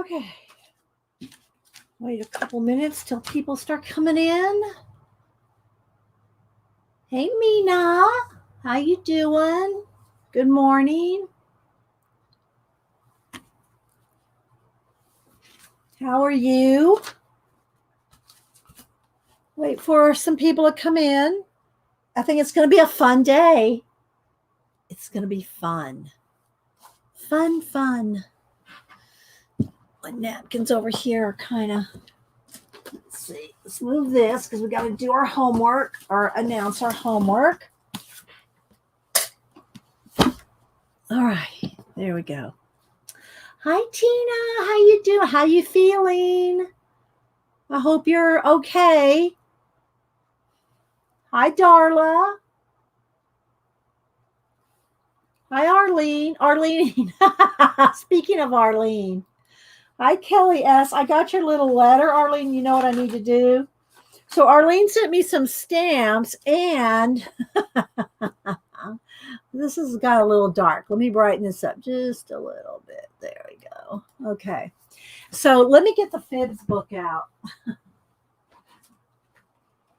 Okay. Wait a couple minutes till people start coming in. Hey, Mina. How you doing? Good morning. How are you? Wait for some people to come in. I think it's going to be a fun day. It's going to be fun. Fun. My napkins over here are kind of, let's see. Let's move this because we got to do our homework or announce our homework. All right, there we go. Hi, Tina. How you doing? How you feeling? I hope you're okay. Hi, Darla. Hi, Arlene. Arlene. Speaking of Arlene. Hi, Kelly S. I got your little letter, Arlene. You know what I need to do? So Arlene sent me some stamps, and this has got a little dark. Let me brighten this up just a little bit. There we go. Okay. So let me get the Fibs book out.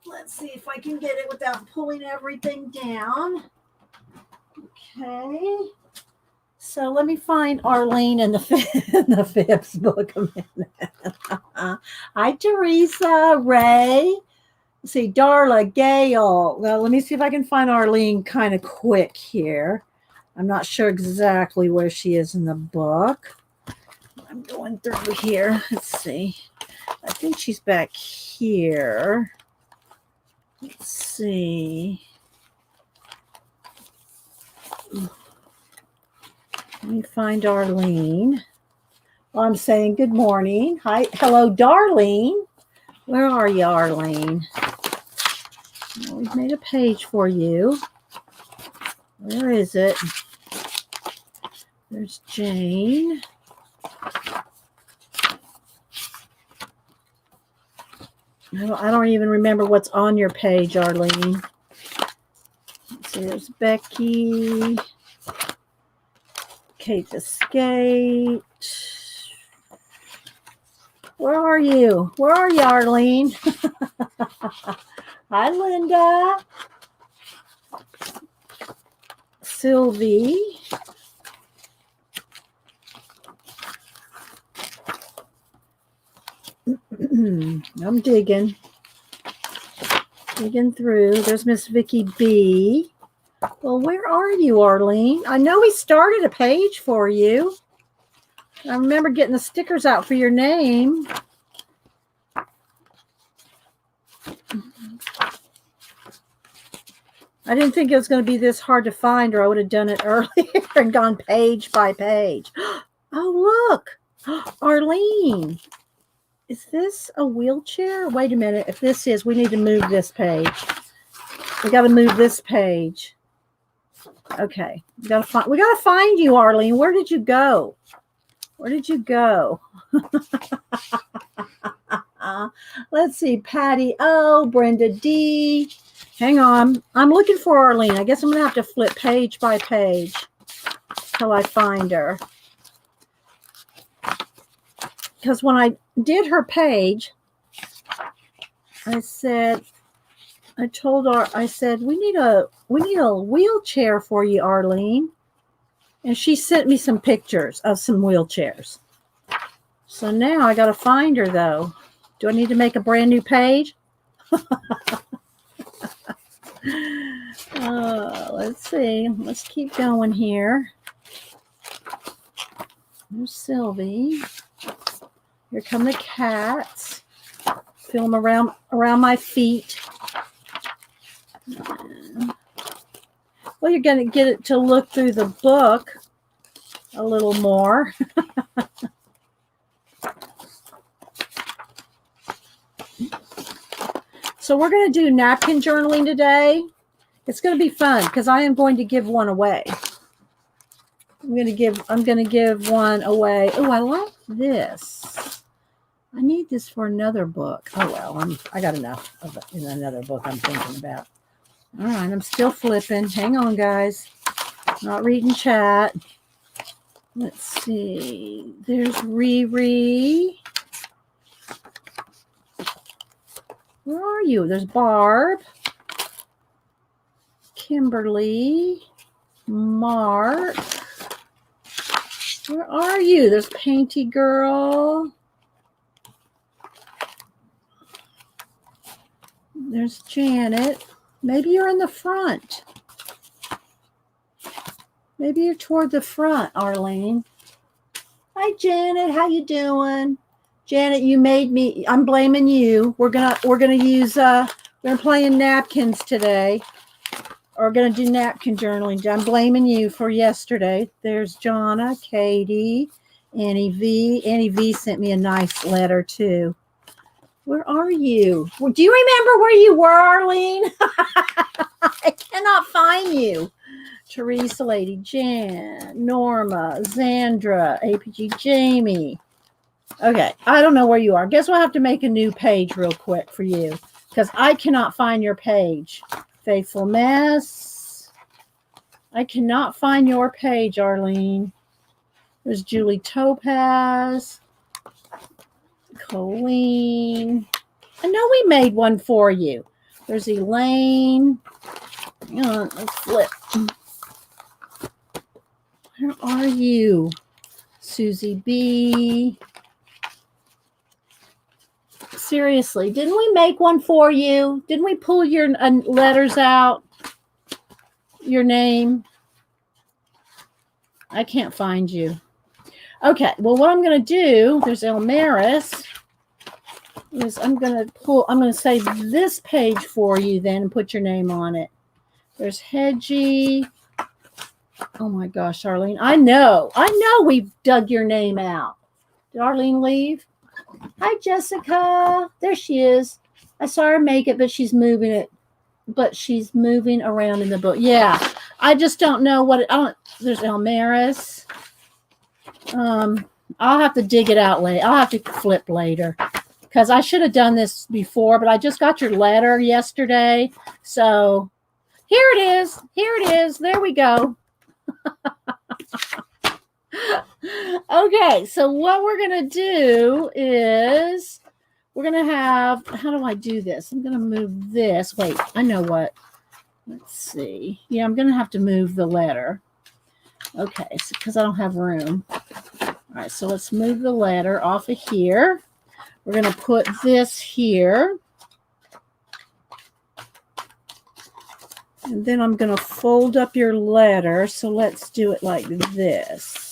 Let's see if I can get it without pulling everything down. Okay. So let me find Arlene in the Fibs book a minute. Hi, Teresa, Ray. Let's see, Darla, Gail. Well, let me see if I can find Arlene kind of quick here. I'm not sure exactly where she is in the book. I'm going through here. Let's see. I think she's back here. Let's see. Let me find Arlene. Well, I'm saying good morning. Hi. Hello, Darlene. Where are you, Arlene? Well, we've made a page for you. Where is it? There's Jane. I don't even remember what's on your page, Arlene. Let's see, there's Becky. Kate the Skate. Where are you? Where are you, Arlene? Hi, Linda. Sylvie. I'm digging through. There's Miss Vicky B. Well, where are you, Arlene? I know we started a page for you. I remember getting the stickers out for your name. I didn't think it was going to be this hard to find, or I would have done it earlier and gone page by page. Oh, look. Arlene. Is this a wheelchair? Wait a minute. If this is, we need to move this page. We got to move this page. Okay. We got to find you, Arlene. Where did you go? Where did you go? Let's see. Patty O, Brenda D. Hang on. I'm looking for Arlene. I guess I'm going to have to flip page by page till I find her. Because when I did her page, I told her, I said, we need a wheelchair for you, Arlene. And she sent me some pictures of some wheelchairs. So now I got to find her, though. Do I need to make a brand new page? Let's see. Let's keep going here. There's Sylvie. Here come the cats. Feel them around my feet. Well, you're going to get it to look through the book a little more. So we're going to do napkin journaling today. It's going to be fun because I am going to give one away. I'm going to give one away. Oh, I like this. I need this for another book. Oh, well, I got enough of it in another book I'm thinking about. All right, I'm still flipping. Hang on, guys. Not reading chat. Let's see. There's Riri. Where are you? There's Barb. Kimberly. Mark. Where are you? There's Painty Girl. There's Janet. Maybe you're in the front. Maybe you're toward the front, Arlene. Hi, Janet. How you doing? Janet, you made me. I'm blaming you. We're gonna use we're playing napkins today. We're gonna do napkin journaling. I'm blaming you for yesterday. There's Jonna, Katie, Annie V. Annie V sent me a nice letter too. Where are you? Well, do you remember where you were, Arlene? I cannot find you. Teresa, Lady Jan, Norma, Zandra, APG Jamie. Okay, I don't know where you are. Guess we'll have to make a new page real quick for you because I cannot find your page. Faithful Mess. I cannot find your page, Arlene. There's Julie Topaz. Colleen. I know we made one for you. There's Elaine. Let's flip. Where are you? Susie B. Seriously, didn't we make one for you? Didn't we pull your letters out? Your name? I can't find you. Okay, well, what I'm going to do, there's Elmaris, is I'm going to save this page for you then and put your name on it. There's Hedgie. Oh my gosh, Arlene. I know we dug your name out. Did Arlene leave? Hi, Jessica. There she is. I saw her make it, but she's moving it. But she's moving around in the book. Yeah, I just don't know what there's Elmaris. I'll have to dig it out later. I'll have to flip later because I should have done this before, but I just got your letter yesterday. So here it is. Here it is. There we go. Okay, so what we're going to do is we're going to have, how do I do this? I'm going to move this. Wait, I know what. Let's see. Yeah, I'm going to have to move the letter. Okay, because I don't have room. All right, so let's move the letter off of here. We're going to put this here. And then I'm going to fold up your letter. So let's do it like this.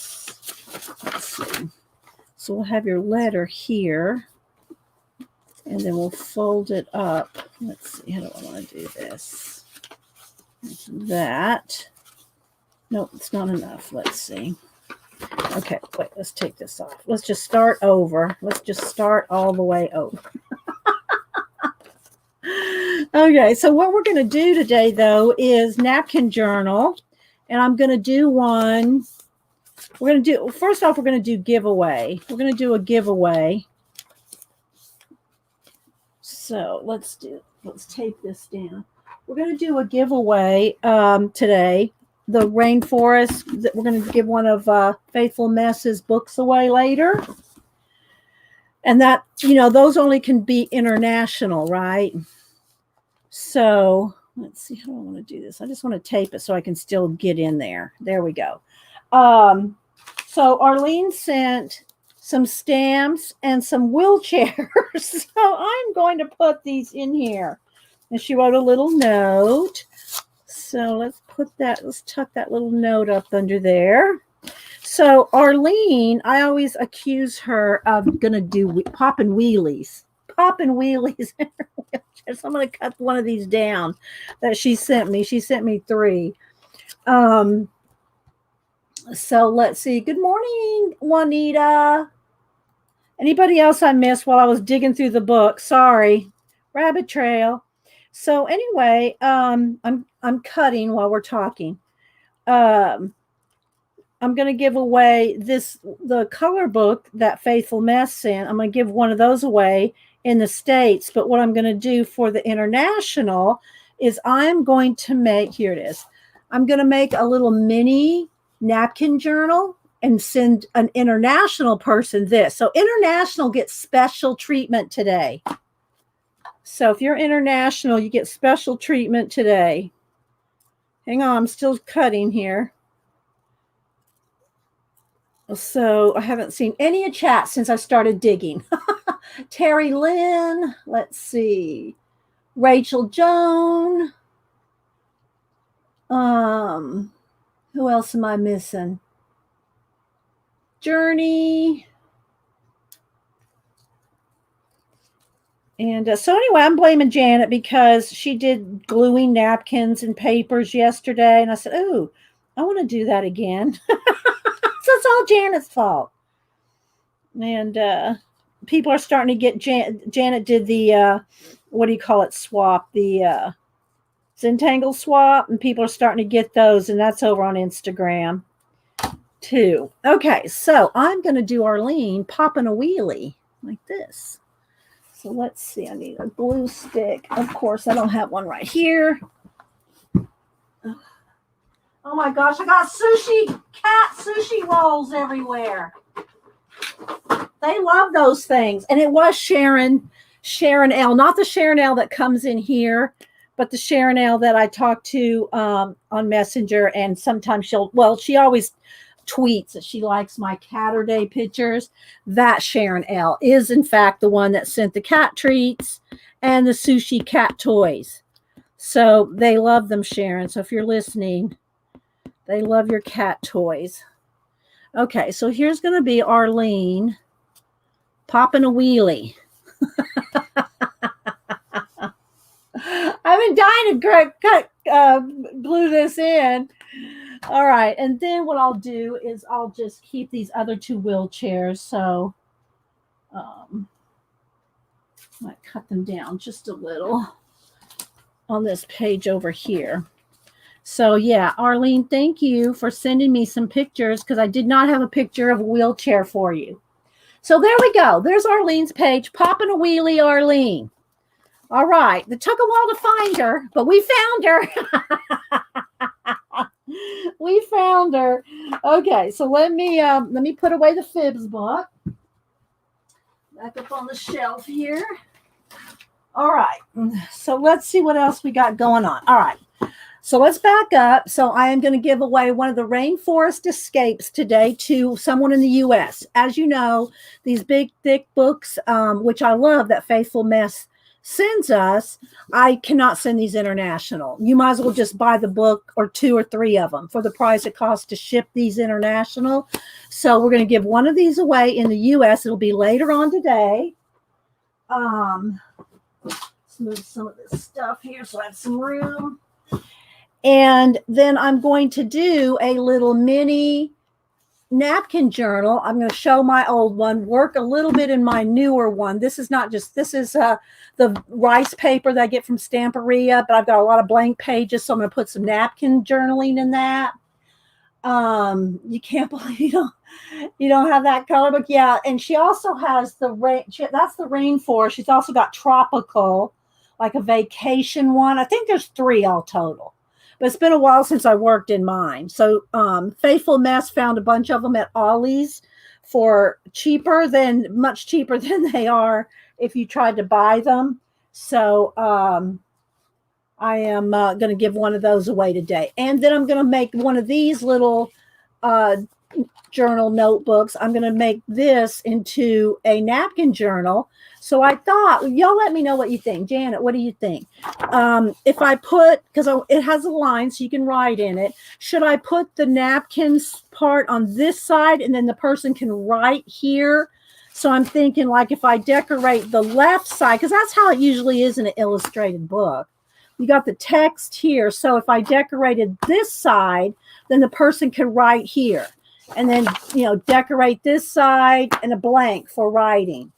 Let's see. So we'll have your letter here. And then we'll fold it up. Let's see. How do I want to do this? Like that. Nope, it's not enough. Let's see. Okay, wait. Let's take this off. Let's just start over. Let's just start all the way over. Okay, so what we're going to do today, though, is napkin journal. And I'm going to do one. We're going to do, first off, we're going to do giveaway. We're going to do a giveaway. So let's tape this down. We're going to do a giveaway today. The rainforest, we're going to give one of Faithful Mess's books away later. And that, those only can be international, right? So let's see how I want to do this. I just want to tape it so I can still get in there. There we go. So Arlene sent some stamps and some wheelchairs. So I'm going to put these in here. And she wrote a little note. So let's tuck that little note up under there. So Arlene, I always accuse her of going to do popping wheelies. Popping wheelies in her wheelchair. So I'm going to cut one of these down that she sent me. She sent me 3. So let's see. Good morning, Juanita. Anybody else I missed while I was digging through the book? Sorry. Rabbit trail. So anyway, I'm cutting while we're talking. I'm going to give away the color book that Faithful Mess sent. I'm going to give one of those away in the States. But what I'm going to do for the international is I'm going to make, here it is. I'm going to make a little mini napkin journal. and send an international person this. So international gets special treatment today. So if you're international, you get special treatment today. Hang on, I'm still cutting here. So I haven't seen any chat since I started digging. Terry Lynn, let's see. Rachel Joan. Who else am I missing? Journey. And so anyway, I'm blaming Janet because she did gluing napkins and papers yesterday. And I said, oh, I want to do that again. So it's all Janet's fault. And people are starting to get Janet did the, what do you call it, swap, the Zentangle swap. And people are starting to get those. And that's over on Instagram too. Okay, so I'm going to do Arlene popping a wheelie like this. So let's see, I need a glue stick. Of course, I don't have one right here. Oh my gosh, I got cat sushi rolls everywhere. They love those things. And it was Sharon L. Not the Sharon L that comes in here, but the Sharon L that I talk to on Messenger. And sometimes she always tweets that she likes my Catterday pictures. That Sharon L is in fact the one that sent the cat treats and the sushi cat toys. So they love them, Sharon. So if you're listening, they love your cat toys. Okay, so here's going to be Arlene popping a wheelie. I've been dying to glue this in. All right, and then what I'll do is I'll just keep these other two wheelchairs. So I might cut them down just a little on this page over here. So yeah, Arlene, thank you for sending me some pictures because I did not have a picture of a wheelchair for you. So there we go. There's Arlene's page, popping a wheelie, Arlene. All right, it took a while to find her, but we found her. We found her. Okay, so let me put away the fibs book. Back up on the shelf here. All right, so let's see what else we got going on. All right, so let's back up. So I am going to give away one of the Rainforest Escapes today to someone in the U.S. As you know, these big, thick books, which I love, that Faithful Mess sends us, I cannot send these international. You might as well just buy the book or 2 or 3 of them for the price it costs to ship these international. So we're going to give one of these away in the U.S. It'll be later on today. Let's move some of this stuff here so I have some room. And then I'm going to do a little mini napkin journal. I'm going to show my old one, work a little bit in my newer one. This is the rice paper that I get from Stamperia, but I've got a lot of blank pages, so I'm going to put some napkin journaling in that. You can't believe you don't have that color book. Yeah, and she also has that's the rainforest. She's also got tropical, like a vacation one. I think there's 3 all total. But it's been a while since I worked in mine. So Faithful Mess found a bunch of them at Ollie's for much cheaper than they are if you tried to buy them. So I am going to give one of those away today. And then I'm going to make one of these little journal notebooks. I'm going to make this into a napkin journal. So I thought, y'all let me know what you think. Janet, what do you think? If I put, because it has a line so you can write in it, should I put the napkins part on this side and then the person can write here? So I'm thinking, like, if I decorate the left side, because that's how it usually is in an illustrated book. You got the text here. So if I decorated this side, then the person can write here. And then, decorate this side and a blank for writing.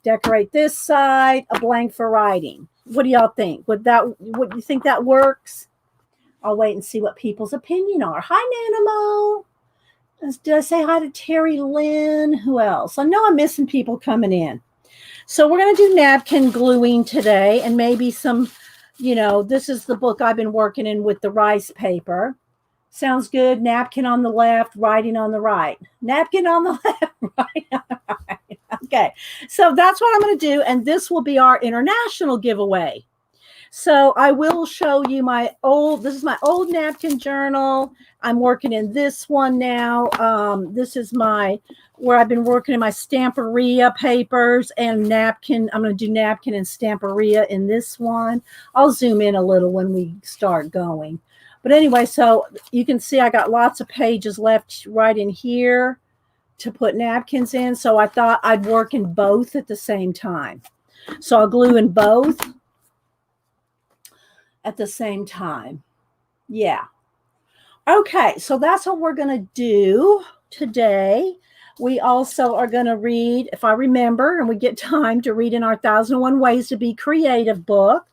Decorate this side, a blank for writing. What do y'all think? Would you think that works? I'll wait and see what people's opinion are. Hi, Nanamo. Did I say hi to Terry Lynn? Who else? I know I'm missing people coming in. So we're going to do napkin gluing today and maybe some, this is the book I've been working in with the rice paper. Sounds good. Napkin on the left, writing on the right. Napkin on the left, writing on the right. Okay. So that's what I'm going to do. And this will be our international giveaway. So I will show you this is my old napkin journal. I'm working in this one now. This is where I've been working in my Stamperia papers and napkin. I'm going to do napkin and Stamperia in this one. I'll zoom in a little when we start going. But anyway, so you can see I got lots of pages left right in here to put napkins in. So I thought I'd work in both at the same time. So I'll glue in both at the same time. Yeah. Okay, so that's what we're going to do today. We also are going to read, if I remember, and we get time to read in our 1001 Ways to Be Creative book.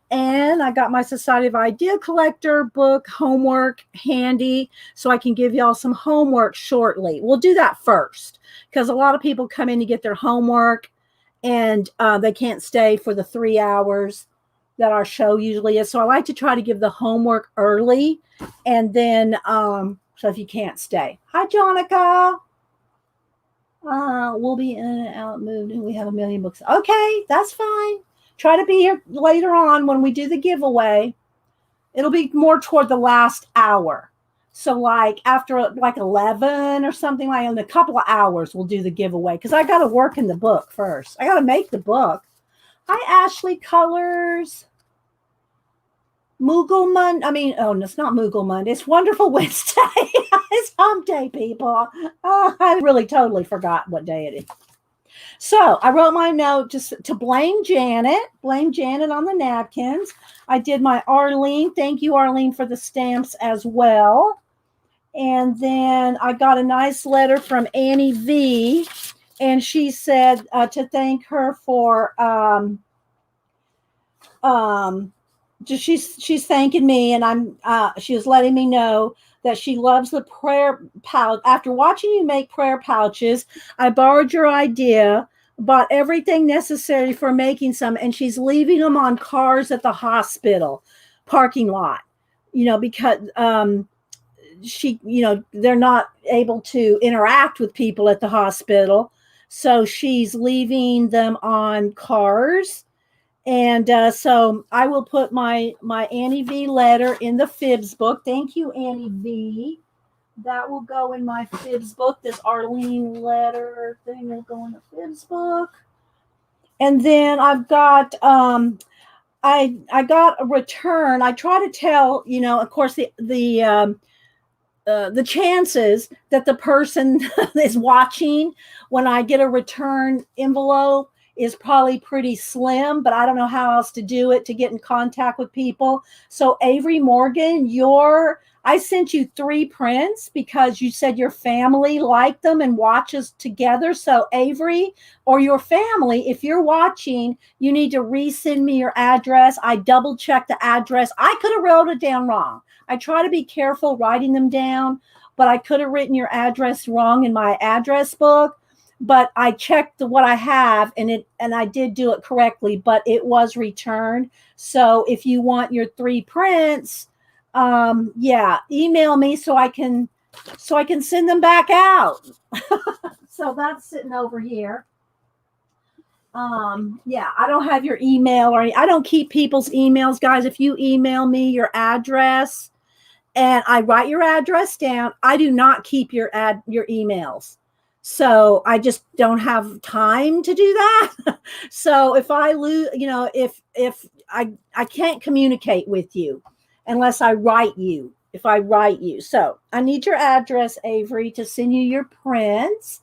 And I got my Society of Idea Collector book homework handy so I can give y'all some homework shortly. We'll do that first because a lot of people come in to get their homework and they can't stay for the 3 hours that our show usually is. So I like to try to give the homework early and then, so if you can't stay. Hi, Jonica. We'll be in and out, moved, and we have a million books. Okay, that's fine. Try to be here later on when we do the giveaway. It'll be more toward the last hour. So like after like 11 or something, like in a couple of hours, we'll do the giveaway because I got to work in the book first. I got to make the book. Hi, Ashley Colors. Moogle Monday. I mean, oh, it's not Moogle Monday. It's Wonderful Wednesday. It's hump day, people. Oh, I really totally forgot what day it is. So I wrote my note just to blame Janet on the napkins. I did my Arlene. Thank you, Arlene, for the stamps as well. And then I got a nice letter from Annie V. And she said to thank her for she's thanking me, and she was letting me know that she loves the prayer pouch. After watching you make prayer pouches, I borrowed your idea, bought everything necessary for making some, and she's leaving them on cars at the hospital parking lot, because they're not able to interact with people at the hospital. So she's leaving them on cars. And so I will put my Annie V letter in the Fibs book. Thank you, Annie V. That will go in my Fibs book. This Arlene letter thing will go in the Fibs book. And then I've got I got a return. I try to tell, of course, the chances that the person is watching when I get a return envelope is probably pretty slim, but I don't know how else to do it to get in contact with people. So Avery Morgan, I sent you 3 prints because you said your family liked them and watches together. So Avery or your family, if you're watching, you need to resend me your address. I double checked the address. I could have wrote it down wrong. I try to be careful writing them down, but I could have written your address wrong in my address book. But I checked what I have and I did do it correctly, but it was returned. So if you want your 3 prints, email me so I can send them back out. So that's sitting over here. I don't have your email I don't keep people's emails, guys. If you email me your address and I write your address down, I do not keep your emails. So I just don't have time to do that. So if I lose, if I can't communicate with you unless I write you, So I need your address, Avery, to send you your prints.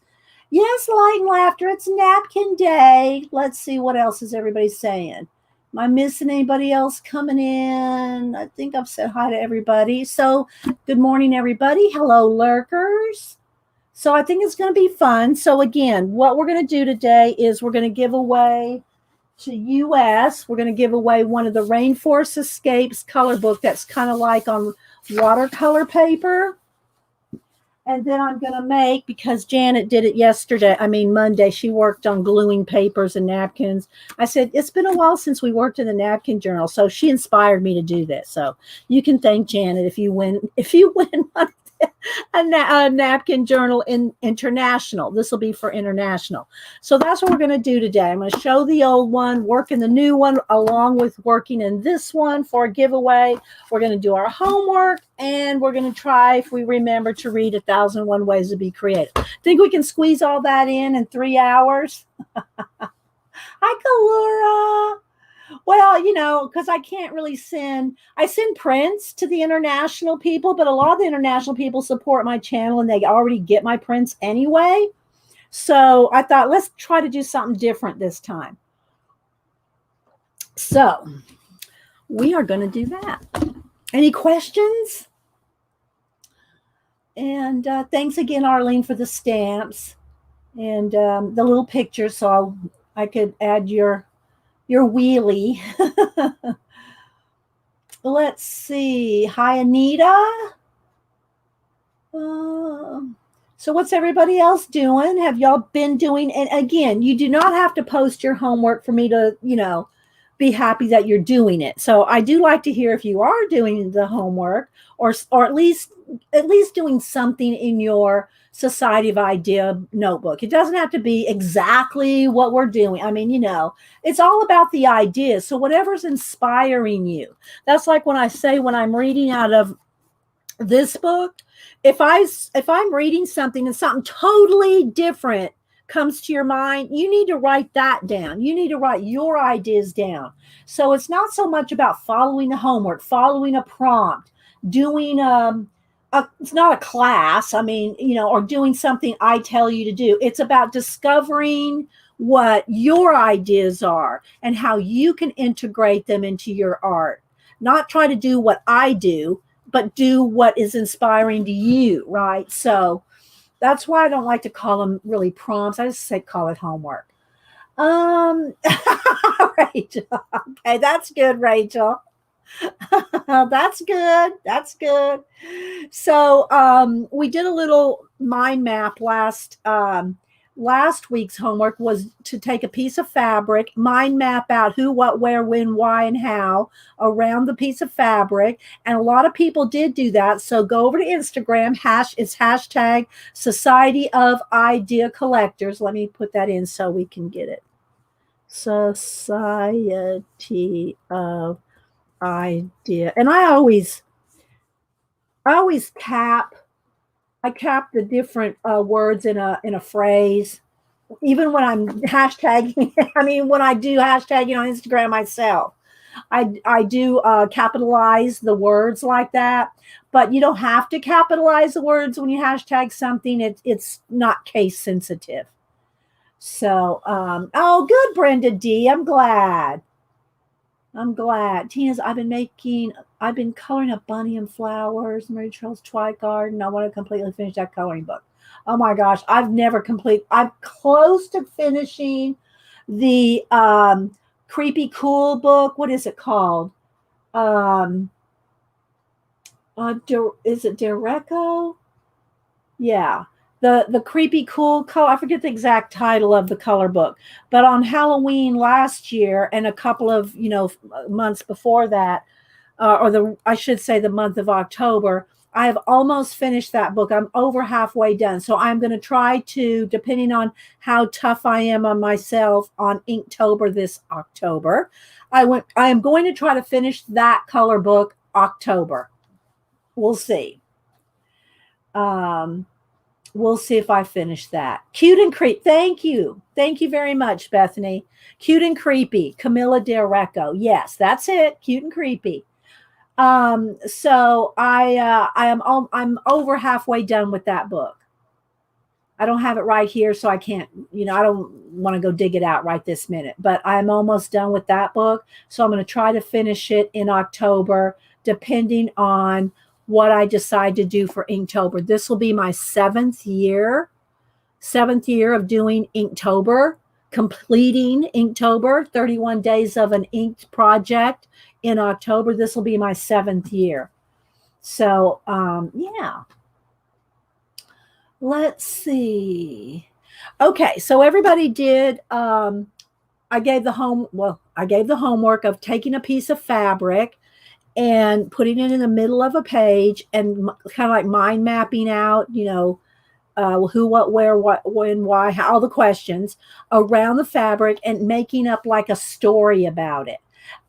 Yes, light and laughter. It's napkin day. Let's see what else is everybody saying. Am I missing anybody else coming in? I think I've said hi to everybody. So good morning, everybody. Hello, lurkers. So I think it's going to be fun. So again, what we're going to do today is we're going to give away to US. We're going to give away one of the Rainforest Escapes color book that's kind of like on watercolor paper. And then I'm going to make, because Janet did it yesterday, Monday, she worked on gluing papers and napkins. I said, it's been a while since we worked in the Napkin Journal. So she inspired me to do this. So you can thank Janet if you win, one, a napkin journal in international. This will be for international. So that's what we're going to do today. I'm going to show the old one, work in the new one, along with working in this one for a giveaway. We're going to do our homework, and we're going to try, if we remember, to read 1001 Ways to Be Creative. Think we can squeeze all that in 3 hours? Hi, Kalura. Well, because I can't really I send prints to the international people, but a lot of the international people support my channel and they already get my prints anyway. So I thought, let's try to do something different this time. So we are going to do that. Any questions? And thanks again, Arlene, for the stamps and the little pictures, so I could add your wheelie. Let's see. Hi, Anita. So what's everybody else doing? Have y'all been doing? And again, you do not have to post your homework for me to, be happy that you're doing it. So I do like to hear if you are doing the homework, or at least doing something in your Society of Idea notebook. It doesn't have to be exactly what we're doing. It's all about the ideas. So whatever's inspiring you. That's like when I'm reading out of this book, if I'm reading something and something totally different comes to your mind, you need to write that down. You need to write your ideas down. So it's not so much about following the homework, following a prompt, doing it's not a class, or doing something I tell you to do. It's about discovering what your ideas are and how you can integrate them into your art. Not try to do what I do, but do what is inspiring to you, right? So that's why I don't like to call them really prompts. I just call it homework. Rachel. Okay, that's good, Rachel. That's good. That's good. So we did a little mind map last week's homework was to take a piece of fabric, mind map out who, what, where, when, why, and how around the piece of fabric. And a lot of people did do that. So go over to Instagram, it's hashtag Society of Idea Collectors. Let me put that in so we can get it. Society of Idea. And I always cap the different words in a phrase, even when I'm hashtagging. When I do hashtagging on Instagram myself, I do capitalize the words like that. But you don't have to capitalize the words when you hashtag something. It's not case sensitive. So, oh, good, Brenda D. I'm glad. Tina's, I've been coloring a bunny and flowers, Mary Charles Twilight Garden. I want to completely finish that coloring book. Oh my gosh, I'm close to finishing the Creepy Cool book. What is it called? Is it Dereco? Yeah. The Creepy Cool color. I forget the exact title of the color book, but on Halloween last year and a couple of months before that, I should say the month of October, I have almost finished that book. I'm over halfway done. So I'm going to try to, depending on how tough I am on myself, on Inktober this October, I am going to try to finish that color book October. We'll see. We'll see if I finish that. Cute and Creepy. Thank you. Thank you very much, Bethany. Cute and Creepy. Camilla Del Recco. Yes, that's it. Cute and Creepy. So I'm over halfway done with that book. I don't have it right here, so I can't, I don't want to go dig it out right this minute, but I'm almost done with that book. So I'm going to try to finish it in October, depending on what I decide to do for Inktober. This will be my seventh year of doing Inktober, completing Inktober, 31 days of an inked project in October. This will be my 7th year. So, yeah. Let's see. Okay, so everybody did. I gave the homework of taking a piece of fabric and putting it in the middle of a page and kind of like mind mapping out, who, what, where, what, when, why, how, all the questions around the fabric and making up like a story about it.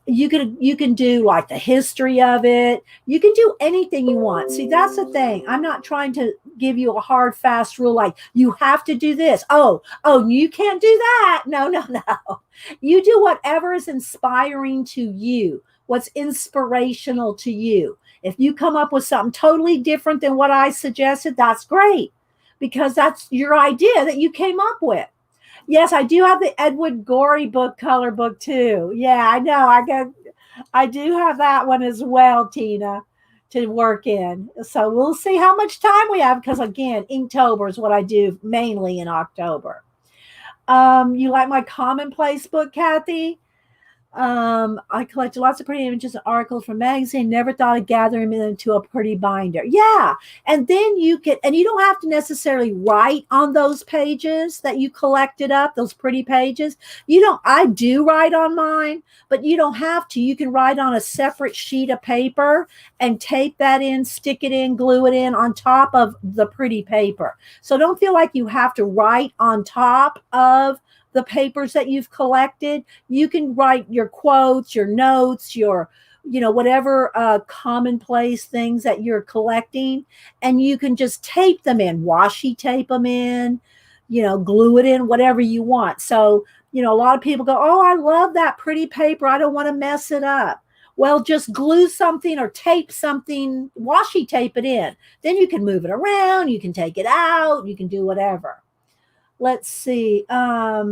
You can do like the history of it. You can do anything you want. See, that's the thing. I'm not trying to give you a hard fast rule like you have to do this. Oh, you can't do that. No, no, no. You do whatever is inspiring to you, what's inspirational to you. If you come up with something totally different than what I suggested, that's great because that's your idea that you came up with. Yes, I do have the Edward Gorey book color book too. Yeah, I know. I do have that one as well, Tina, to work in. So we'll see how much time we have because again, Inktober is what I do mainly in October. You like my commonplace book, Kathy? I collected lots of pretty images and articles from magazine. Never thought of gathering them into a pretty binder. Yeah, and then you don't have to necessarily write on those pages that you collected up, those pretty pages. You don't. I do write on mine, but you don't have to. You can write on a separate sheet of paper and tape that in, stick it in, glue it in on top of the pretty paper. So don't feel like you have to write on top of the papers that you've collected. You can write your quotes, your notes, your whatever commonplace things that you're collecting, and you can just tape them in, washi tape them in, glue it in, whatever you want. So a lot of people go, oh, I love that pretty paper, I don't want to mess it up. Well, just glue something or tape something, washi tape it in, then you can move it around, you can take it out, you can do whatever. Let's see. All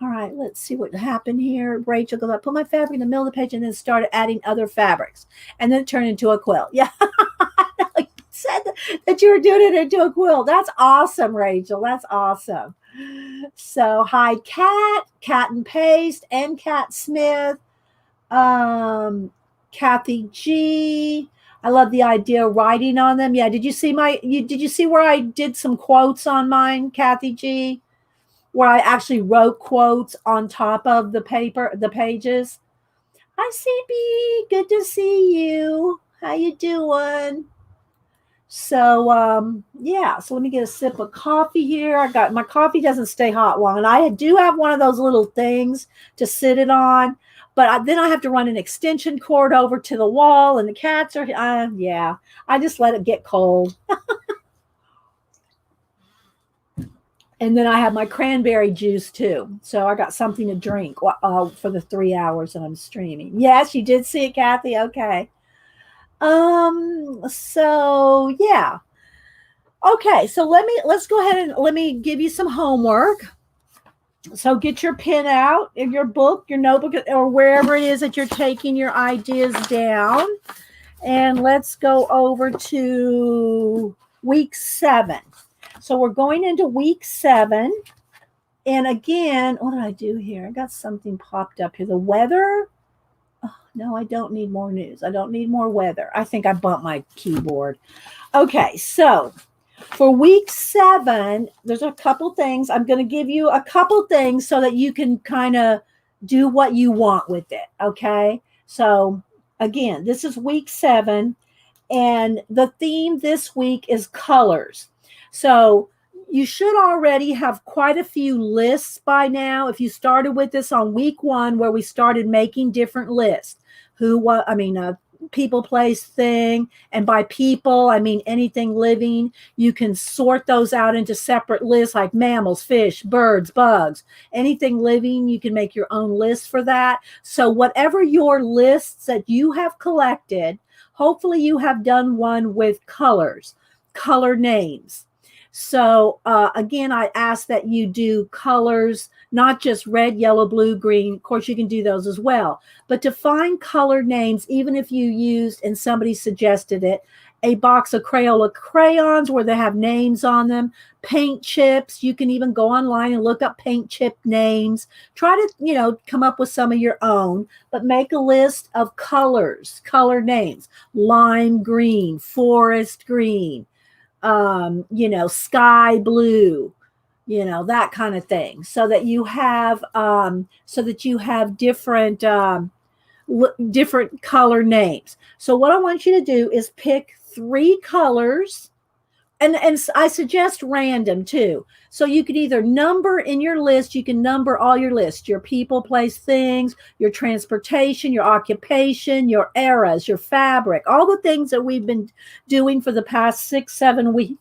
right, let's see what happened here. Rachel goes, I put my fabric in the middle of the page and then started adding other fabrics. And then it turned into a quilt. Yeah. You said that you were doing it into a quilt. That's awesome, Rachel. That's awesome. So hi, Cat and Paste, and Cat Smith, Kathy G. I love the idea of writing on them. Yeah, did you see where I did some quotes on mine, Kathy G? Where I actually wrote quotes on top of the pages. Hi, CB. Good to see you. How you doing? So yeah, so let me get a sip of coffee here. My coffee doesn't stay hot long, and I do have one of those little things to sit it on, but then I have to run an extension cord over to the wall, and the cats are yeah. I just let it get cold. And then I have my cranberry juice too. So I got something to drink for the 3 hours that I'm streaming. Yes, you did see it, Kathy. Okay. So yeah. Okay, so let's go ahead and let me give you some homework. So get your pen out, in your book, your notebook, or wherever it is that you're taking your ideas down. And let's go over to week 7. So we're going into week 7. And again, what did I do here? I got something popped up here. The weather. Oh, no, I don't need more news. I don't need more weather. I think I bumped my keyboard. Okay, so for week 7, there's a couple things. I'm going to give you a couple things so that you can kind of do what you want with it. Okay, so again, this is week 7. And the theme this week is colors. So you should already have quite a few lists by now. If you started with this on week 1, where we started making different lists, people, place, thing. And by people, I mean anything living. You can sort those out into separate lists like mammals, fish, birds, bugs, anything living. You can make your own list for that. So whatever your lists that you have collected, hopefully you have done one with colors, color names. So again, I ask that you do colors, not just red, yellow, blue, green. Of course, you can do those as well. But to find color names, even if you used, and somebody suggested it, a box of Crayola crayons where they have names on them, paint chips. You can even go online and look up paint chip names. Try to, come up with some of your own, but make a list of colors, color names, lime green, forest green, sky blue, that kind of thing, so that you have different different color names. So what I want you to do is pick 3 colors, and I suggest random too. So you could either number in your list, you can number all your list, your people, place, things, your transportation, your occupation, your eras, your fabric, all the things that we've been doing for the past 6 or 7 weeks.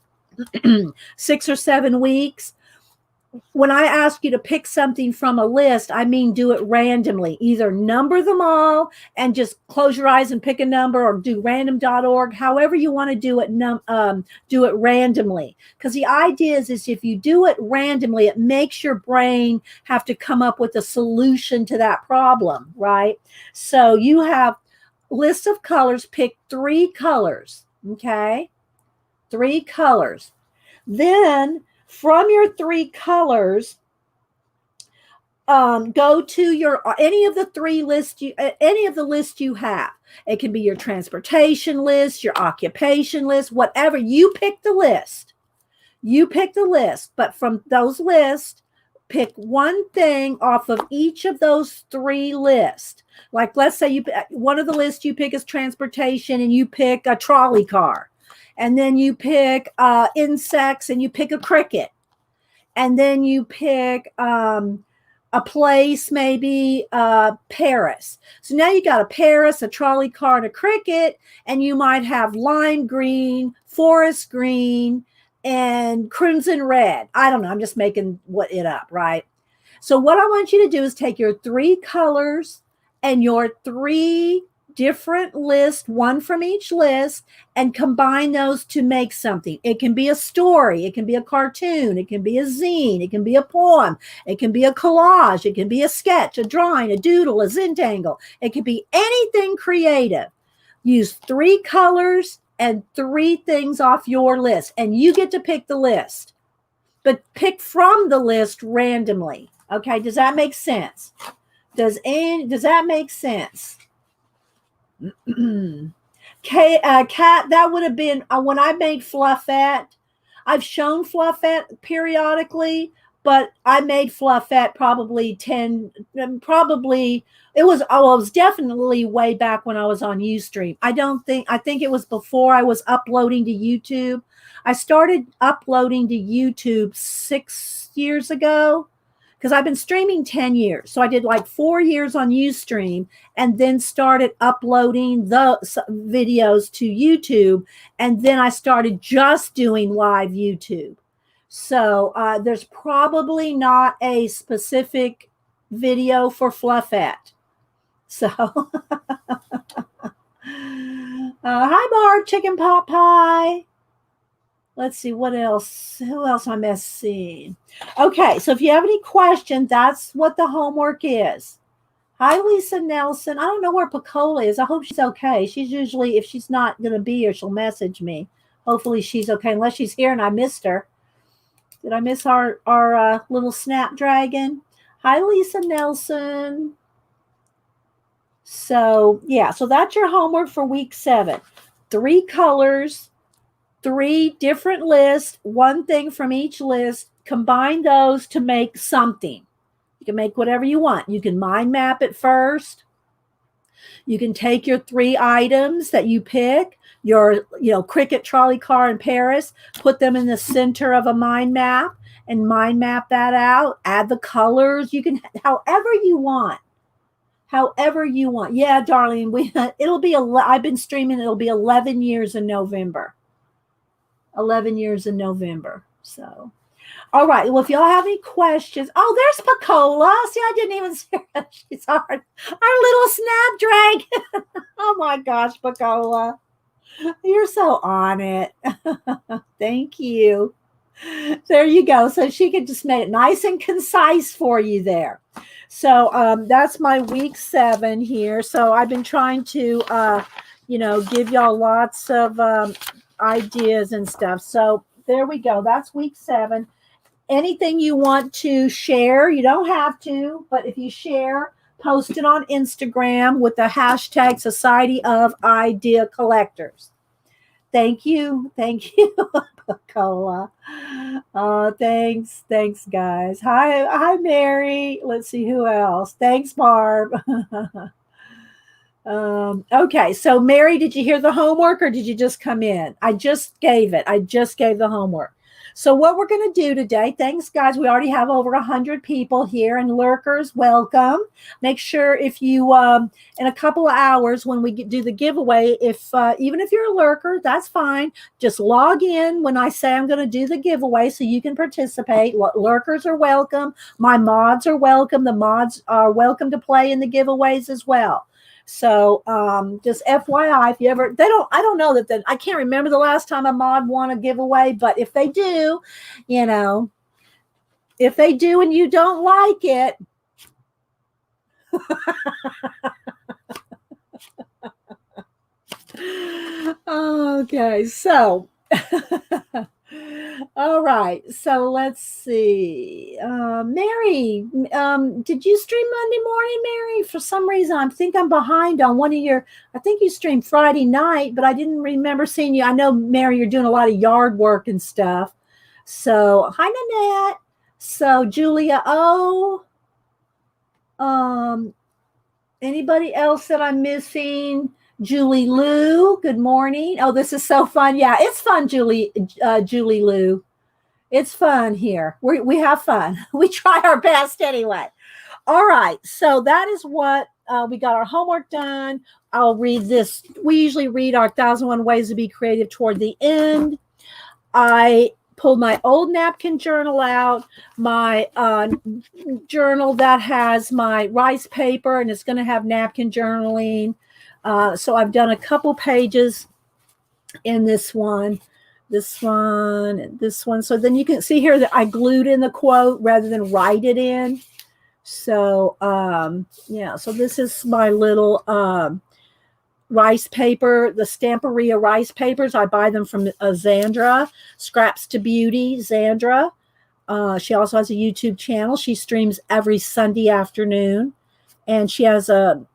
6 or 7 weeks. When I ask you to pick something from a list, I mean do it randomly. Either number them all and just close your eyes and pick a number, or do random.org. However you want to do it, do it randomly. Because the idea is if you do it randomly, it makes your brain have to come up with a solution to that problem, right? So you have lists of colors. Pick 3 colors, okay? 3 colors. Then from your 3 colors, go to your any of the lists you have. It can be your transportation list, your occupation list, whatever. You pick the list. But from those lists, pick one thing off of each of those 3 lists. Like, let's say one of the lists you pick is transportation, and you pick a trolley car. And then you pick insects, and you pick a cricket. And then you pick a place, maybe Paris. So now you got a Paris, a trolley car, and a cricket, and you might have lime green, forest green, and crimson red. I don't know. I'm just making it up, right? So what I want you to do is take your 3 colors and your 3 different lists, one from each list, and combine those to make something. It can be a story, it can be a cartoon, it can be a zine, it can be a poem, it can be a collage, it can be a sketch, a drawing, a doodle, a Zentangle. It can be anything creative. Use 3 colors and 3 things off your list, and you get to pick the list, but pick from the list randomly. Okay, does that make sense? Does that make sense? Cat, that would have been when I made Fluffette. I've shown Fluffette periodically, but I made Fluffette probably it was definitely way back when I was on Ustream. I think it was before I was uploading to YouTube. I started uploading to YouTube 6 years ago, because I've been streaming 10 years. So I did like 4 years on Ustream, and then started uploading the videos to YouTube. And then I started just doing live YouTube. So there's probably not a specific video for Fluffette. So, hi, Barb, Chicken Pot Pie. Let's see, what else? Who else am I missing? Okay, so if you have any questions, that's what the homework is. Hi, Lisa Nelson. I don't know where Picola is. I hope she's okay. She's usually, if she's not going to be here, she'll message me. Hopefully she's okay, unless she's here and I missed her. Did I miss our little snapdragon? Hi, Lisa Nelson. So, yeah, so that's your homework for week 7. 3 colors, 3 different lists, one thing from each list. Combine those to make something. You can make whatever you want. You can mind map it first. You can take your 3 items that you pick, your cricket, trolley car, and Paris, put them in the center of a mind map and mind map that out. Add the colors. You can, however you want. Yeah, darling, I've been streaming. It'll be 11 years in November. 11 years in November. So, all right. Well, if y'all have any questions, there's Picola. See, I didn't even see her. She's our little snapdragon. Oh my gosh, Picola, you're so on it. Thank you. There you go. So she could just make it nice and concise for you there. So that's my week 7 here. So I've been trying to, give y'all lots of ideas and stuff. So there we go. That's week 7. Anything you want to share, you don't have to, but if you share, post it on Instagram with the hashtag Society of Idea Collectors. Thank you. Cola. Thanks. Thanks, guys. Hi, Mary. Let's see who else. Thanks, Barb. Okay, so Mary, did you hear the homework or did you just come in? I just gave it. I just gave the homework. So what we're going to do today, thanks guys, we already have over 100 people here and lurkers, welcome. Make sure if you, in a couple of hours when we do the giveaway, if even if you're a lurker, that's fine. Just log in when I say I'm going to do the giveaway so you can participate. Lurkers are welcome. My mods are welcome. The mods are welcome to play in the giveaways as well. So just FYI, if you ever, I don't know that, I can't remember the last time a mod won a giveaway, but if they do, if they do and you don't like it, okay, so all right, so let's see. Mary, did you stream Monday morning, Mary? For some reason, I think I'm behind on one of your, I think you streamed Friday night, but I didn't remember seeing you. I know, Mary, you're doing a lot of yard work and stuff. So, hi, Nanette. So, Julia O. Anybody else that I'm missing? Julie Lou, good morning. Oh, this is so fun. Yeah, it's fun, Julie Lou. It's fun here. We have fun. We try our best anyway. All right. So that is what we got our homework done. I'll read this. We usually read our 1001 Ways to Be Creative toward the end. I pulled my old napkin journal out, my journal that has my rice paper, and it's going to have napkin journaling. So I've done a couple pages in this one, and this one. So then you can see here that I glued in the quote rather than write it in. So, yeah, so this is my little rice paper, the Stamperia rice papers. I buy them from Zandra, Scraps to Beauty, Zandra. She also has a YouTube channel. She streams every Sunday afternoon, and she has a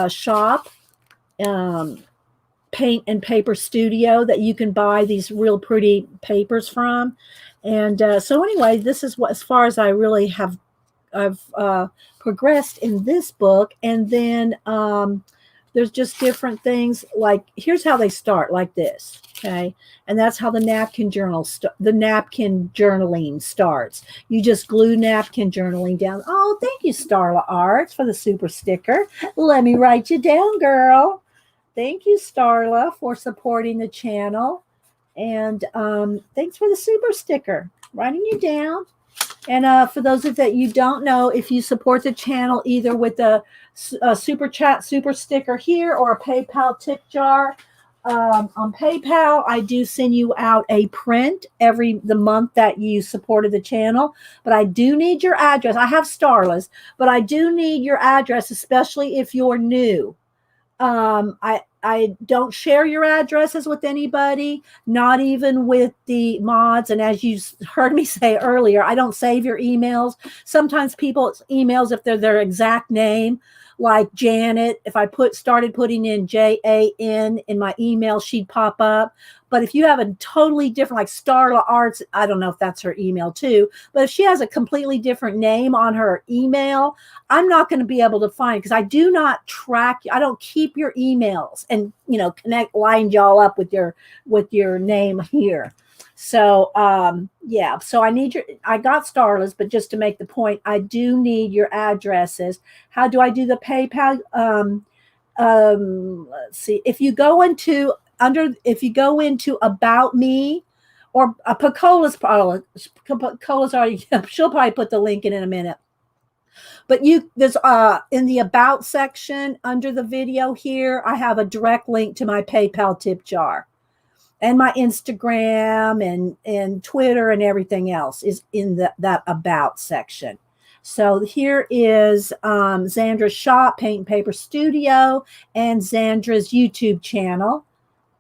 shop, paint and paper studio, that you can buy these real pretty papers from. And so anyway, this is what, as far as I really have, I've progressed in this book. And then there's just different things, like here's how they start, like this. Okay, and that's how the napkin journal, the napkin journaling starts. You just glue napkin journaling down. Oh, thank you, Starla Arts, for the super sticker. Let me write you down, girl. Thank you, Starla, for supporting the channel. And thanks for the super sticker. Writing you down. And for those that you don't know, if you support the channel either with a super chat, super sticker here, or a PayPal tip jar, on PayPal, I do send you out a print the month that you supported the channel. But I do need your address. I have Starla's, but I do need your address, especially if you're new. I don't share your addresses with anybody, not even with the mods. And as you heard me say earlier, I don't save your emails. Sometimes people's emails, if they're their exact name, like Janet, if I started putting in JAN in my email, she'd pop up. But if you have a totally different, like Starla Arts, I don't know if that's her email too, but if she has a completely different name on her email, I'm not going to be able to find, because I do not track, I don't keep your emails and, line y'all up with your name here. So, yeah, so I got Starla's, but just to make the point, I do need your addresses. How do I do the PayPal? Let's see. If you go into About Me, or Pacola's already, she'll probably put the link in a minute. But there's in the About section under the video here, I have a direct link to my PayPal tip jar. And my Instagram and Twitter and everything else is in that About section. So here is Zandra's shop, Paint and Paper Studio, and Zandra's YouTube channel.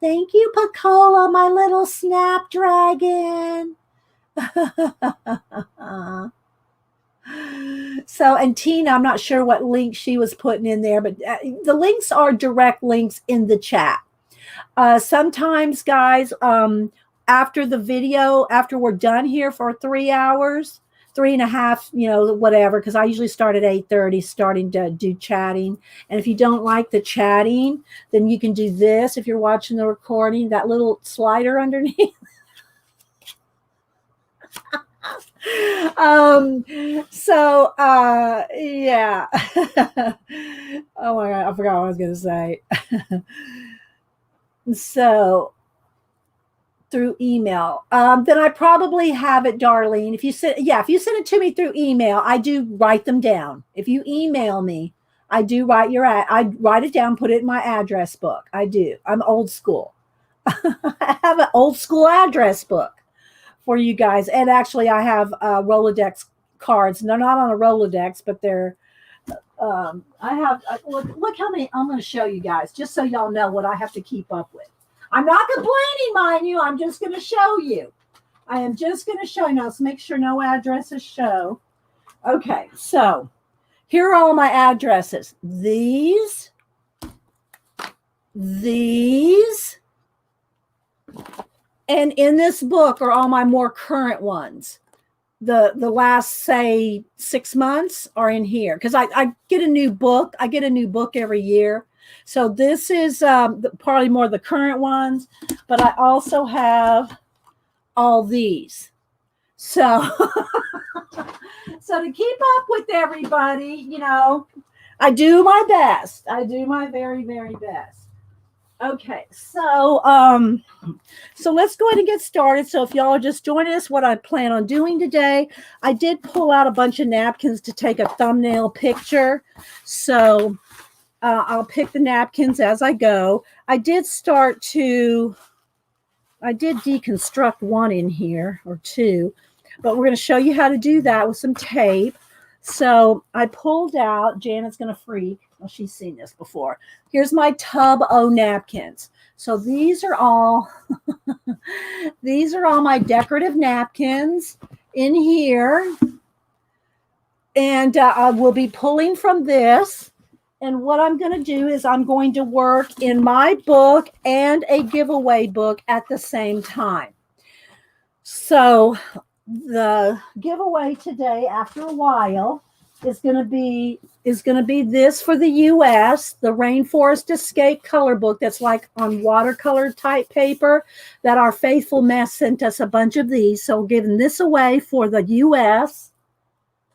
Thank you, Pacola, my little snapdragon. So, and Tina, I'm not sure what link she was putting in there, but the links are direct links in the chat. Sometimes, guys, after the video, after we're done here for 3 hours, 3.5, whatever, because I usually start at 8:30, starting to do chatting. And if you don't like the chatting, then you can do this. If you're watching the recording, that little slider underneath. Yeah. Oh my God, I forgot what I was going to say. So through email, then I probably have it, Darlene. If you send it to me through email, I do write them down. If you email me, I do write I write it down, put it in my address book. I do. I'm old school. I have an old school address book for you guys. And actually I have Rolodex cards. They're not on a Rolodex, but they're, I have, look how many, I'm going to show you guys, just so y'all know what I have to keep up with. I'm not complaining, mind you. I'm just going to show you. I am just going to show you. Now, let's make sure no addresses show. Okay, so here are all my addresses. These, and in this book are all my more current ones. The last, say, 6 months are in here because I get a new book. I get a new book every year. So this is probably more the current ones, but I also have all these. So, so to keep up with everybody, I do my best. I do my very, very best. Okay, so let's go ahead and get started. So if y'all are just joining us, what I plan on doing today, I did pull out a bunch of napkins to take a thumbnail picture. So I'll pick the napkins as I go. I did deconstruct one in here, or two, but we're going to show you how to do that with some tape. So I pulled out, Janet's going to freak. Well, she's seen this before. Here's my tub o napkins. So these are all, these are all my decorative napkins in here. And I will be pulling from this. And what I'm going to do is I'm going to work in my book and a giveaway book at the same time. So the giveaway today, after a while, is going to be this for the US, the Rainforest Escape color book that's like on watercolor type paper that our faithful Mess sent us a bunch of these. So we're giving this away for the US.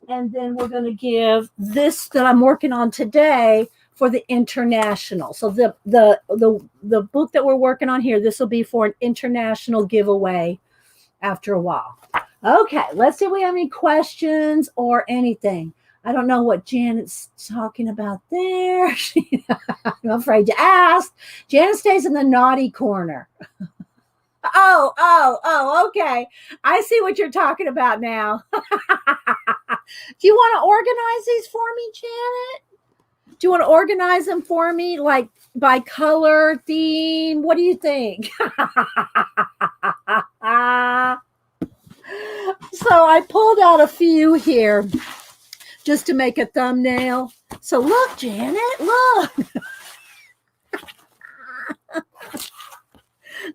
And then we're going to give this that I'm working on today for the international. So the book that we're working on here, this will be for an international giveaway after a while. Okay, let's see if we have any questions or anything. I don't know what Janet's talking about there. I'm afraid to ask. Janet stays in the naughty corner. Oh, okay. I see what you're talking about now. Do you want to organize these for me, Janet? Do you want to organize them for me, like by color, theme? What do you think? So I pulled out a few here just to make a thumbnail. So look, Janet, look.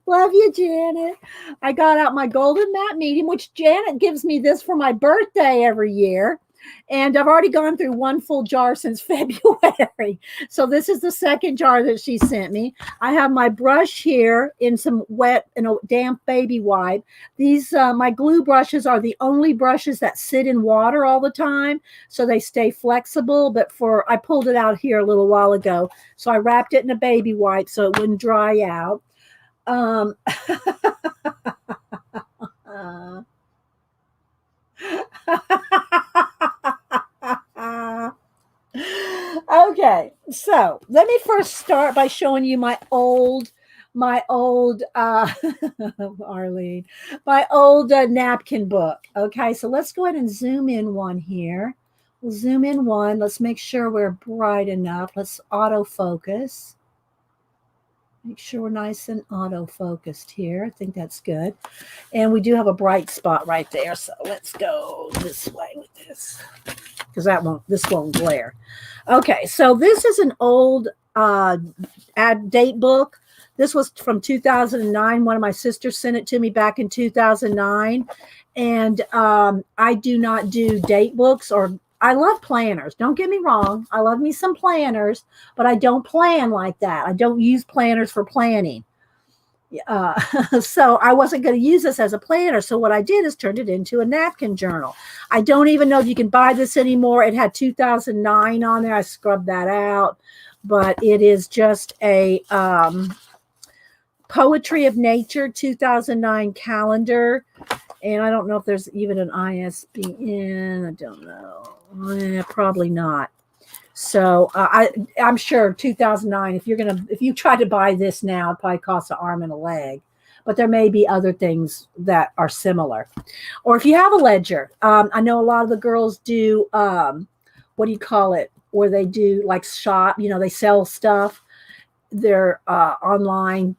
Love you, Janet. I got out my golden mat medium, which Janet gives me this for my birthday every year. And I've already gone through one full jar since February. So this is the second jar that she sent me. I have my brush here in some wet and a damp baby wipe. These, my glue brushes are the only brushes that sit in water all the time. So they stay flexible. But I pulled it out here a little while ago. So I wrapped it in a baby wipe so it wouldn't dry out. Okay, so let me first start by showing you my old Arlene, my old napkin book. Okay, so let's go ahead and zoom in one here. We'll zoom in one. Let's make sure we're bright enough. Let's autofocus. Make sure we're nice and auto-focused here. I think that's good. And we do have a bright spot right there. So let's go this way with this, because this won't glare. Okay, so this is an old date book This was from 2009. One of my sisters sent it to me back in 2009. And I do not do date books, or I love planners. Don't get me wrong. I love me some planners, but I don't plan like that. I don't use planners for planning. So I wasn't going to use this as a planner. So what I did is turned it into a napkin journal. I don't even know if you can buy this anymore. It had 2009 on there. I scrubbed that out, but it is just a Poetry of Nature 2009 calendar. And I don't know if there's even an ISBN. I don't know. Probably not. So I'm sure 2009. If you try to buy this now, it probably costs an arm and a leg. But there may be other things that are similar. Or if you have a ledger, I know a lot of the girls do. What do you call it? Where they do like shop. They sell stuff. They're online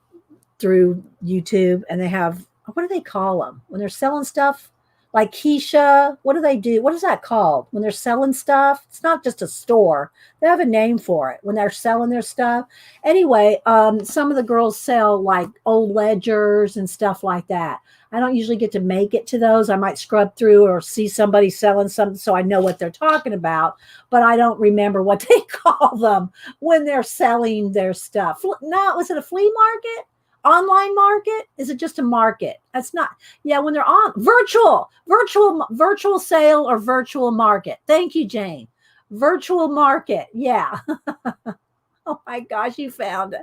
through YouTube, and they have, what do they call them when they're selling stuff? Like Keisha, what do they do? What is that called when they're selling stuff? It's not just a store. They have a name for it when they're selling their stuff. Anyway, some of the girls sell like old ledgers and stuff like that. I don't usually get to make it to those. I might scrub through or see somebody selling something so I know what they're talking about, but I don't remember what they call them when they're selling their stuff. No, was it a flea market? Online market? Is it just a market? That's not. Yeah, when they're on virtual sale or virtual market. Thank you, Jane. Virtual market. Yeah. Oh my gosh, you found it.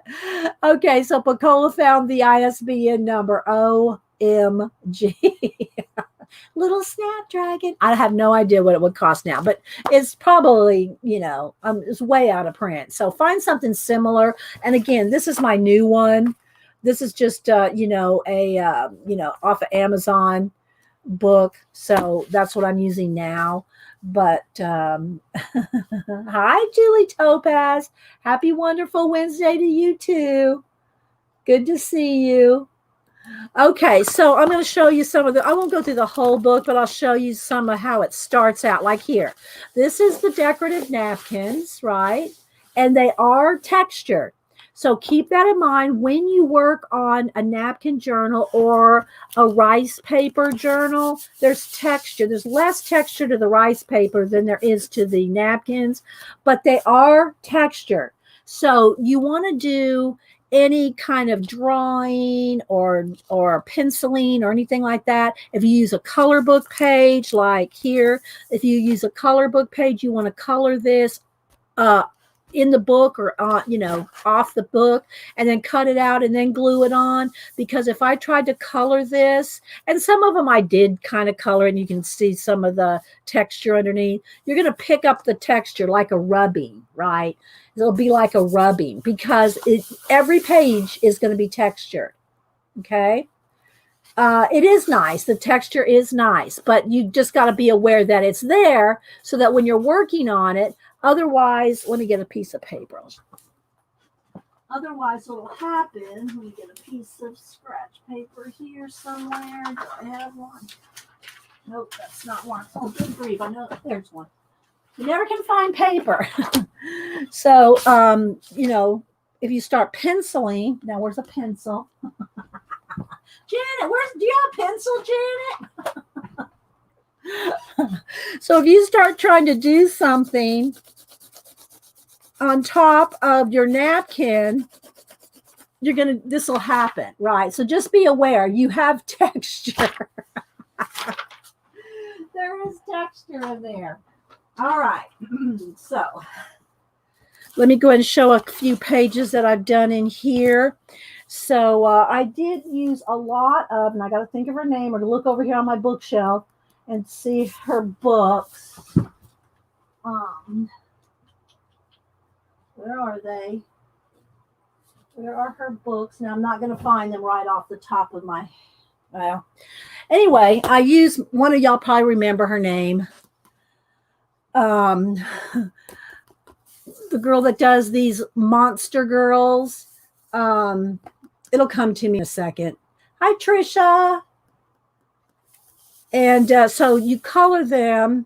Okay, so Pacola found the ISBN number. OMG. Little Snapdragon. I have no idea what it would cost now, but it's probably, it's way out of print. So find something similar. And again, this is my new one. This is just, off of Amazon book. So that's what I'm using now. But hi, Julie Topaz. Happy wonderful Wednesday to you too. Good to see you. Okay, so I'm going to show you I won't go through the whole book, but I'll show you some of how it starts out. Like here, this is the decorative napkins, right? And they are textured. So keep that in mind when you work on a napkin journal or a rice paper journal. There's texture. There's less texture to the rice paper than there is to the napkins, but they are textured. So you want to do any kind of drawing or penciling or anything like that. If you use a color book page, like here, if you use a color book page, you want to color this in the book or off the book, and then cut it out and then glue it on. Because if I tried to color this, and some of them I did kind of color, and you can see some of the texture underneath, you're going to pick up the texture like a rubbing, right? It'll be like a rubbing because every page is going to be textured. Okay. It is nice. The texture is nice, but you just got to be aware that it's there so that when you're working on it, otherwise, let me get a piece of paper. Otherwise, what will happen, let me get a piece of scratch paper here somewhere. Do I have one? Nope, that's not one. Oh, good grief. I know there's one. You never can find paper. So, if you start penciling, now where's a pencil? Janet, do you have a pencil, Janet? So if you start trying to do something on top of your napkin, this will happen, right? So just be aware, you have texture. There is texture in there. All right. So let me go ahead and show a few pages that I've done in here. So I did use a lot of, and I got to think of her name or to look over here on my bookshelf and see her books. Where are they? Where are her books? Now, I'm not going to find them right off the top of my, anyway, I use, one of y'all probably remember her name. The girl that does these monster girls. It'll come to me in a second. Hi, Trisha. And so you color them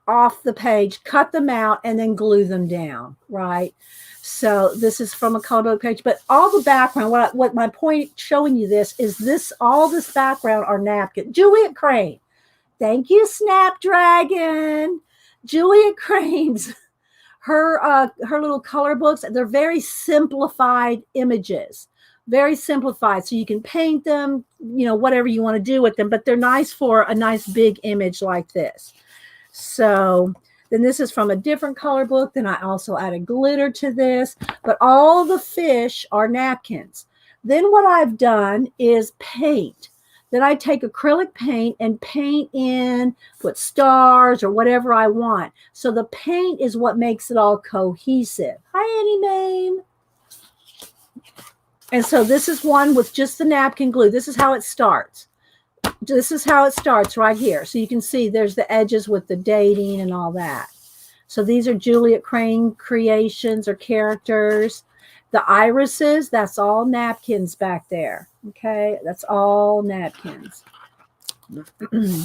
off the page, cut them out, and then glue them down, right? So this is from a color book page, but all the background, what my point showing you this is this, all this background are napkins. Juliet Crane. Thank you, Snapdragon. Juliet Crane's, her little color books, they're very simplified images. Very simplified. So you can paint them, whatever you want to do with them, but they're nice for a nice big image like this. So then this is from a different color book. Then I also added glitter to this, but all the fish are napkins. Then what I've done is paint. Then I take acrylic paint and paint in, put stars or whatever I want. So the paint is what makes it all cohesive. Hi, Annie Mame. And so this is one with just the napkin glue. This is how it starts. This is how it starts right here. So you can see there's the edges with the dating and all that. So these are Juliet Crane creations or characters. The irises, that's all napkins back there. Okay, that's all napkins.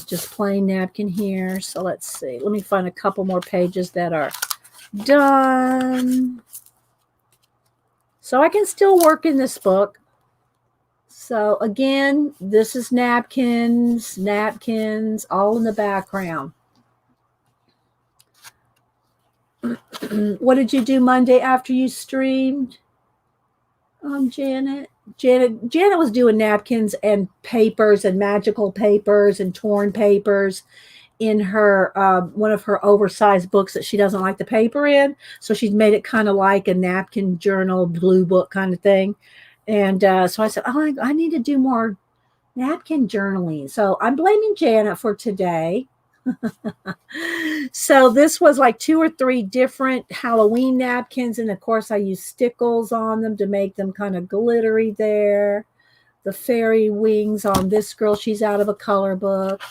Just plain napkin here. So let's see. Let me find a couple more pages that are done. So I can still work in this book. So again, this is napkins, all in the background. What did you do Monday after you streamed? Janet was doing napkins and papers and magical papers and torn papers in her one of her oversized books that she doesn't like the paper in. So she's made it kind of like a napkin journal, blue book kind of thing. And so I said, oh, I need to do more napkin journaling. So I'm blaming Janet for today. So this was like 2 or 3 different Halloween napkins. And of course I used stickles on them to make them kind of glittery there. The fairy wings on this girl, she's out of a color book.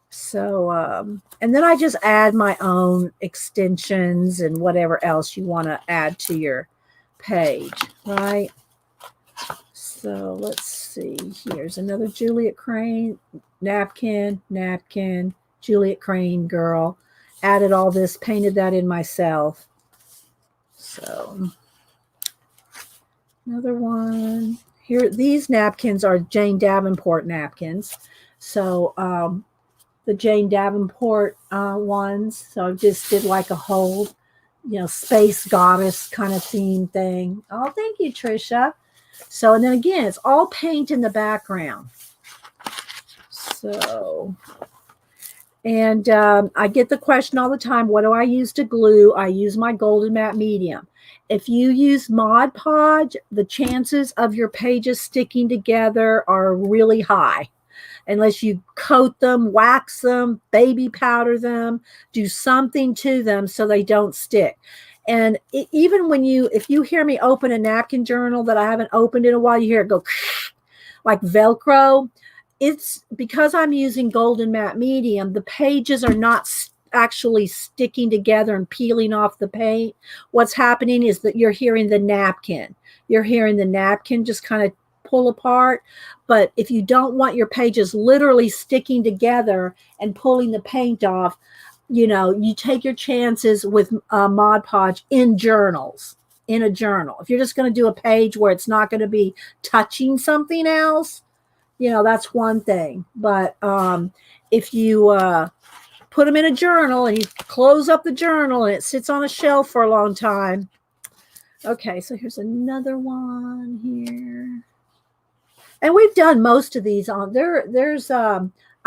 So, and then I just add my own extensions and whatever else you want to add to your page, right? So let's see. Here's another Juliet Crane napkin, Juliet Crane girl. Added all this, painted that in myself. So another one here. These napkins are Jane Davenport napkins. So the Jane Davenport ones. So I just did like a whole, space goddess kind of theme thing. Oh, thank you, Trisha. So, and then again, it's all paint in the background. So, and I get the question all the time, what do I use to glue? I use my Golden Matte Medium. If you use Mod Podge, the chances of your pages sticking together are really high. Unless you coat them, wax them, baby powder them, do something to them so they don't stick. And even if you hear me open a napkin journal that I haven't opened in a while, you hear it go like Velcro. It's because I'm using Golden Matte Medium. The pages are not actually sticking together and peeling off the paint. What's happening is that you're hearing the napkin. You're hearing the napkin just kind of pull apart. But if you don't want your pages literally sticking together and pulling the paint off, you take your chances with Mod Podge in journals, in a journal. If you're just going to do a page where it's not going to be touching something else, that's one thing. But if you put them in a journal and you close up the journal and it sits on a shelf for a long time. Okay, so here's another one here. And we've done most of these on there. There's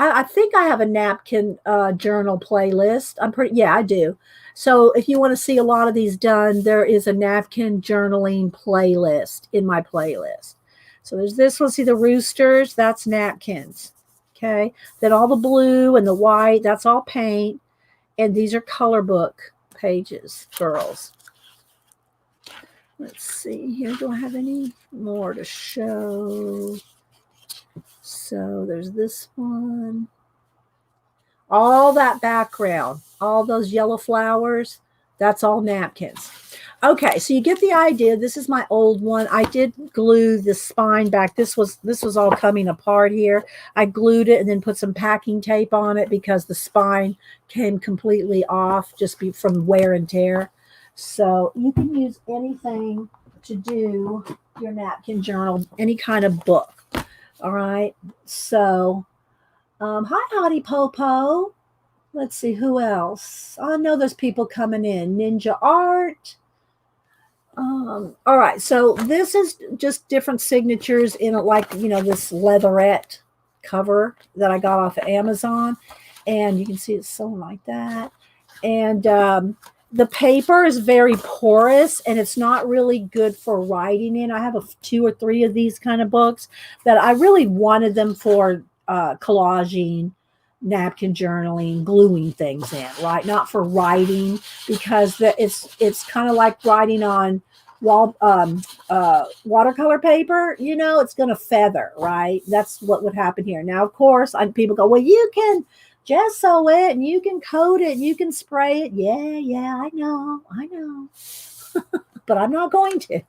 I think I have a napkin journal playlist. I do. So if you want to see a lot of these done, there is a napkin journaling playlist in my playlist. So there's this one, see the roosters, that's napkins. Okay. Then all the blue and the white, that's all paint. And these are color book pages, girls. Let's see here. Do I have any more to show? So there's this one. All that background, all those yellow flowers, that's all napkins. Okay, so you get the idea. This is my old one. I did glue the spine back. This was all coming apart here. I glued it and then put some packing tape on it because the spine came completely off just from wear and tear. So you can use anything to do your napkin journal, any kind of book. All right. So, hi, Hottie Popo. Let's see who else. I know there's people coming in. Ninja Art. All right. So this is just different signatures in it, like, this leatherette cover that I got off of Amazon. And you can see it's sewn like that. And the paper is very porous and it's not really good for writing in. I have two or three of these kind of books that I really wanted them for collaging, napkin journaling, gluing things in, right? Not for writing, because it's kind of like writing on watercolor paper. It's going to feather, right? That's what would happen here. Now, of course, people go, well, you can gesso it and you can coat it and you can spray it. Yeah, I know, but I'm not going to.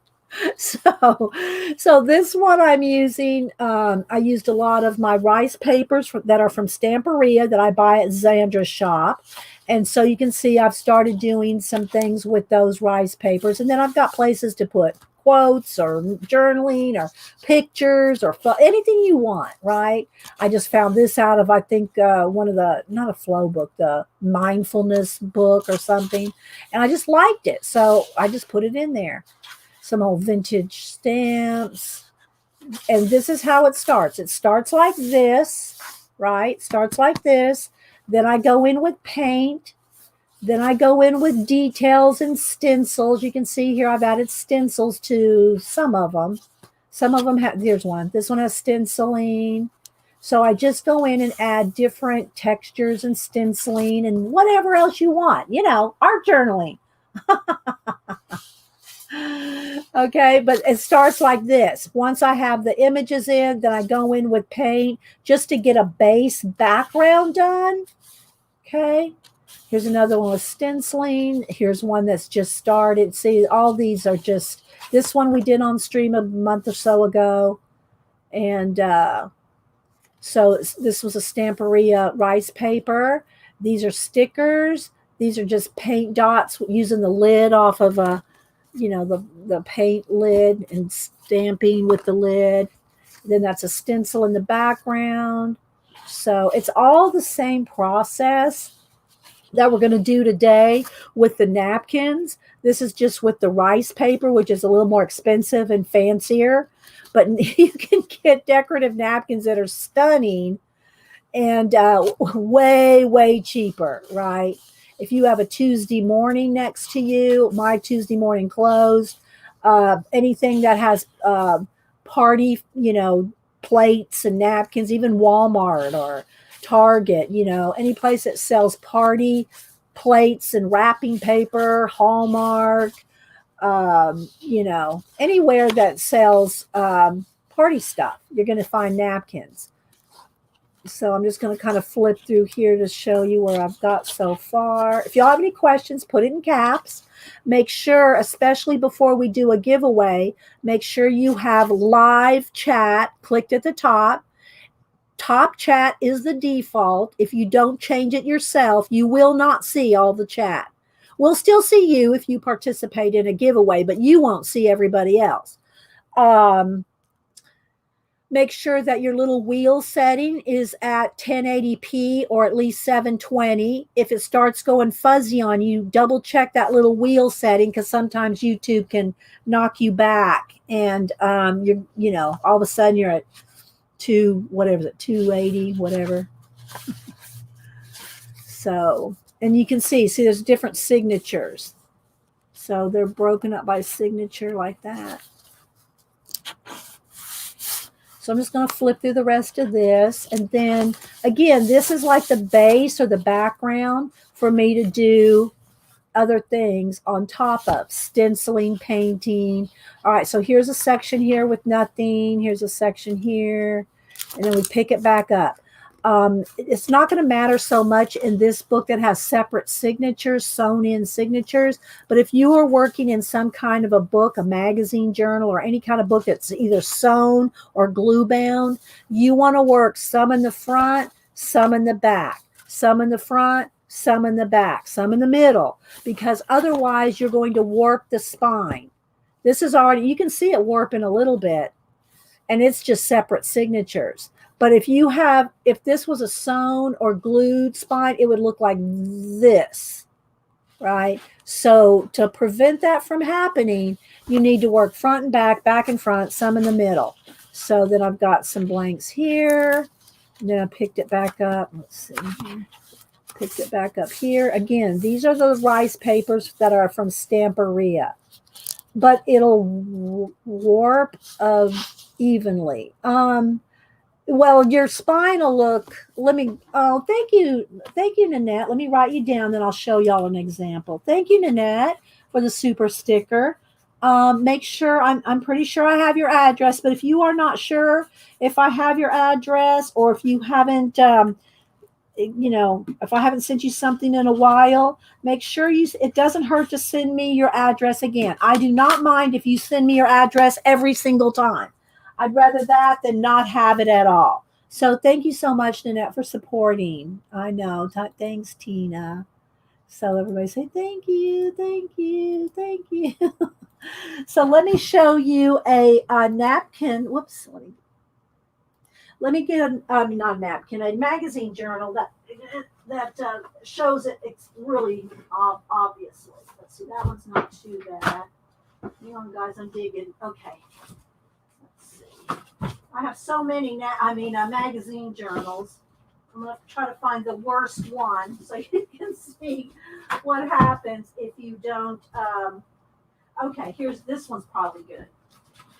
So this one I'm using, I used a lot of my rice papers that are from Stamperia that I buy at Zandra's shop. And so you can see I've started doing some things with those rice papers. And then I've got places to put quotes or journaling or pictures or anything you want, right? I just found this out of, I think, one of the, not a flow book, the mindfulness book or something. And I just liked it. So I just put it in there. Some old vintage stamps. And this is how it starts. It starts like this, right? Starts like this. Then I go in with paint. Then I go in with details and stencils. You can see here I've added stencils to some of them. Some of them have, here's one. This one has stenciling. So I just go in and add different textures and stenciling and whatever else you want. Art journaling. Okay, but it starts like this. Once I have the images in, then I go in with paint just to get a base background done. Okay, here's another one with stenciling. Here's one that's just started. See, all these are just, this one we did on stream a month or so ago. And so this was a Stamperia rice paper. These are stickers. These are just paint dots using the lid off of a, the paint lid and stamping with the lid. Then that's a stencil in the background. So it's all the same process that we're going to do today with the napkins. This is just with the rice paper, which is a little more expensive and fancier. But you can get decorative napkins that are stunning and way, way cheaper, right? If you have a Tuesday morning next to you, my Tuesday morning closed, anything that has party, plates and napkins, even Walmart or Target, any place that sells party plates and wrapping paper, Hallmark, anywhere that sells party stuff, you're going to find napkins. So I'm just going to kind of flip through here to show you where I've got so far. If y'all have any questions, put it in caps. Make sure, especially before we do a giveaway, make sure you have live chat clicked at the top. Top chat is the default. If you don't change it yourself, you will not see all the chat. We'll still see you if you participate in a giveaway, but you won't see everybody else. Make sure that your little wheel setting is at 1080p or at least 720. If it starts going fuzzy on you, double check that little wheel setting, because sometimes YouTube can knock you back and you're, all of a sudden you're at 280, whatever. So, and you can see there's different signatures. So they're broken up by signature like that. So I'm just going to flip through the rest of this. And then, again, this is like the base or the background for me to do other things on top of stenciling, painting. All right, so here's a section here with nothing. Here's a section here. And then we pick it back up. It's not going to matter so much in this book that has separate signatures, sewn in signatures. But if you are working in some kind of a book, a magazine journal, or any kind of book that's either sewn or glue bound, you want to work some in the front, some in the back, some in the front, some in the back, some in the middle, because otherwise you're going to warp the spine. This is already, you can see it warping a little bit, and it's just separate signatures. But if this was a sewn or glued spine, it would look like this, right? So to prevent that from happening, you need to work front and back and front, some in the middle. So then I've got some blanks here. And then I picked it back up. Let's see here. Picked it back up here. Again, these are the rice papers that are from Stamperia. But it'll warp evenly. Well, your spine will look, thank you, Nanette. Let me write you down, then I'll show y'all an example. Thank you, Nanette, for the super sticker. Make sure, I'm pretty sure I have your address, but if you are not sure if I have your address, or if you haven't, if I haven't sent you something in a while, make sure it doesn't hurt to send me your address again. I do not mind if you send me your address every single time. I'd rather that than not have it at all. So thank you so much, Nanette, for supporting. I know. Thanks, Tina. So everybody say thank you, thank you, thank you. So let me show you a napkin. Whoops. Let me get not a napkin, a magazine journal that shows it. It's really obviously. Let's see. That one's not too bad. Hang on, guys. I'm digging. Okay. I have so many magazine journals. I'm going to try to find the worst one so you can see what happens if you don't. Okay, this one's probably good.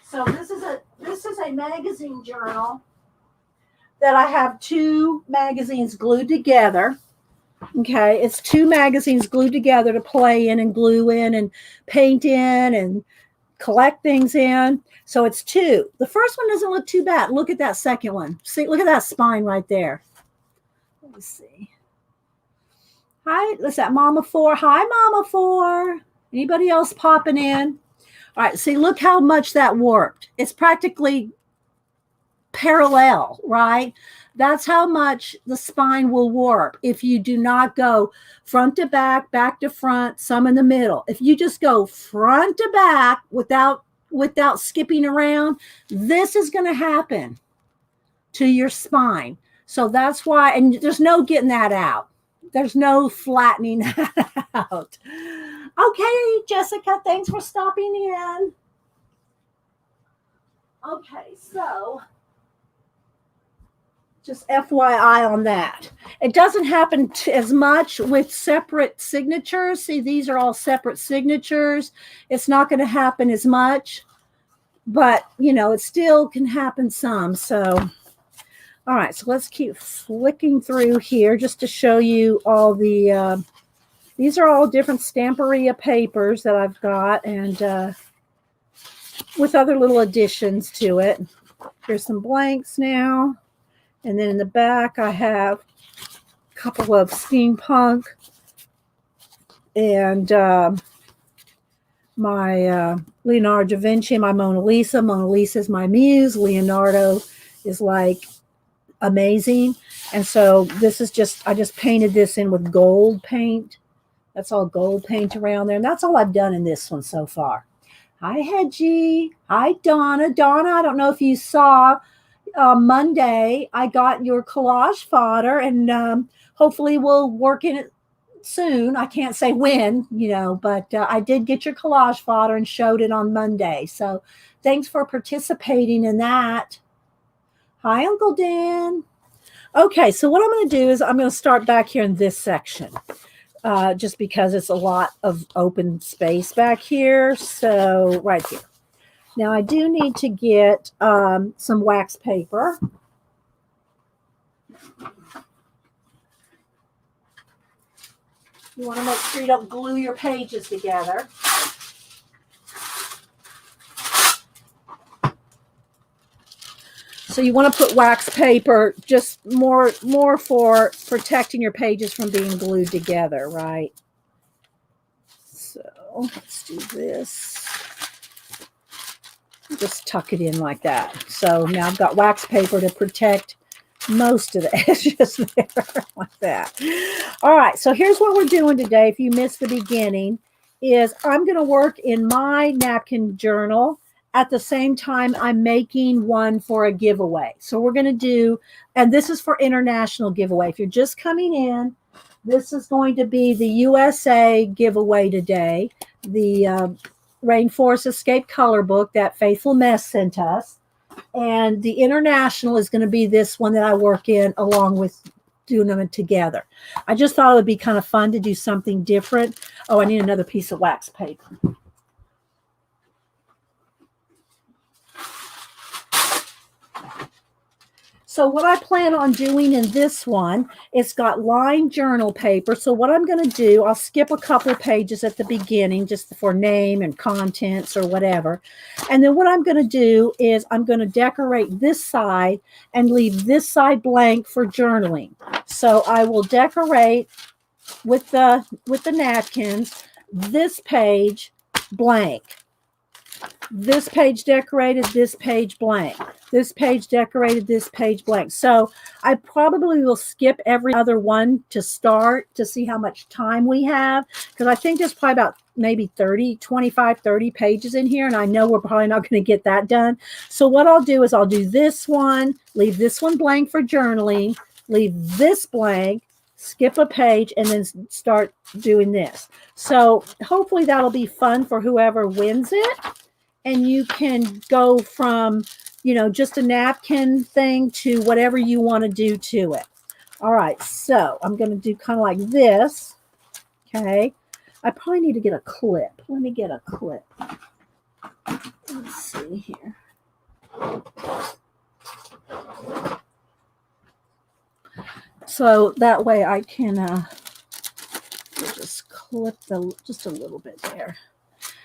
So this is a magazine journal that I have two magazines glued together. Okay, it's two magazines glued together to play in and glue in and paint in and collect things in. So it's two. The first one doesn't look too bad. Look at that second one. See, look at that spine right there. Let me see. Hi, what's that, Mama 4? Hi, Mama 4. Anybody else popping in? All right, see, look how much that warped. It's practically parallel, right? That's how much the spine will warp if you do not go front to back to front, some in the middle. If you just go front to back without skipping around, this is going to happen to your spine. So that's why, and there's no getting that out. There's no flattening that out. Okay, Jessica, thanks for stopping in. Okay, so just FYI on that. It doesn't happen as much with separate signatures. See, these are all separate signatures. It's not going to happen as much, but, it still can happen some. So, all right, so let's keep flicking through here just to show you all the, these are all different Stamperia papers that I've got, and with other little additions to it. Here's some blanks now. And then in the back, I have a couple of steampunk and my Leonardo da Vinci, my Mona Lisa. Mona Lisa is my muse. Leonardo is like amazing. And so this is I just painted this in with gold paint. That's all gold paint around there. And that's all I've done in this one so far. Hi, Hedgie. Hi, Donna. Donna, I don't know if you saw Monday, I got your collage fodder, and hopefully we'll work in it soon. I can't say when, but I did get your collage fodder and showed it on Monday. So thanks for participating in that. Hi, Uncle Dan. Okay, so what I'm going to do is I'm going to start back here in this section, just because it's a lot of open space back here. So right here. Now, I do need to get some wax paper. You want to make sure you don't glue your pages together. So you want to put wax paper just more for protecting your pages from being glued together, right? So let's do this. Just tuck it in like that. So now I've got wax paper to protect most of the edges there like that. All right, so here's what we're doing today. If you missed the beginning, is I'm going to work in my napkin journal at the same time I'm making one for a giveaway. So we're going to do, and this is for international giveaway. If you're just coming in, this is going to be the USA giveaway today, the Rainforest Escape Color Book that Faithful Mess sent us. And the international is going to be this one that I work in along with doing them together. I just thought it would be kind of fun to do something different. Oh, I need another piece of wax paper. So what I plan on doing in this one, it's got lined journal paper. So what I'm going to do, I'll skip a couple pages at the beginning just for name and contents or whatever. And then what I'm going to do is I'm going to decorate this side and leave this side blank for journaling. So I will decorate with the napkins, this page blank. This page decorated, this page blank. This page decorated, this page blank. So I probably will skip every other one to start to see how much time we have, because I think there's probably about maybe 25, 30 pages in here, and I know we're probably not going to get that done. So what I'll do is I'll do this one, leave this one blank for journaling, leave this blank, skip a page, and then start doing this. So hopefully that'll be fun for whoever wins it. And you can go from, you know, just a napkin thing to whatever you want to do to it. All right, so I'm going to do kind of like this. Okay. I probably need to get a clip. Let me get a clip. Let's see here. So that way I can just clip just a little bit there.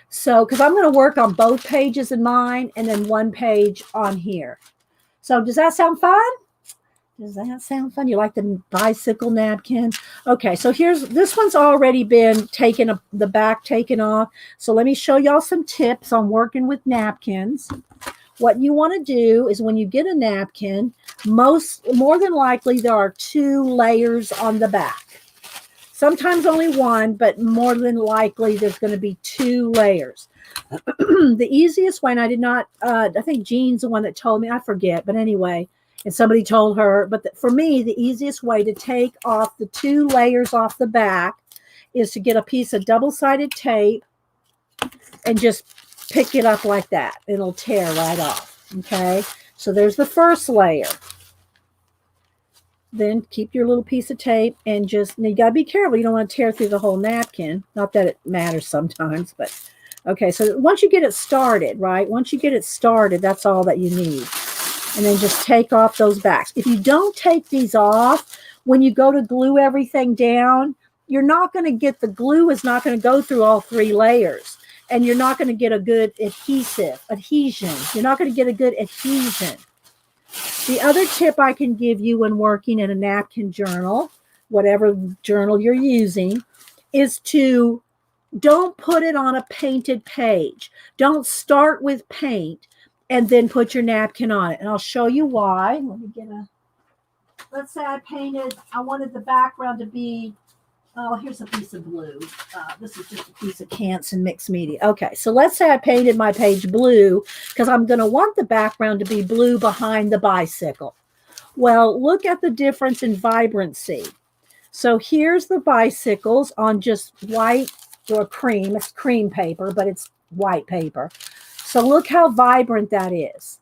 So, because I'm going to work on both pages in mine and then one page on here. So does that sound fun? Does that sound fun? You like the bicycle napkin? Okay, so this one's already been taken, the back taken off. So let me show y'all some tips on working with napkins. What you want to do is when you get a napkin, more than likely there are 2 layers on the back. Sometimes only one, but more than likely there's going to be 2 layers. The easiest way, and I did not, I think Jean's the one that told me, I forget, but anyway, and somebody told her, but for me, the easiest way to take off the 2 layers off the back is to get a piece of double-sided tape and just pick it up like that. It'll tear right off, okay? So there's the first layer. Then keep your little piece of tape and you got to be careful. You don't want to tear through the whole napkin. Not that it matters sometimes, but okay. So once you get it started, right? Once you get it started, that's all that you need. And then just take off those backs. If you don't take these off, when you go to glue everything down, you're not going to get, the glue is not going to go through all 3 layers. And you're not going to get a good adhesion. You're not going to get a good adhesion. The other tip I can give you when working in a napkin journal, whatever journal you're using, is to don't put it on a painted page. Don't start with paint and then put your napkin on it. And I'll show you why. Let's say I wanted the background to be, oh, here's a piece of blue. This is just a piece of Canson mixed media. Okay, so let's say I painted my page blue because I'm going to want the background to be blue behind the bicycle. Well, look at the difference in vibrancy. So here's the bicycles on just white or cream. It's cream paper, but it's white paper. So look how vibrant that is.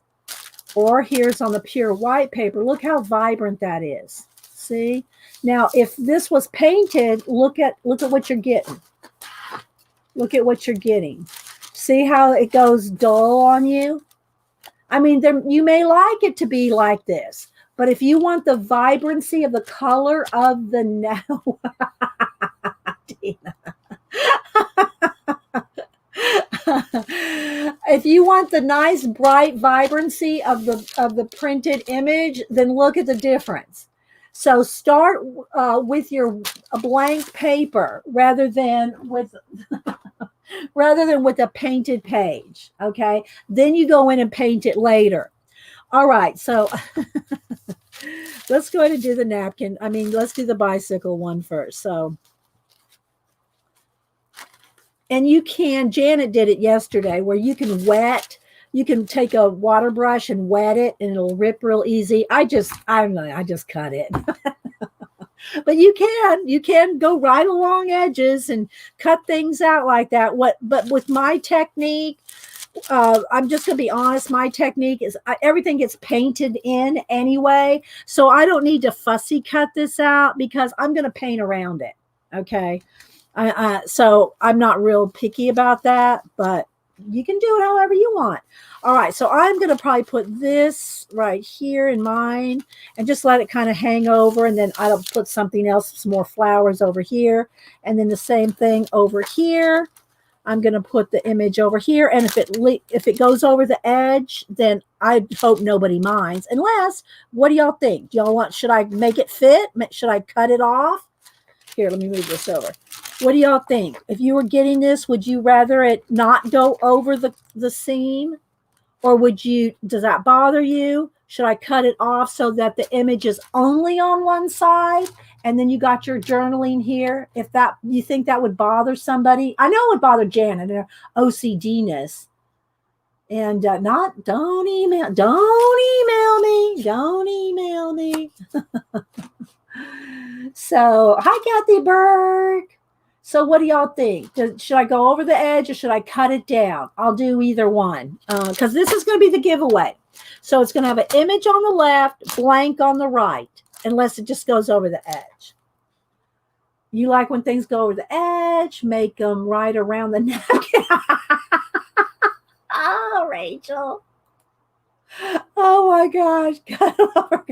Or here's on the pure white paper. Look how vibrant that is. See? Now, if this was painted, look at what you're getting. Look at what you're getting. See how it goes dull on you? I mean, you may like it to be like this, but if you want the vibrancy of the color of the now, if you want the nice bright vibrancy of the printed image, then look at the difference. So start with a blank paper rather than with a painted page. Okay, then you go in and paint it later. All right, so Let's go ahead and do the napkin. I mean, let's do the bicycle one first. So, and you can, Janet did it yesterday where you can take a water brush and wet it and it'll rip real easy. I don't know, I just cut it. But you can go right along edges and cut things out like that. But with my technique, I'm just going to be honest. My technique is everything gets painted in anyway. So I don't need to fussy cut this out because I'm going to paint around it. Okay. So I'm not real picky about that, but you can do it however you want. All right. So I'm going to probably put this right here in mine and just let it kind of hang over. And then I'll put something else, some more flowers over here. And then the same thing over here. I'm going to put the image over here. And if it goes over the edge, then I hope nobody minds. Unless, what do y'all think? Do y'all should I make it fit? Should I cut it off? Here, let me move this over. What do y'all think? If you were getting this, would you rather it not go over the seam? Or does that bother you? Should I cut it off so that the image is only on one side? And then you got your journaling here. If you think that would bother somebody, I know it would bother Janet, her OCD-ness. And don't email me. So, hi, Kathy Berg. So what do y'all think? Should I go over the edge or should I cut it down? I'll do either one because this is going to be the giveaway. So it's going to have an image on the left, blank on the right, unless it just goes over the edge. You like when things go over the edge, make them right around the napkin. Oh, Rachel. Oh, my gosh. Cut over.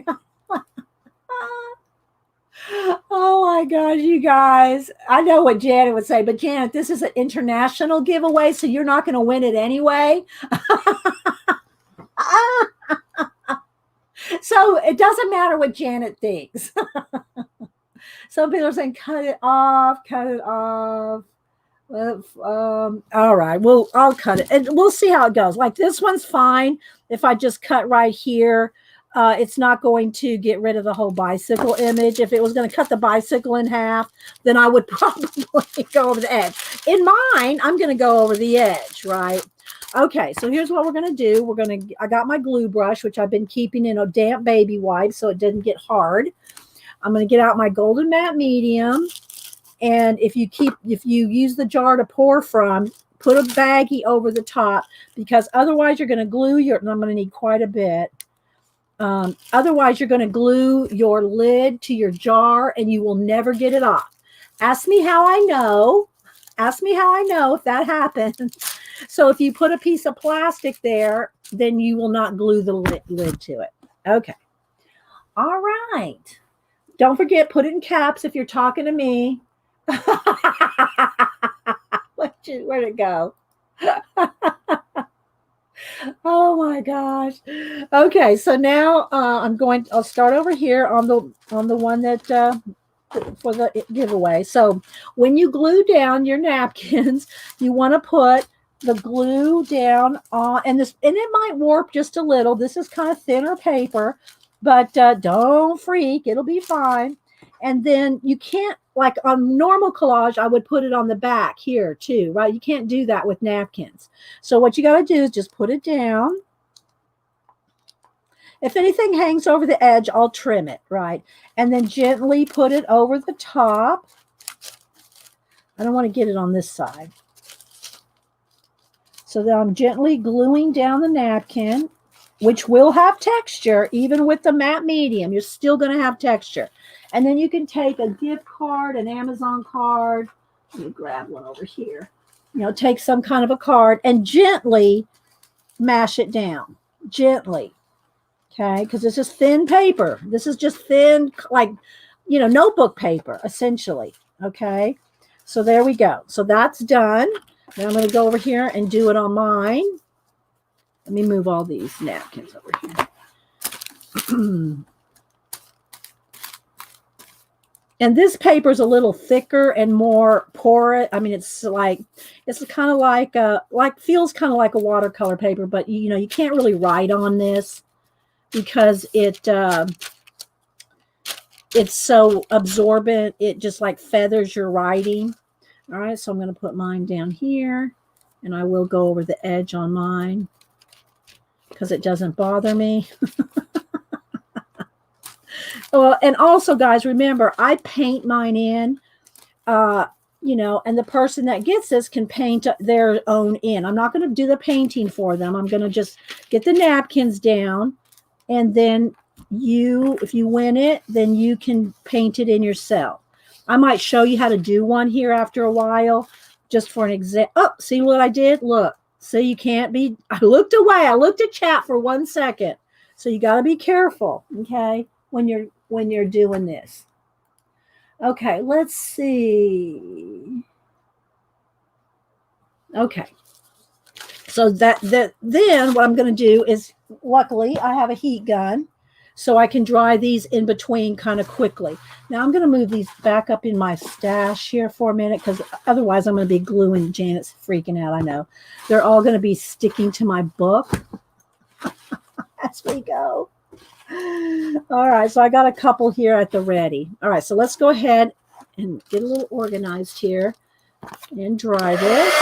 Oh my gosh, you guys. I know what Janet would say, but Janet, this is an international giveaway, so you're not going to win it anyway. So it doesn't matter what Janet thinks. Some people are saying, cut it off. All right, I'll cut it and we'll see how it goes. Like this one's fine. If I just cut right here, it's not going to get rid of the whole bicycle image. If it was going to cut the bicycle in half, then I would probably go over the edge. In mine, I'm going to go over the edge, right? Okay, so here's what we're going to do. I got my glue brush, which I've been keeping in a damp baby wipe so it didn't get hard. I'm going to get out my golden matte medium. And if you use the jar to pour from, put a baggie over the top because otherwise you're going to glue and I'm going to need quite a bit. Otherwise, you're going to glue your lid to your jar and you will never get it off. Ask me how I know if that happens. So if you put a piece of plastic there, then you will not glue the lid to it. Okay. All right. Don't forget, put it in caps if you're talking to me. Where'd it go? Oh my gosh. Okay, so now I'll start over here on the one that for the giveaway. So when you glue down your napkins, you want to put the glue down on and it might warp just a little. This is kind of thinner paper, but don't freak, it'll be fine. And then you can't, like on normal collage, I would put it on the back here too, right? You can't do that with napkins. So what you got to do is just put it down. If anything hangs over the edge, I'll trim it, right? And then gently put it over the top. I don't want to get it on this side. So then I'm gently gluing down the napkin, which will have texture. Even with the matte medium, you're still going to have texture. And then you can take a gift card, an Amazon card. Let me grab one over here. Take some kind of a card and gently mash it down. Gently. Okay? Because this is thin paper. This is just thin, like, notebook paper, essentially. Okay? So there we go. So that's done. Now I'm going to go over here and do it on mine. Let me move all these napkins over here. And this paper is a little thicker and more porous. I mean, it's kind of like feels kind of like a watercolor paper, but you can't really write on this because it it's so absorbent, it just like feathers your writing. All right, so I'm going to put mine down here, and I will go over the edge on mine because it doesn't bother me. Well, and also, guys, remember, I paint mine in, you know, and the person that gets this can paint their own in. I'm not going to do the painting for them. I'm going to just get the napkins down, and then you, if you win it, then you can paint it in yourself. I might show you how to do one here after a while, just for an example. Oh, see what I did? Look, see, you can't be, I looked away. I looked at chat for 1 second. So you got to be careful, okay, when you're doing this. Okay, let's see. Okay. So then what I'm going to do is, luckily I have a heat gun, so I can dry these in between kind of quickly. Now I'm going to move these back up in my stash here for a minute, because otherwise I'm going to be gluing. Janet's freaking out, I know. They're all going to be sticking to my book as we go. All right, so I got a couple here at the ready. All right, so let's go ahead and get a little organized here and dry this.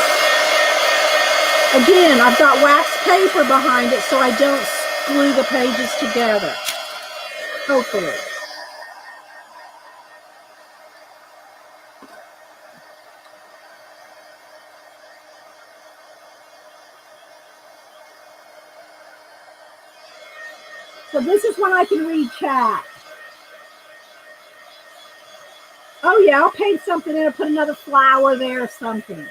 Again, I've got wax paper behind it so I don't glue the pages together. Hopefully. So this is when I can read chat. Oh yeah, I'll paint something in or put another flower there or something.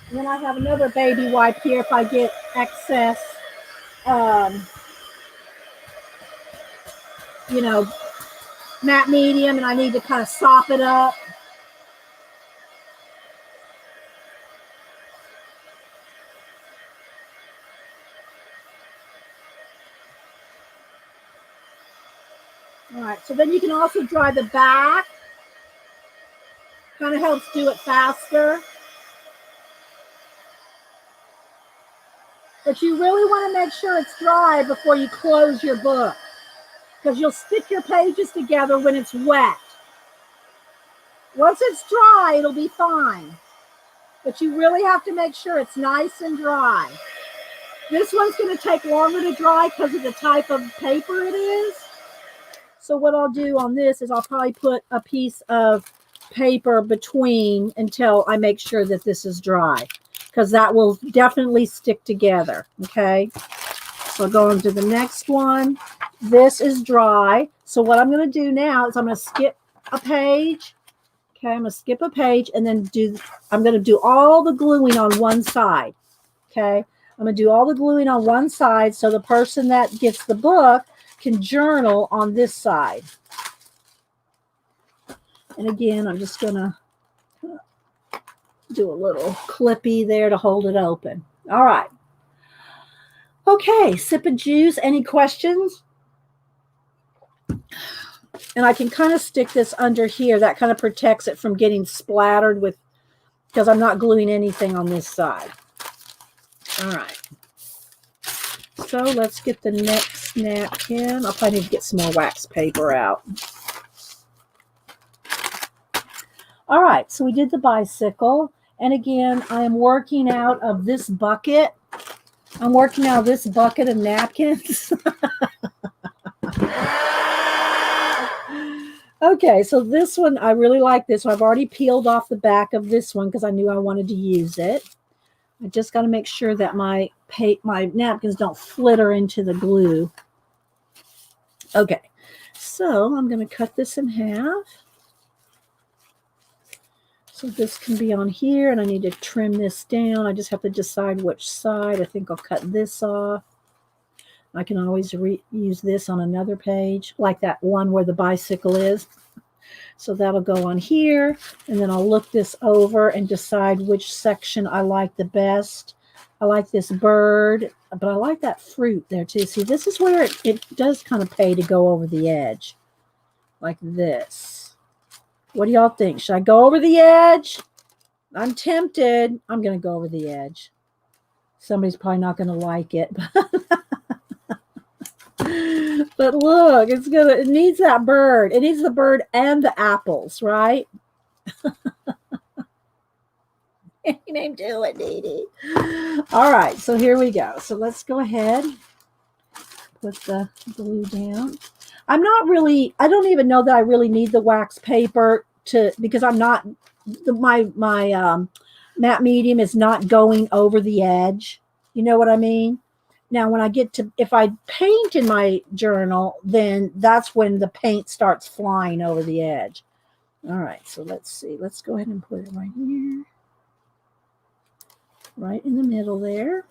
And then I have another baby wipe here if I get excess, you know, matte medium, and I need to kind of sop it up. All right, so then you can also dry the back. Kind of helps do it faster. But you really want to make sure it's dry before you close your book, because you'll stick your pages together when it's wet. Once it's dry, it'll be fine. But you really have to make sure it's nice and dry. This one's going to take longer to dry because of the type of paper it is. So what I'll do on this is I'll probably put a piece of paper between until I make sure that this is dry, because that will definitely stick together. Okay, so go on to the next one. This is dry. So what I'm going to do now is I'm going to skip a page. Okay, I'm going to skip a page and then I'm going to do all the gluing on one side. Okay, I'm going to do all the gluing on one side so the person that gets the book can journal on this side. And again, I'm just going to do a little clippy there to hold it open. All right. Okay, sip of juice. Any questions? And I can kind of stick this under here. That kind of protects it from getting splattered with, because I'm not gluing anything on this side. All right. So let's get the next napkin. I'll probably need to get some more wax paper out. All right, so we did the bicycle. And again, I am working out of this bucket. I'm working out of this bucket of napkins. Okay, so this one, I really like this one. I've already peeled off the back of this one because I knew I wanted to use it. I just got to make sure that my napkins don't flitter into the glue. Okay, so I'm going to cut this in half. So this can be on here, and I need to trim this down. I just have to decide which side. I think I'll cut this off. I can always use this on another page, like that one where the bicycle is. So that'll go on here, and then I'll look this over and decide which section I like the best. I like this bird, but I like that fruit there too. See, this is where it does kind of pay to go over the edge, like this. What do y'all think? Should I go over the edge? I'm tempted. I'm going to go over the edge. Somebody's probably not going to like it. But look, it needs that bird. It needs the bird and the apples, right? Ain't him do it, Dee Dee. All right, so here we go. So let's go ahead, put the glue down. I don't even know that I really need the wax paper because I'm not, my matte medium is not going over the edge. You know what I mean? Now, when I get to, if I paint in my journal, then that's when the paint starts flying over the edge. All right, so let's see. Let's go ahead and put it right here. Right in the middle there.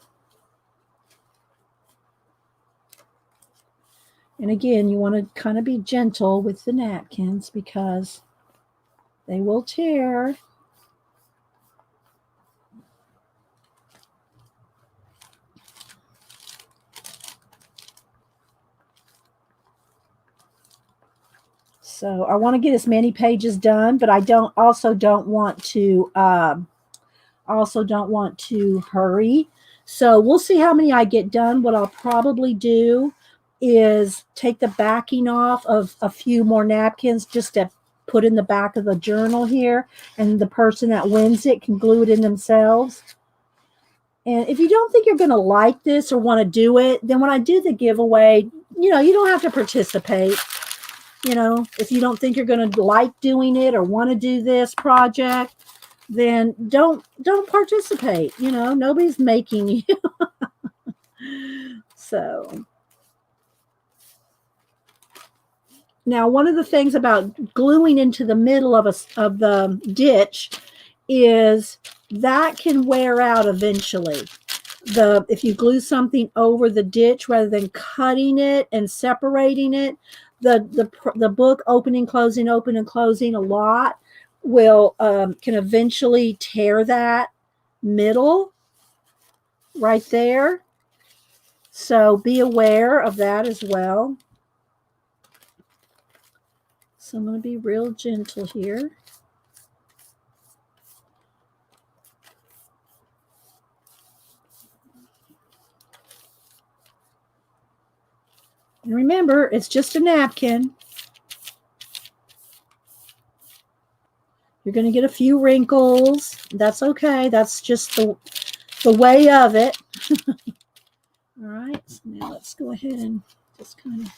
And again, you want to kind of be gentle with the napkins because they will tear. So I want to get as many pages done, but I also don't want to hurry. So we'll see how many I get done. What I'll probably do is take the backing off of a few more napkins just to put in the back of the journal here, and the person that wins it can glue it in themselves. And if you don't think you're going to like this or want to do it, then when I do the giveaway, you don't have to participate. If you don't think you're going to like doing it or want to do this project, then don't participate. Nobody's making you. So now, one of the things about gluing into the middle of the ditch is that can wear out eventually. If you glue something over the ditch rather than cutting it and separating it, the book open and closing a lot will can eventually tear that middle right there. So be aware of that as well. So I'm going to be real gentle here. And remember, it's just a napkin. You're going to get a few wrinkles. That's okay. That's just the way of it. All right. So now let's go ahead and just kind of.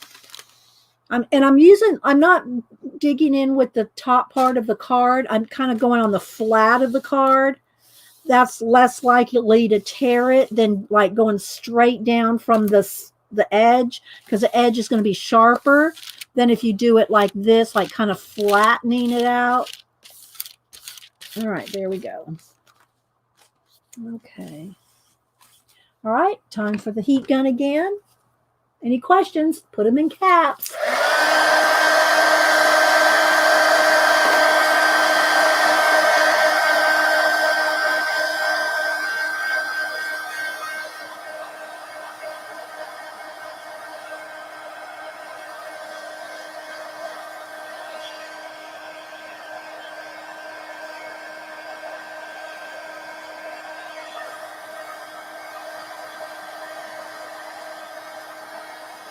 I'm not digging in with the top part of the card. I'm kind of going on the flat of the card. That's less likely to tear it than like going straight down from the edge, because the edge is going to be sharper than if you do it like this, like kind of flattening it out. All right, there we go. Okay. All right, time for the heat gun again. Any questions? Put them in caps.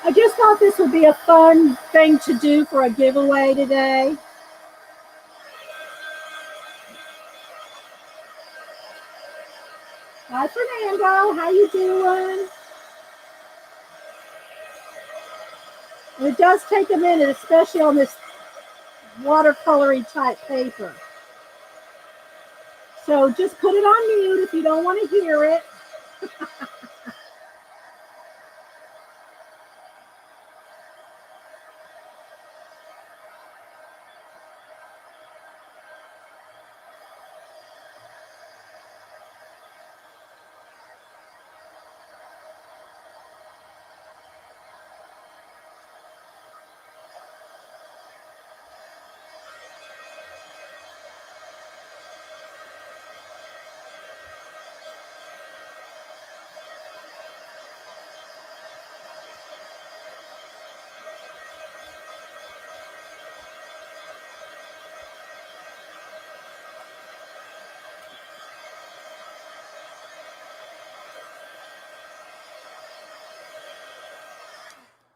I just thought this would be a fun thing to do for a giveaway today. Hi, Fernando. How you doing? And it does take a minute, especially on this watercolory type paper. So just put it on mute if you don't want to hear it.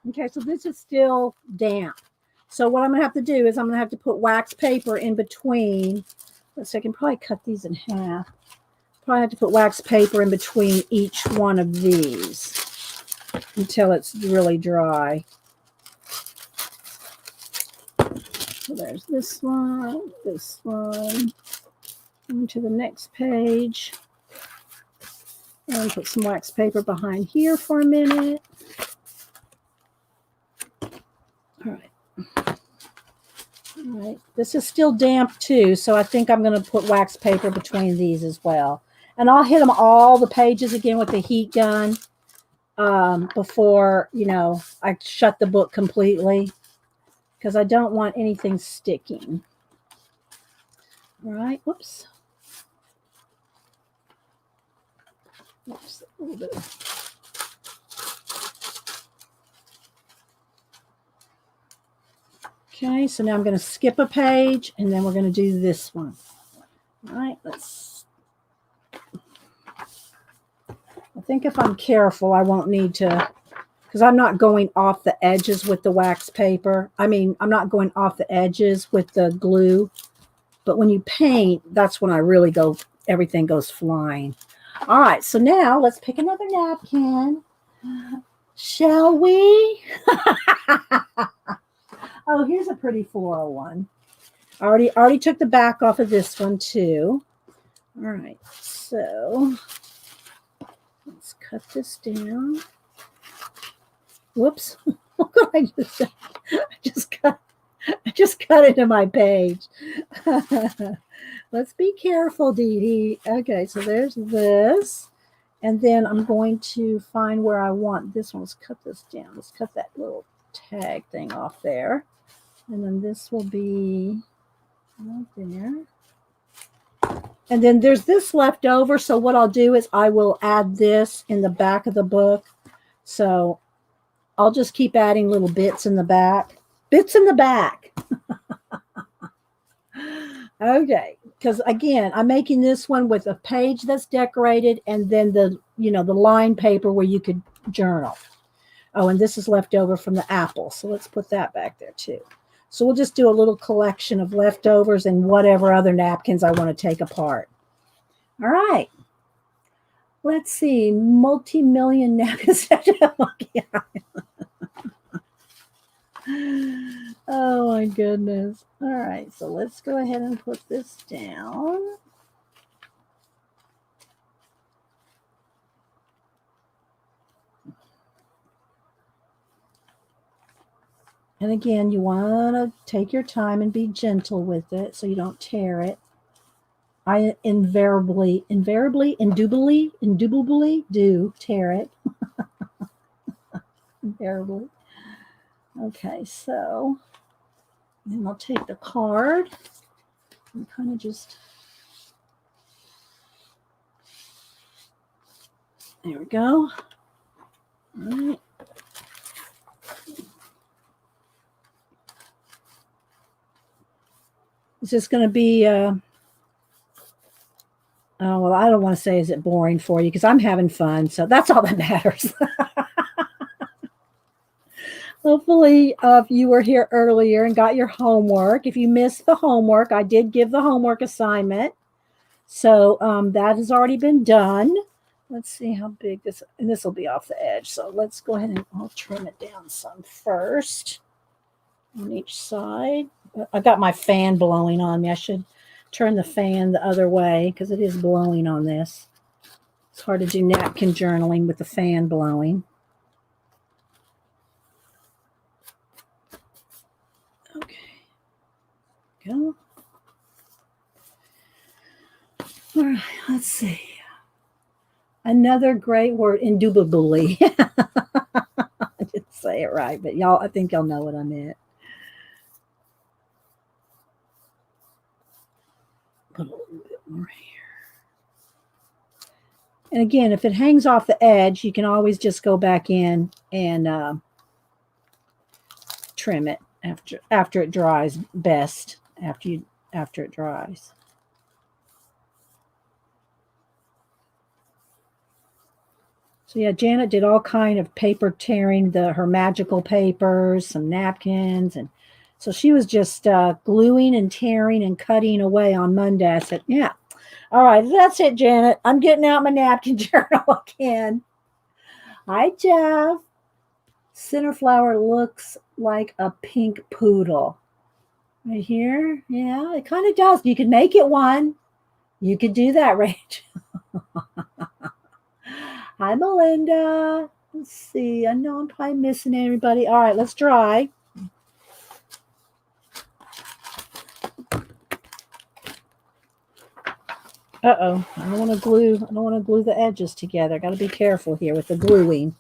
Okay, so this is still damp. So what I'm going to have to do is I'm going to have to put wax paper in between. Let's see, I can probably cut these in half. Probably have to put wax paper in between each one of these until it's really dry. So there's this one, into the next page. And put some wax paper behind here for a minute. All right. All right. This is still damp too, so I think I'm going to put wax paper between these as well. And I'll hit them all the pages again with the heat gun before, I shut the book completely because I don't want anything sticking. All right. Whoops. Oops, a little bit. Okay, so now I'm going to skip a page, and then we're going to do this one. All right, I think if I'm careful, I won't need to, because I'm not going off the edges with the wax paper. I mean, I'm not going off the edges with the glue, but when you paint, that's when I really everything goes flying. All right, so now let's pick another napkin. Shall we? Oh, here's a pretty floral one. I already took the back off of this one too. All right, so let's cut this down. Whoops! What did I just say? I just cut into my page. Let's be careful, Dee Dee. Okay, so there's this. And then I'm going to find where I want this one. Let's cut this down. Let's cut that little tag thing off there. And then this will be right there. And then there's this left over. So what I'll do is I will add this in the back of the book. So I'll just keep adding little bits in the back. Bits in the back. Okay. Because again, I'm making this one with a page that's decorated and then the line paper where you could journal. Oh, and this is left over from the apple. So let's put that back there too. So we'll just do a little collection of leftovers and whatever other napkins I want to take apart. All right. Let's see. Multi-million napkins. Oh my goodness. All right. So let's go ahead and put this down. And again, you want to take your time and be gentle with it so you don't tear it. I indubitably do tear it. Invariably. Okay, so then I'll take the card and kind of just, there we go. All right. It's just going to be, oh, well, I don't want to say is it boring for you because I'm having fun. So that's all that matters. Hopefully, if you were here earlier and got your homework. If you missed the homework, I did give the homework assignment. So that has already been done. Let's see how big this, and this will be off the edge. So let's go ahead and I'll trim it down some first on each side. I got my fan blowing on me. I should turn the fan the other way because it is blowing on this. It's hard to do napkin journaling with the fan blowing. Okay. Go. All right, let's see. Another great word, indubitably. I didn't say it right, but I think y'all know what I meant. Put a little bit more here. And again, if it hangs off the edge, you can always just go back in and trim it after it dries best, after it dries. So yeah, Janet did all kind of paper tearing, her magical papers, some napkins, and so she was just gluing and tearing and cutting away on Monday. I said, yeah, all right, that's it, Janet. I'm getting out my napkin journal again. Hi, Jeff. Centerflower looks like a pink poodle. Right here? Yeah, it kind of does. You could make it one. You could do that, Rachel. Hi, Melinda. Let's see. I know I'm probably missing everybody. All right, let's try. Uh-oh. I don't want to glue the edges together. Got to be careful here with the gluing.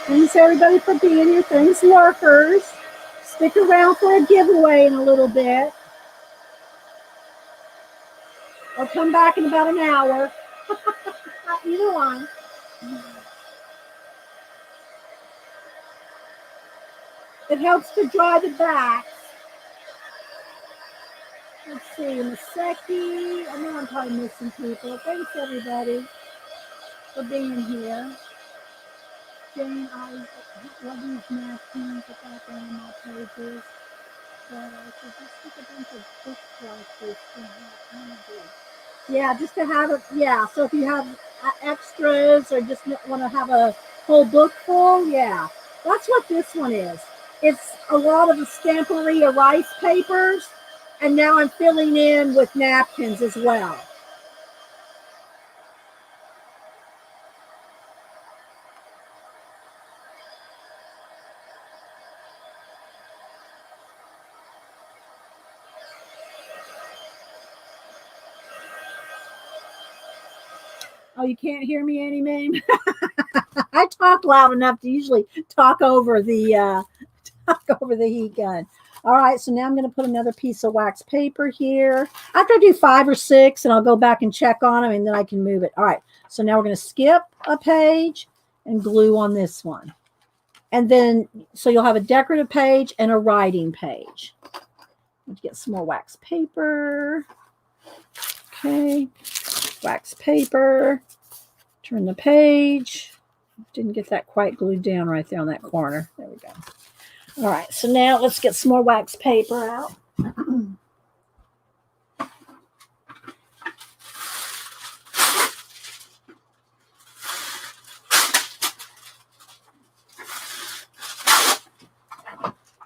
Thanks everybody for being here. Thanks lurkers. Stick around for a giveaway in a little bit. Or come back in about an hour. Either one. It helps to dry the backs. Let's see, Maseki. I know I'm probably missing people. Thanks everybody for being here. Jane, I love these napkins. I got them on my pages. But I should just stick a bunch of books like this in here. Yeah, just to have it. Yeah, so if you have extras or just want to have a whole book full, yeah, that's what this one is. It's a lot of the Stamperia rice papers, and now I'm filling in with napkins as well. Oh, you can't hear me, Annie Mae? I talk loud enough to usually talk over the heat gun. All right, so now I'm going to put another piece of wax paper here. After I do 5 or 6, and I'll go back and check on them, and then I can move it. All right, so now we're going to skip a page and glue on this one. And then, so you'll have a decorative page and a writing page. Let's get some more wax paper. Okay, wax paper. Turn the page. Didn't get that quite glued down right there on that corner. There we go. All right, so now let's get some more wax paper out.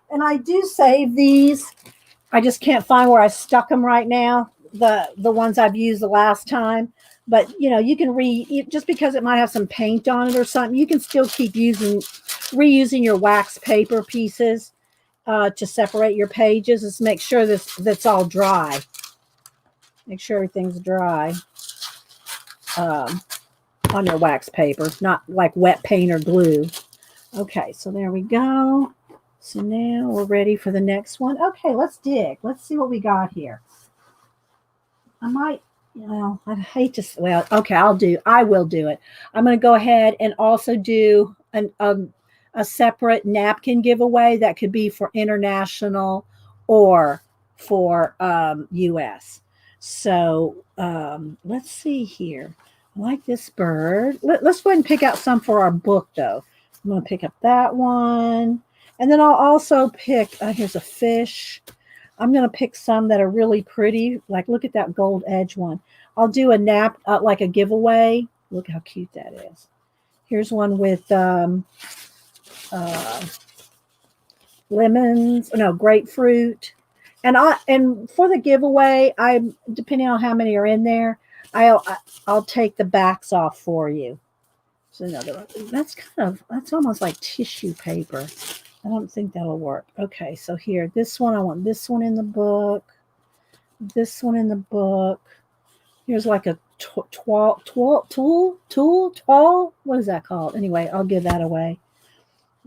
And I do save these. I just can't find where I stuck them right now. The ones I've used the last time. But, you know, you can just because it might have some paint on it or something, you can still keep reusing your wax paper pieces to separate your pages. Just make sure that's all dry. Make sure everything's dry on your wax paper, not like wet paint or glue. Okay, so there we go. So now we're ready for the next one. Okay, let's dig. Let's see what we got here. I hate to, okay, I will do it. I'm going to go ahead and also do a separate napkin giveaway that could be for international or for US. So let's see here. I like this bird. Let's go ahead and pick out some for our book, though. I'm going to pick up that one. And then I'll also pick, here's a fish. I'm going to pick some that are really pretty. Like, look at that gold edge one. I'll do a like a giveaway. Look how cute that is. Here's one with grapefruit. And for the giveaway, I'm depending on how many are in there, I'll take the backs off for you. So another one. That's almost like tissue paper. I don't think that'll work. Okay, so here, this one, I want this one in the book. This one in the book. Here's like a tool. What is that called? Anyway, I'll give that away.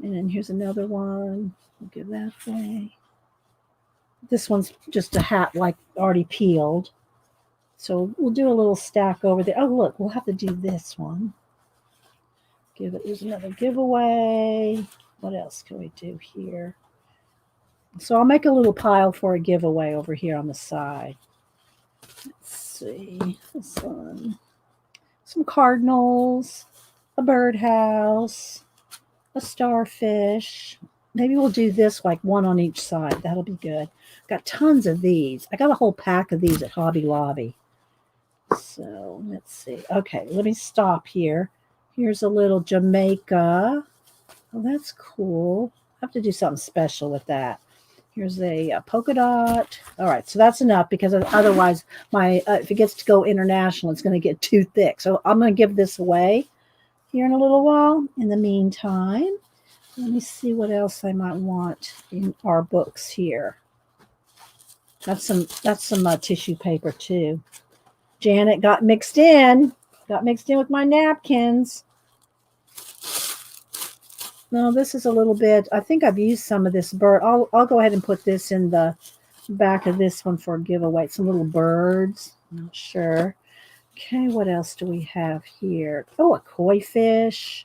And then here's another one. I'll give that away. This one's just a hat, like already peeled. So we'll do a little stack over there. Oh, look, we'll have to do this one. There's another giveaway. What else can we do here? So I'll make a little pile for a giveaway over here on the side. Let's see. This one. Some cardinals, a birdhouse, a starfish. Maybe we'll do this like one on each side. That'll be good. Got tons of these. I got a whole pack of these at Hobby Lobby. So let's see. Okay, let me stop here. Here's a little Jamaica. Oh, that's cool. I have to do something special with that. Here's a polka dot. All right, so that's enough because otherwise my if it gets to go international, it's going to get too thick. So I'm going to give this away here in a little while. In the meantime, let me see what else I might want in our books here. That's some tissue paper too. Janet got mixed in with my napkins. No, this is a little bit. I think I've used some of this bird. I'll go ahead and put this in the back of this one for a giveaway. Some little birds. I'm not sure. Okay, what else do we have here? Oh, a koi fish.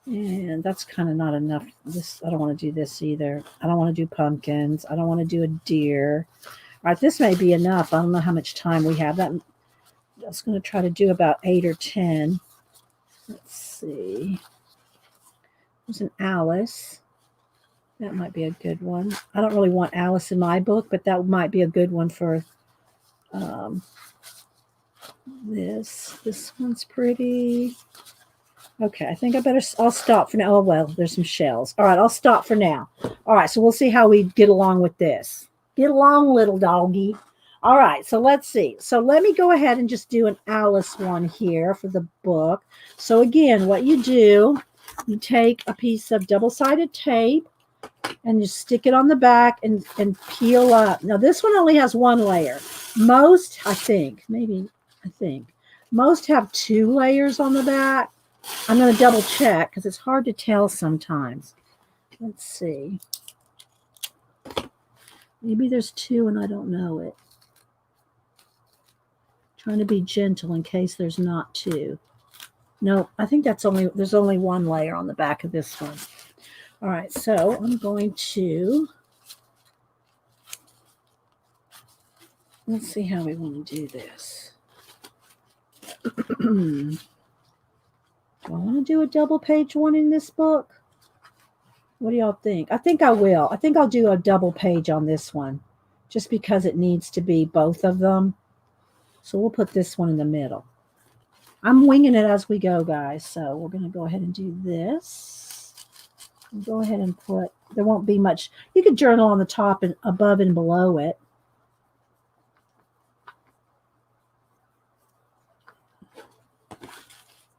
And that's kind of not enough. I don't want to do this either. I don't want to do pumpkins. I don't want to do a deer. All right, this may be enough. I don't know how much time we have. I was going to try to do about 8 or 10. Let's see. There's an Alice. That might be a good one. I don't really want Alice in my book, but that might be a good one for this. This one's pretty. Okay, I think I'll stop for now. Oh, well, there's some shells. All right, I'll stop for now. All right, so we'll see how we get along with this. Get along, little doggy. All right, so let's see. So let me go ahead and just do an Alice one here for the book. So again, what you do, you take a piece of double-sided tape and you stick it on the back and peel up. Now, this one only has one layer. Most have 2 layers on the back. I'm going to double check because it's hard to tell sometimes. Let's see. Maybe there's 2 and I don't know it. Trying to be gentle in case there's not 2. No, I think there's only 1 layer on the back of this one. All right, so I'm going to, let's see how we want to do this. Do I want to do a double page one in this book? What do y'all think? I think I will. I think I'll do a double page on this one just because it needs to be both of them. So we'll put this one in the middle. I'm winging it as we go, guys. So we're going to go ahead and do this. Go ahead and there won't be much. You could journal on the top and above and below it.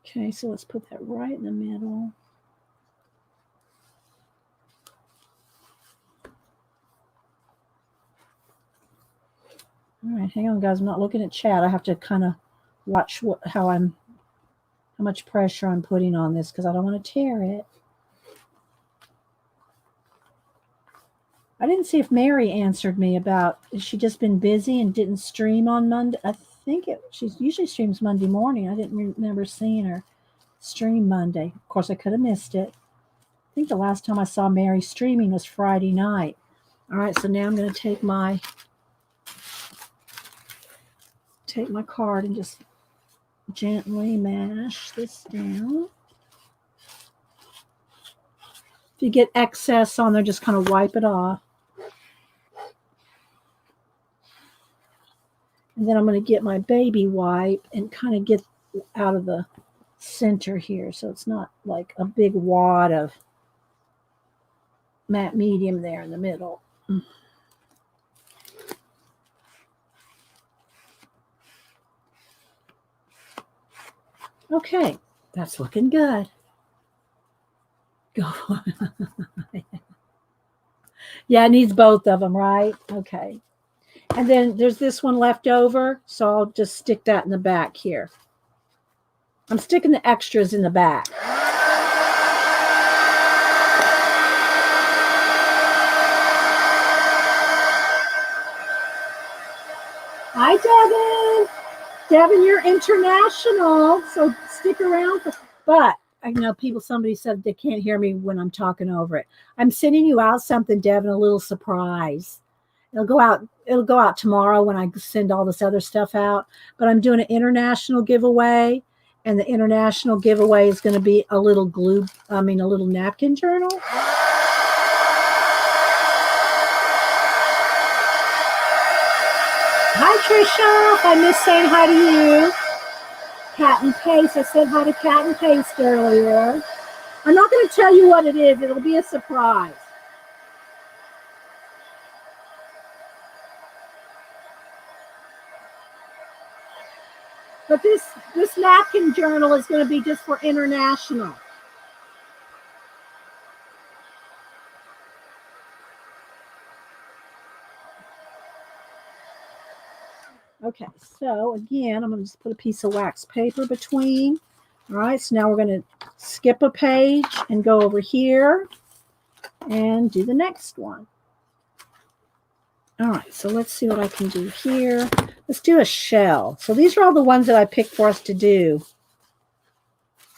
Okay, so let's put that right in the middle. All right, hang on, guys. I'm not looking at chat. I have to kind of watch how much pressure I'm putting on this because I don't want to tear it. I didn't see if Mary answered me about, has she just been busy and didn't stream on Monday? I think she usually streams Monday morning. I didn't remember seeing her stream Monday. Of course, I could have missed it. I think the last time I saw Mary streaming was Friday night. All right, so now I'm going to take my card and just gently mash this down. If you get excess on there, just kind of wipe it off. And then I'm going to get my baby wipe and kind of get out of the center here so it's not like a big wad of matte medium there in the middle. Okay, that's looking good. Go. Yeah, it needs both of them, right? Okay. And then there's this one left over, so I'll just stick that in the back here. I'm sticking the extras in the back. Hi, Devin. Devin, you're international, so stick around. But I know somebody said they can't hear me when I'm talking over it. I'm sending you out something, Devin, a little surprise. It'll go out tomorrow when I send all this other stuff out. But I'm doing an international giveaway, and the international giveaway is going to be a little a little napkin journal. Hi, Trisha. I miss saying hi to you. Cat and Paste. I said hi to Cat and Paste earlier. I'm not going to tell you what it is. It'll be a surprise. But this napkin journal is going to be just for international. Okay, so again, I'm going to just put a piece of wax paper between. All right, so now we're going to skip a page and go over here and do the next one. All right, so let's see what I can do here. Let's do a shell. So these are all the ones that I picked for us to do.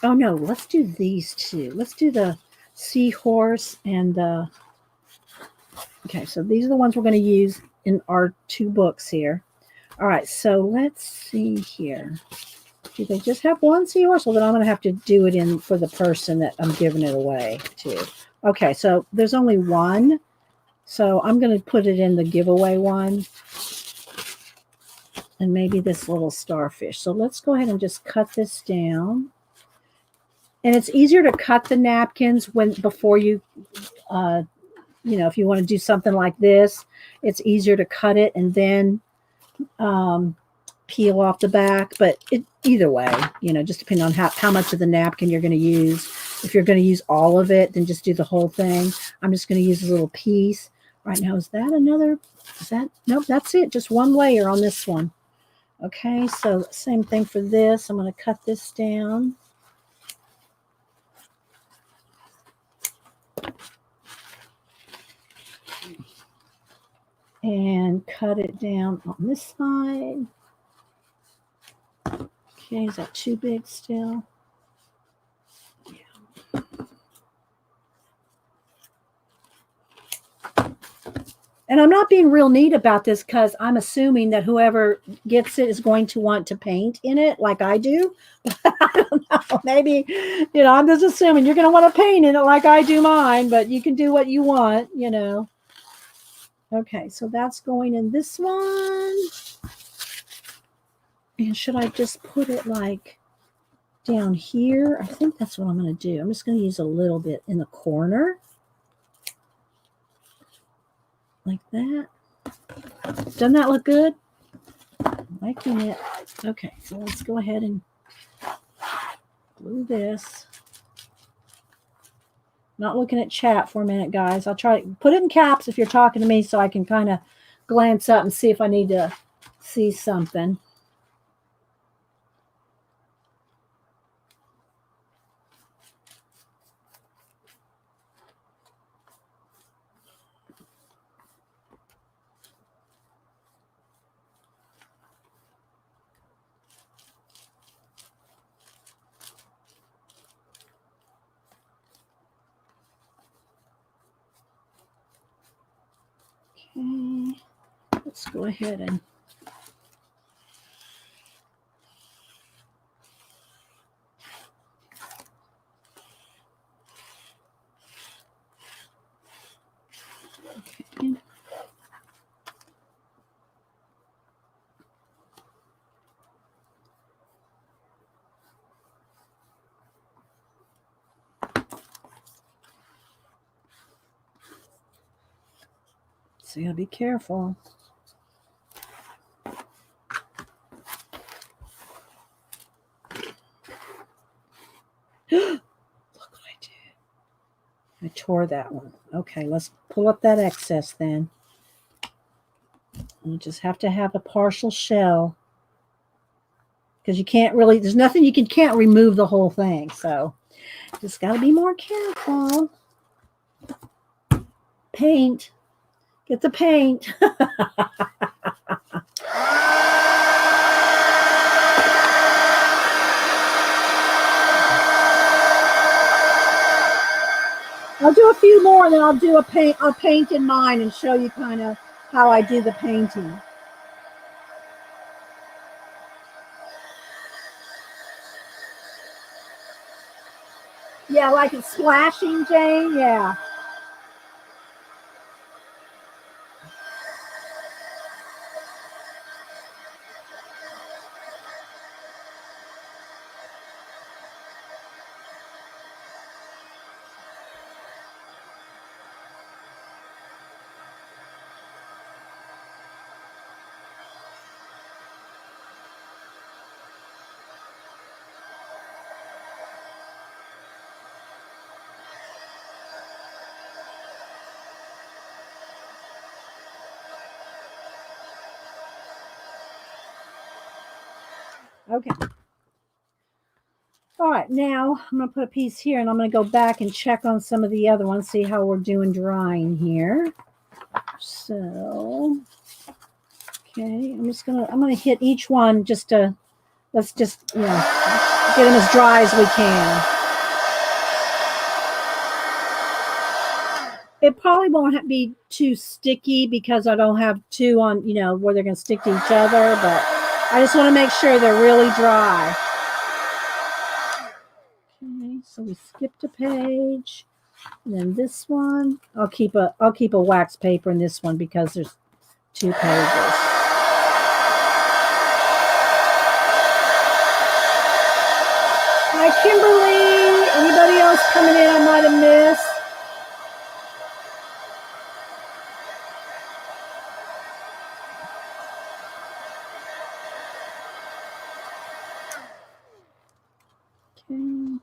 Oh no, let's do these two. Let's do the seahorse and the... Okay, so these are the ones we're going to use in our two books here. All right, so let's see here. Do they just have one seahorse? Well, then I'm going to have to do it in for the person that I'm giving it away to. Okay, so there's only one. So I'm going to put it in the giveaway one. And maybe this little starfish. So let's go ahead and just cut this down. And it's easier to cut the napkins before you, if you want to do something like this, it's easier to cut it and then peel off the back. But either way, just depending on how much of the napkin you're going to use. If you're going to use all of it, then just do the whole thing. I'm just going to use a little piece. Right now, nope, that's it. Just one layer on this one. Okay, so same thing for this. I'm going to cut this down. And cut it down on this side. Okay, is that too big still? Yeah. And I'm not being real neat about this because I'm assuming that whoever gets it is going to want to paint in it like I do. I don't know. Maybe, I'm just assuming you're going to want to paint in it like I do mine, but you can do what you want, Okay, so that's going in this one. And should I just put it like down here? I think that's what I'm going to do. I'm just going to use a little bit in the corner. Like that. Doesn't that look good? Liking it. Okay, so let's go ahead and glue this. Not looking at chat for a minute, guys. I'll try to put it in caps if you're talking to me so I can kind of glance up and see if I need to see something. Okay, let's go ahead and so you gotta be careful. I tore that one. Okay, let's pull up that excess then. You just have to have a partial shell because you can't really, there's nothing you can't remove the whole thing. So just got to be more careful. Paint. Get the paint. I'll do a few more and then I'll do I'll paint in mine and show you kind of how I do the painting. Yeah, like it's splashing, Jane. Yeah. Okay. All right, now I'm going to put a piece here and I'm going to go back and check on some of the other ones, see how we're doing drying here. So, okay, I'm going to hit each one just to, let's just, get them as dry as we can. It probably won't be too sticky because I don't have two on, where they're going to stick to each other, but I just want to make sure they're really dry. Okay, so we skipped a page. And then this one, I'll keep a wax paper in this one because there's 2 pages. Hi, Kimberly. Anybody else coming in I might have missed? Okay.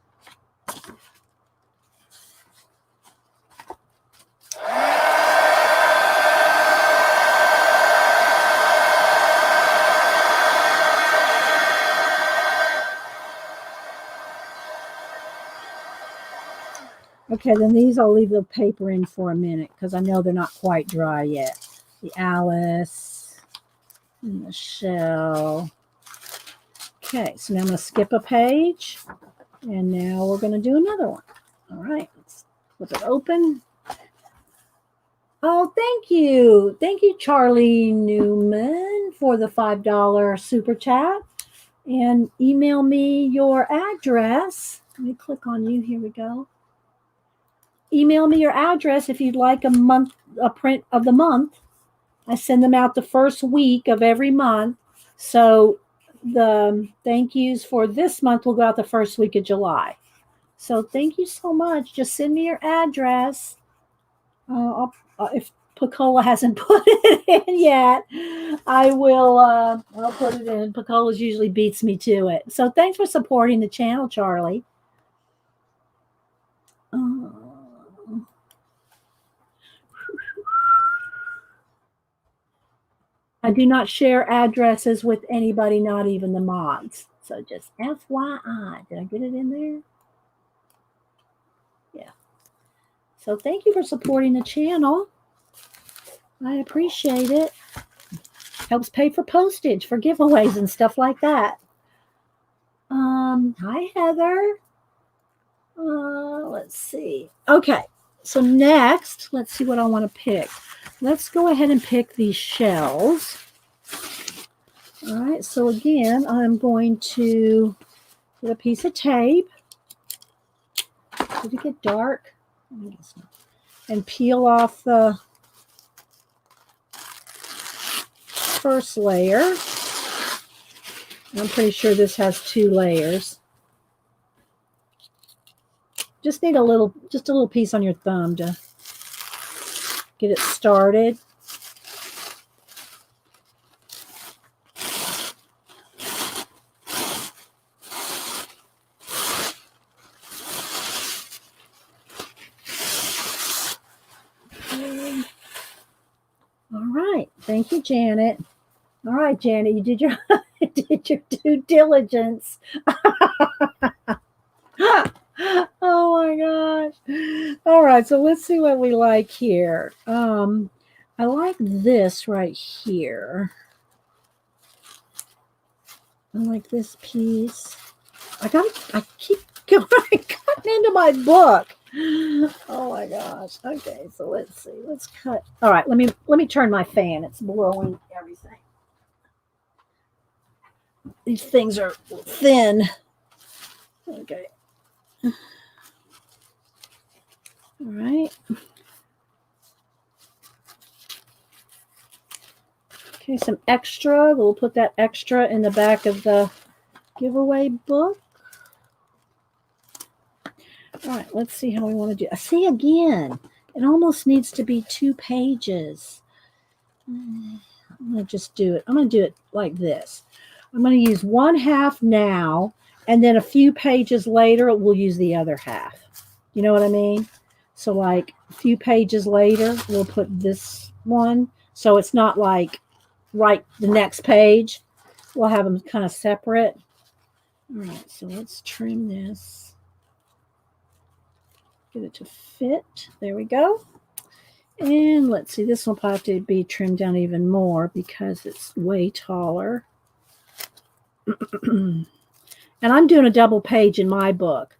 Okay, then these I'll leave the paper in for a minute because I know they're not quite dry yet. The Alice and the shell. Okay, so now I'm going to skip a page. And now we're going to do another one. All right, let's flip it open. Oh, thank you. Thank you, Charlie Newman, for the $5 super chat. And email me your address. Let me click on you. Here we go. Email me your address if you'd like a print of the month. I send them out the first week of every month. So the thank yous for this month will go out the first week of July. So thank you so much. Just send me your address. If Picola hasn't put it in yet, I will. I'll put it in. Picola usually beats me to it. So thanks for supporting the channel, Charlie. I do not share addresses with anybody, not even the mods. So just FYI. Did I get it in there? Yeah. So thank you for supporting the channel. I appreciate it. Helps pay for postage for giveaways and stuff like that. Hi, Heather. Let's see. Okay. So next, let's see what I want to pick. Let's go ahead and pick these shells. All right. So again, I'm going to get a piece of tape. Did it get dark? I guess not. And peel off the first layer. I'm pretty sure this has 2 layers. Just need a little piece on your thumb to get it started. Thank you, Janet. All right, Janet, you did your did your due diligence. Oh my gosh. All right, so let's see what we like here. I like this right here. I like this piece. I keep going cutting into my book. Oh my gosh. Okay, so let's see. Let's cut. All right, let me turn my fan. It's blowing everything. These things are thin. Okay. All right. Okay, some extra. We'll put that extra in the back of the giveaway book. All right, let's see how we want to do. I see again. It almost needs to be 2 pages. I'm going to just do it. I'm going to do it like this. I'm going to use 1/2 now, and then a few pages later, we'll use the other half. You know what I mean? So like a few pages later, we'll put this one. So it's not like right the next page. We'll have them kind of separate. All right, so let's trim this. Get it to fit. There we go. And let's see, this one will probably have to be trimmed down even more because it's way taller. And I'm doing a double page in my book,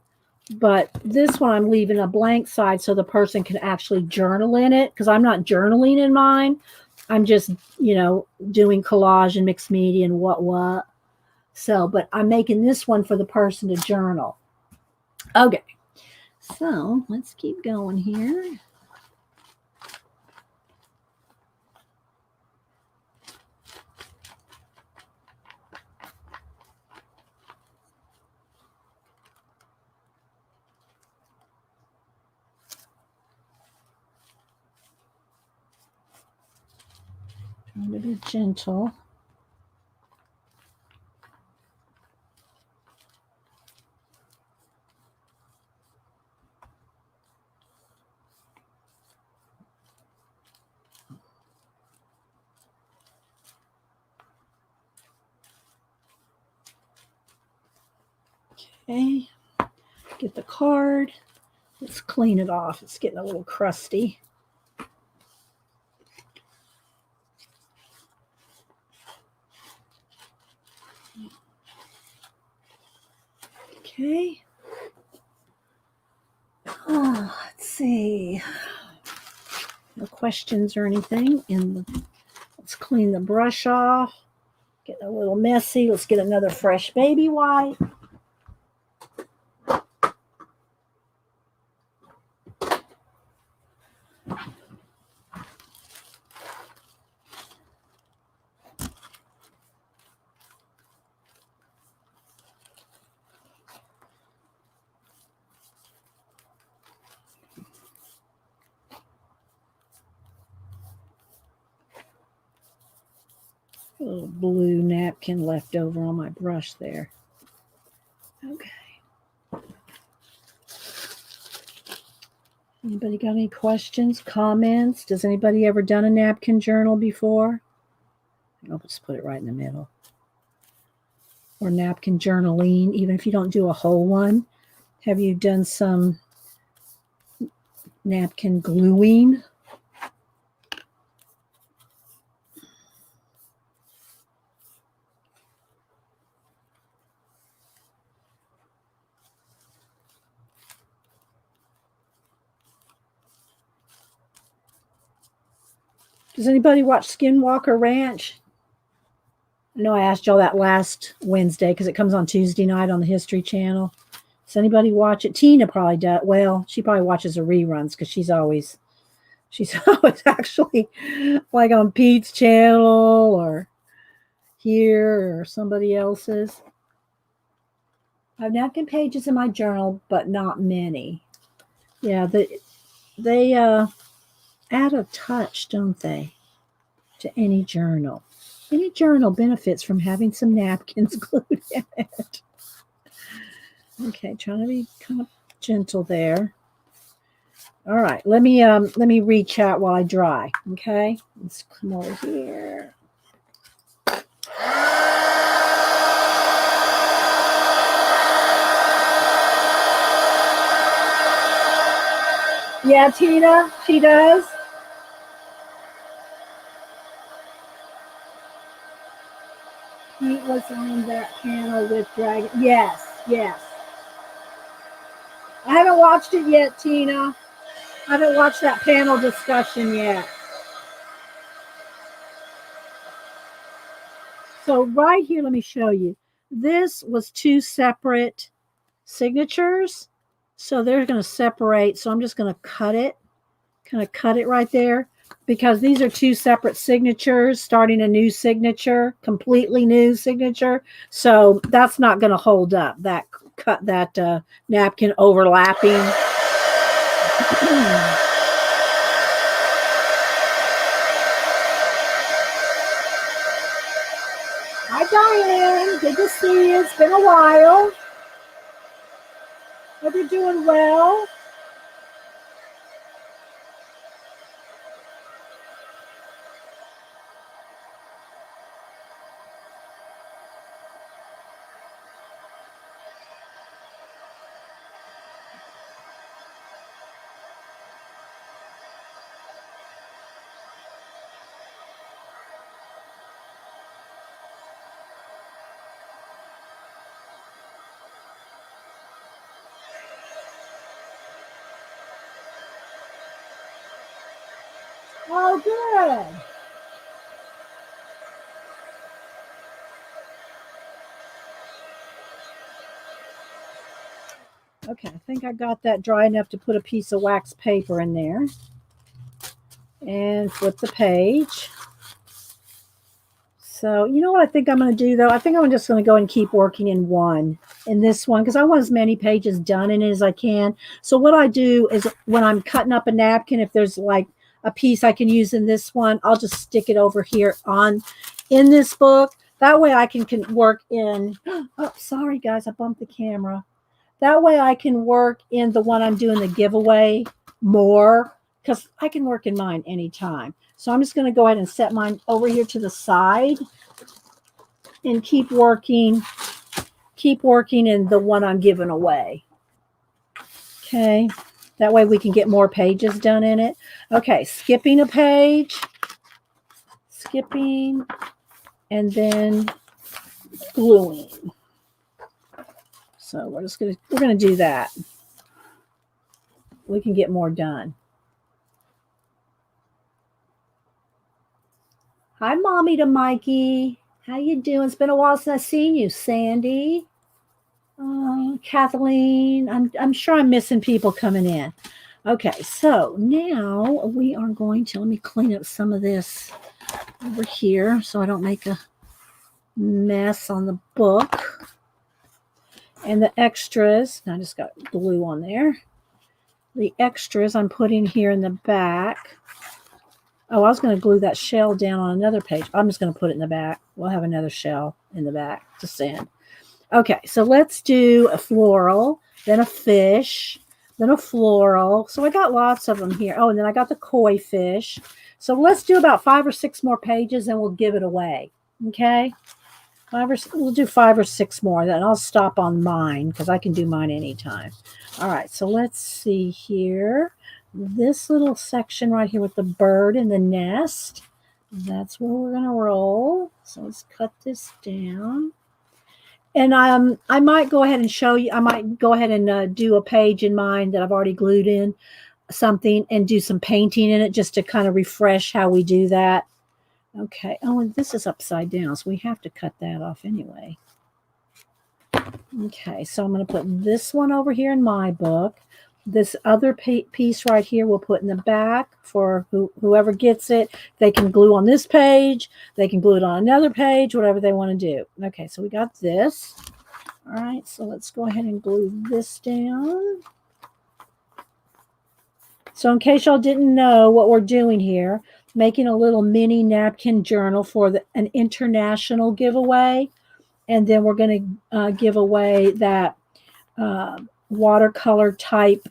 but this one I'm leaving a blank side so the person can actually journal in it, because I'm not journaling in mine. I'm just, doing collage and mixed media and what. So, but I'm making this one for the person to journal. Okay. So let's keep going here. Trying to be gentle. Okay, get the card. Let's clean it off. It's getting a little crusty. Okay. Oh, let's see. No questions or anything. Let's clean the brush off. Getting a little messy. Let's get another fresh baby wipe. A little blue napkin left over on my brush there. Okay. Anybody got any questions, comments? Does anybody ever done a napkin journal before? I'll just put it right in the middle. Or napkin journaling, even if you don't do a whole one. Have you done some napkin gluing? Does anybody watch Skinwalker Ranch? I know I asked y'all that last Wednesday because it comes on Tuesday night on the History Channel. Does anybody watch it? Tina probably does. Well, she probably watches the reruns because she's always actually like on Pete's channel or here or somebody else's. I have napkin pages in my journal, but not many. Yeah, they add a touch, don't they, to any journal. Any journal benefits from having some napkins glued in it. Okay, trying to be kind of gentle there. All right, let me reach out while I dry. Okay, let's come over here. Yeah, Tina, she does. Pete was on that panel with Dragon. Yes, yes. I haven't watched it yet, Tina. I haven't watched that panel discussion yet. So right here, let me show you. This was two separate signatures. So they're going to separate. So I'm just going to cut it, kind of cut it right there because these are two separate signatures, starting a new signature, completely new signature. So that's not going to hold up that cut, that napkin overlapping. Hi, Diane. Good to see you. It's been a while. Hope you're doing well. Oh, good. Okay, I think I got that dry enough to put a piece of wax paper in there and flip the page. So, you know what I think I'm going to do though? I think I'm just going to go and keep working in this one, because I want as many pages done in it as I can. So what I do is when I'm cutting up a napkin, if there's like a piece I can use in this one, I'll just stick it over here in this book. That way I can work in, oh, sorry guys, I bumped the camera. That way I can work in the one I'm doing the giveaway more, because I can work in mine anytime. So I'm just going to go ahead and set mine over here to the side and keep working in the one I'm giving away. Okay. That way we can get more pages done in it. Okay. Skipping a page, skipping, and then gluing. So we're going to do that. We can get more done. Hi, Mommy to Mikey. How you doing? It's been a while since I've seen you, Sandy. Kathleen. I'm sure I'm missing people coming in. Okay, so now we are going to, let me clean up some of this over here so I don't make a mess on the book. And the extras, I just got glue on there. The extras I'm putting here in the back. Oh, I was going to glue that shell down on another page. I'm just going to put it in the back. We'll have another shell in the back to send. Okay, so let's do a floral, then a fish, then a floral. So I got lots of them here. Oh, and then I got the koi fish. So let's do about 5 or 6 more pages and we'll give it away. Okay? We'll do 5 or 6 more. Then I'll stop on mine because I can do mine anytime. All right, so let's see here. This little section right here with the bird and the nest, that's where we're going to roll. So let's cut this down. And I might go ahead and show you, I might go ahead and do a page in mine that I've already glued in something and do some painting in it just to kind of refresh how we do that. Okay. Oh, and this is upside down, so we have to cut that off anyway. Okay, so I'm going to put this one over here in my book. This other piece right here we'll put in the back for whoever gets it. They can glue on this page. They can glue it on another page, whatever they want to do. Okay, so we got this. All right, so let's go ahead and glue this down. So in case y'all didn't know what we're doing here, making a little mini napkin journal for an international giveaway. And then we're going to give away that watercolor type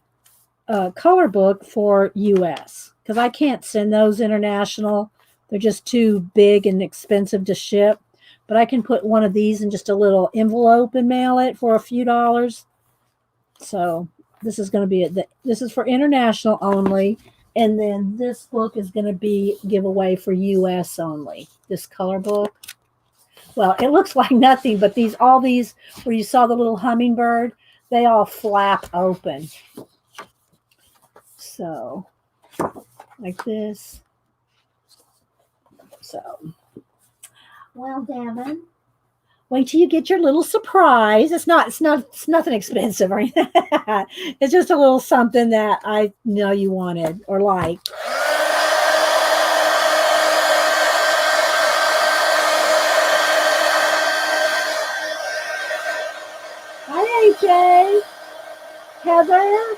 color book for US because I can't send those international. They're just too big and expensive to ship. But I can put one of these in just a little envelope and mail it for a few dollars. So this is going to be this is for international only, and then this book is going to be giveaway for US only. This color book. Well, it looks like nothing, but all these where you saw the little hummingbird, they all flap open. So like this. So, well, Devin, wait till you get your little surprise. It's nothing expensive or anything. It's just a little something that I know you wanted or like. Hi, AJ. Heather.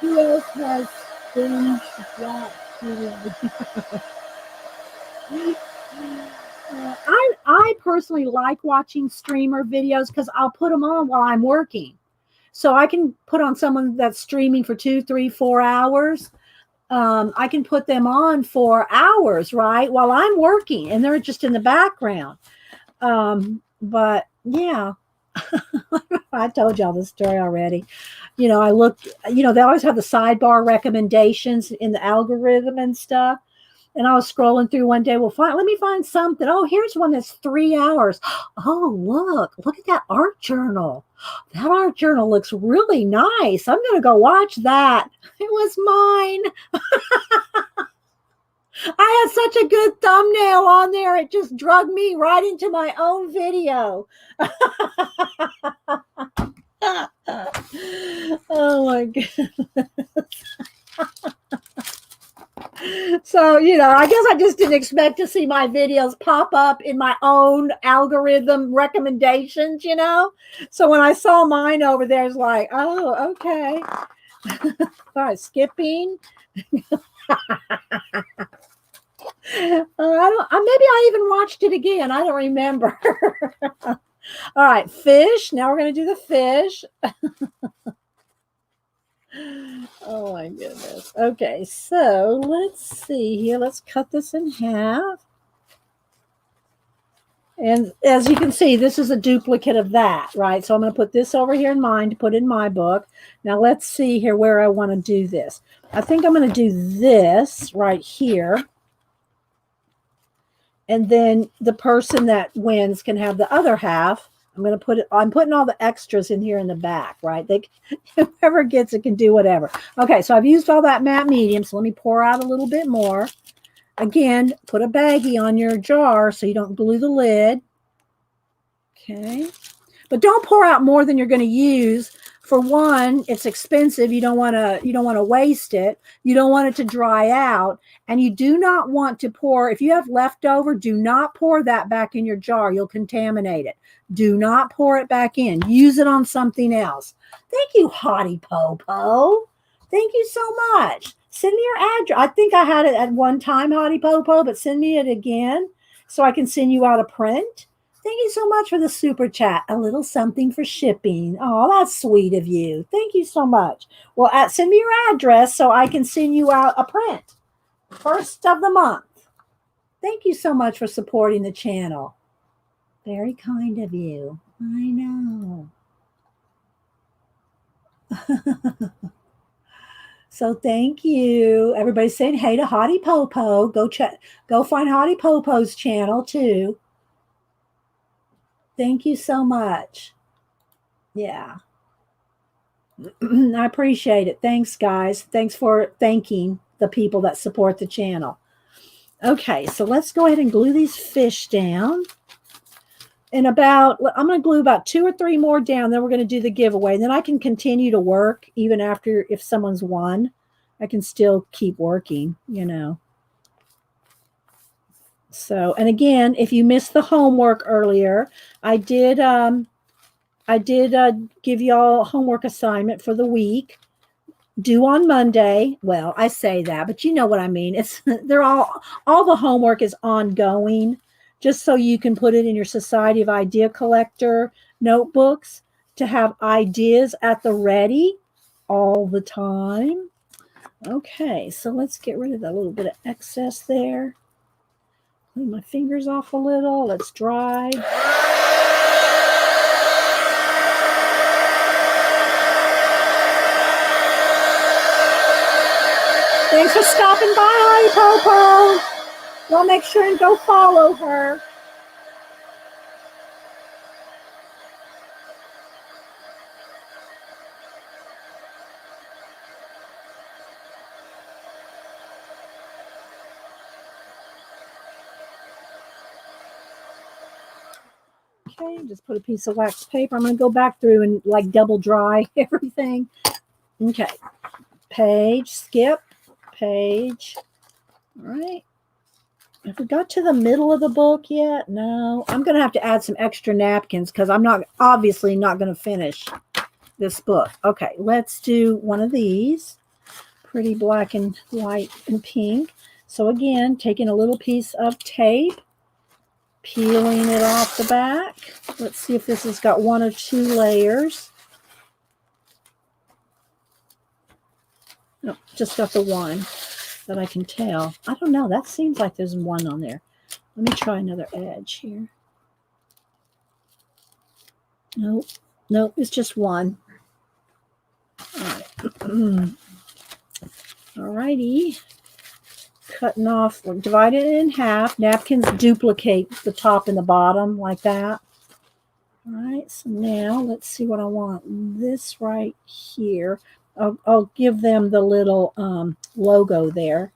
Who else has binge watched? I personally like watching streamer videos because I'll put them on while I'm working. So I can put on someone that's streaming for 2, 3, 4 hours. I can put them on for hours, right, while I'm working, and they're just in the background. But yeah, I told y'all this story already. I looked, they always have the sidebar recommendations in the algorithm and stuff. And I was scrolling through one day. Well, let me find something. Oh, here's one that's 3 hours. Oh, look at that art journal. That art journal looks really nice. I'm going to go watch that. It was mine. I had such a good thumbnail on there. It just drug me right into my own video. Oh my goodness. So, I guess I just didn't expect to see my videos pop up in my own algorithm recommendations, So when I saw mine over there, it's like, oh, okay. All right, skipping. Maybe I even watched it again. I don't remember. All right, fish. Now we're going to do the fish. Oh my goodness. Okay, so let's see here. Let's cut this in half. And as you can see, this is a duplicate of that, right? So I'm going to put this over here in mine to put in my book. Now let's see here where I want to do this. I think I'm going to do this right here. And then the person that wins can have the other half. I'm putting all the extras in here in the back, right? Whoever gets it can do whatever. Okay, so I've used all that matte medium, so let me pour out a little bit more. Again, put a baggie on your jar so you don't glue the lid. Okay. But don't pour out more than you're going to use. For one, it's expensive. You don't want to waste it. You don't want it to dry out. And you do not want to pour, if you have leftover, do not pour that back in your jar. You'll contaminate it. Do not pour it back in. Use it on something else. Thank you, Hottie Popo. Thank you so much. Send me your address. I think I had it at one time, Hottie Popo, but send me it again so I can send you out a print. Thank you so much for the super chat. A little something for shipping. Oh, that's sweet of you. Thank you so much. Well, send me your address so I can send you out a print. First of the month. Thank you so much for supporting the channel. Very kind of you. I know. So thank you. Everybody's saying hey to Hottie Popo. Go find Hottie Popo's channel too. Thank you so much. Yeah. I appreciate it. Thanks, guys. Thanks for thanking the people that support the channel. Okay, so let's go ahead and glue these fish down. And I'm going to glue about 2 or 3 more down. Then we're going to do the giveaway. Then I can continue to work even after, if someone's won, I can still keep working, So, and again, if you missed the homework earlier, I did give y'all a homework assignment for the week, due on Monday. Well, I say that, but you know what I mean. All the homework is ongoing, just so you can put it in your Society of Idea Collector notebooks. to have ideas at the ready all the time. Okay, so let's get rid of that little bit of excess there. Clean my fingers off a little. Let's dry. Thanks for stopping by, Popo. Well, make sure and go follow her. Okay, just put a piece of wax paper. I'm going to go back through and like double dry everything. Okay, page, skip, page. All right. Have we got to the middle of the book yet? No. I'm going to have to add some extra napkins because I'm obviously not going to finish this book. Okay, let's do one of these. Pretty black and white and pink. So again, taking a little piece of tape, peeling it off the back. Let's see if this has got 1 or 2 layers. No, just got the one that I can tell. I don't know. That seems like there's one on there. Let me try another edge here. Nope. Nope, it's just one. All right. All righty. Cutting off, divide it in half. Napkins duplicate the top and the bottom like that. All right, so now let's see what I want. This right here. I'll give them the little logo there.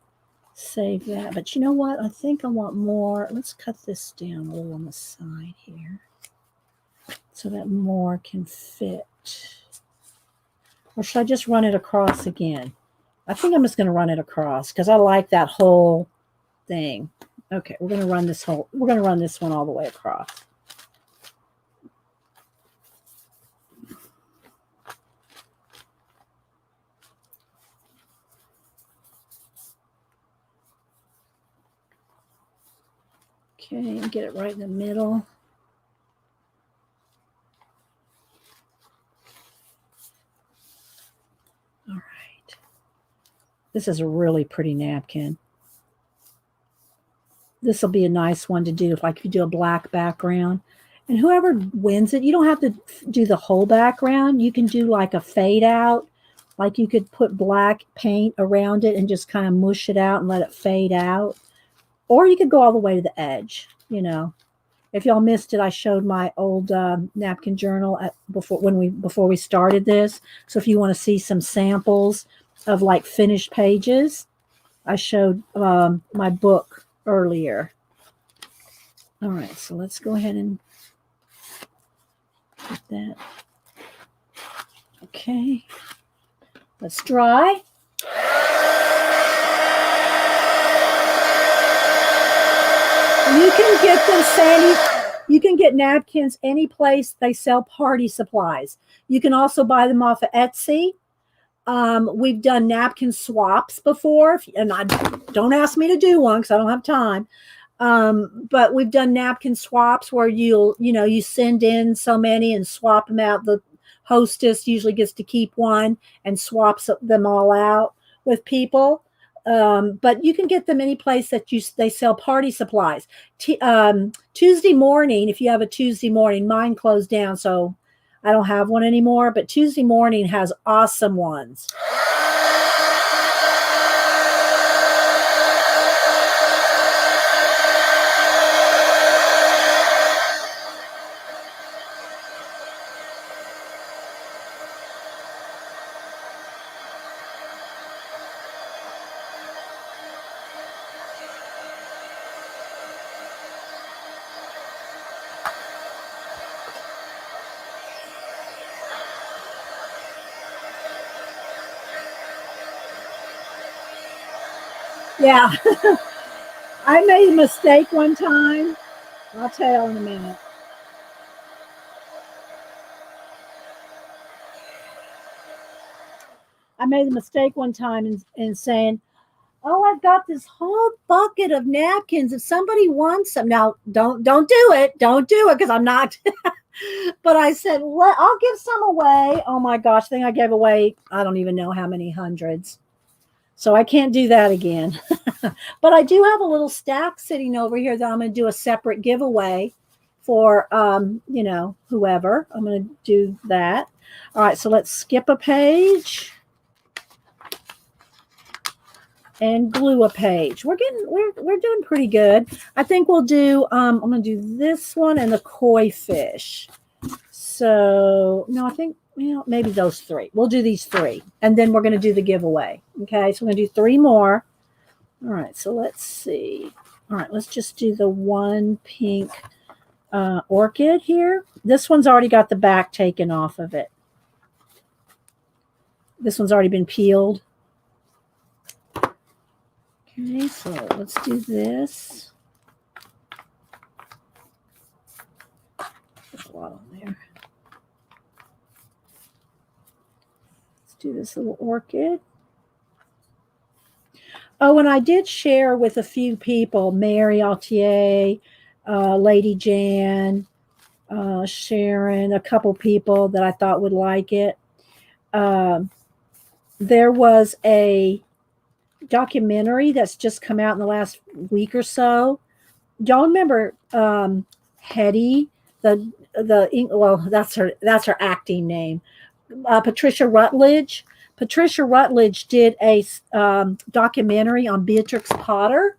Save that. But you know what? I think I want more. Let's cut this down a little on the side here so that more can fit. Or should I just run it across again? I think I'm just going to run it across because I like that whole thing. Okay, we're going to run this one all the way across. Okay, get it right in the middle. All right. This is a really pretty napkin. This will be a nice one to do if you do a black background. And whoever wins it, you don't have to do the whole background. You can do like a fade out. Like you could put black paint around it and just kind of mush it out and let it fade out. Or you could go all the way to the edge, you know. If y'all missed it, I showed my old napkin journal before we started this. So if you want to see some samples of like finished pages, I showed my book earlier. All right, so let's go ahead and put that. Okay, let's dry. You can get them, Sandy. You can get napkins any place they sell party supplies. You can also buy them off of Etsy. We've done napkin swaps before, and don't ask me to do one because I don't have time. But we've done napkin swaps where you send in so many and swap them out. The hostess usually gets to keep one and swaps them all out with people. But you can get them any place that they sell party supplies. Tuesday morning, if you have a Tuesday morning, mine closed down, so I don't have one anymore. But Tuesday morning has awesome ones. Yeah, I made a mistake one time. I'll tell you in a minute. I made a mistake one time in saying, "Oh, I've got this whole bucket of napkins. If somebody wants some, now don't do it. Don't do it because I'm not. But I said, I'll give some away. Oh my gosh, I think I gave away, I don't even know how many hundreds. So I can't do that again. But I do have a little stack sitting over here that I'm going to do a separate giveaway for, whoever. I'm going to do that. All right, so let's skip a page and glue a page. We're doing pretty good. I think we'll do, I'm going to do this one and the koi fish. So, no, I think, maybe those three. We'll do these three, and then we're going to do the giveaway. Okay, so we're going to do three more. All right, so let's see. All right, let's just do the one pink orchid here. This one's already got the back taken off of it. This one's already been peeled. Okay, so let's do this. There's a lot on there. Do this little orchid. Oh, and I did share with a few people, Mary Altier, Lady Jan, Sharon, a couple people that I thought would like it. There was a documentary that's just come out in the last week or so. Y'all remember Hetty, that's her acting name. Patricia Rutledge. Patricia Rutledge did a documentary on Beatrix Potter.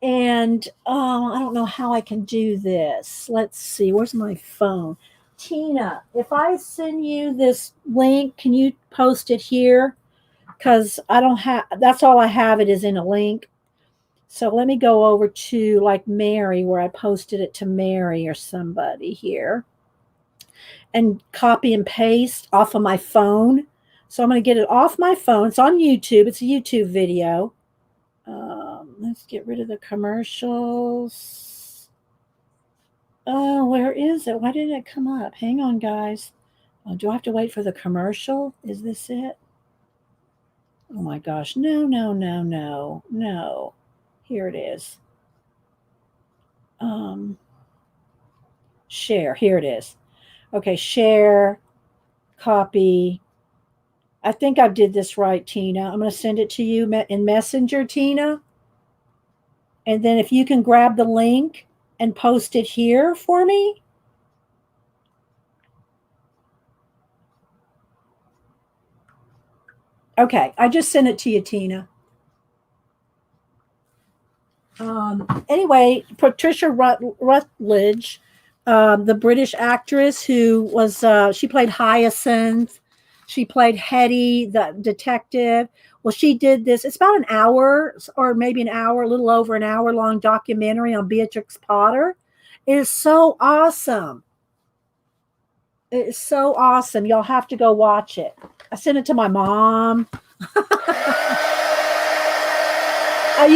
And I don't know how I can do this. Let's see. Where's my phone? Tina, if I send you this link, can you post it here? Because I don't have, that's all I have. It is in a link. So let me go over to like Mary, where I posted it to Mary or somebody here, and copy and paste off of my phone. So I'm going to get it off my phone. It's on YouTube. It's a YouTube video. Let's get rid of the commercials. Oh, where is it? Why didn't it come up? Hang on, guys. Oh, do I have to wait for the commercial? Is this it? Oh my gosh. No. Here it is. Share. Here it is. Okay, share, copy. I think I did this right, Tina. I'm going to send it to you in Messenger, Tina. And then if you can grab the link and post it here for me. Okay, I just sent it to you, Tina. Anyway, Patricia Rutledge, the British actress who was, she played Hyacinth. She played Hetty, the detective. Well, she did this. It's about an hour or maybe an hour, a little over an hour long documentary on Beatrix Potter. It is so awesome. It is so awesome. Y'all have to go watch it. I sent it to my mom. You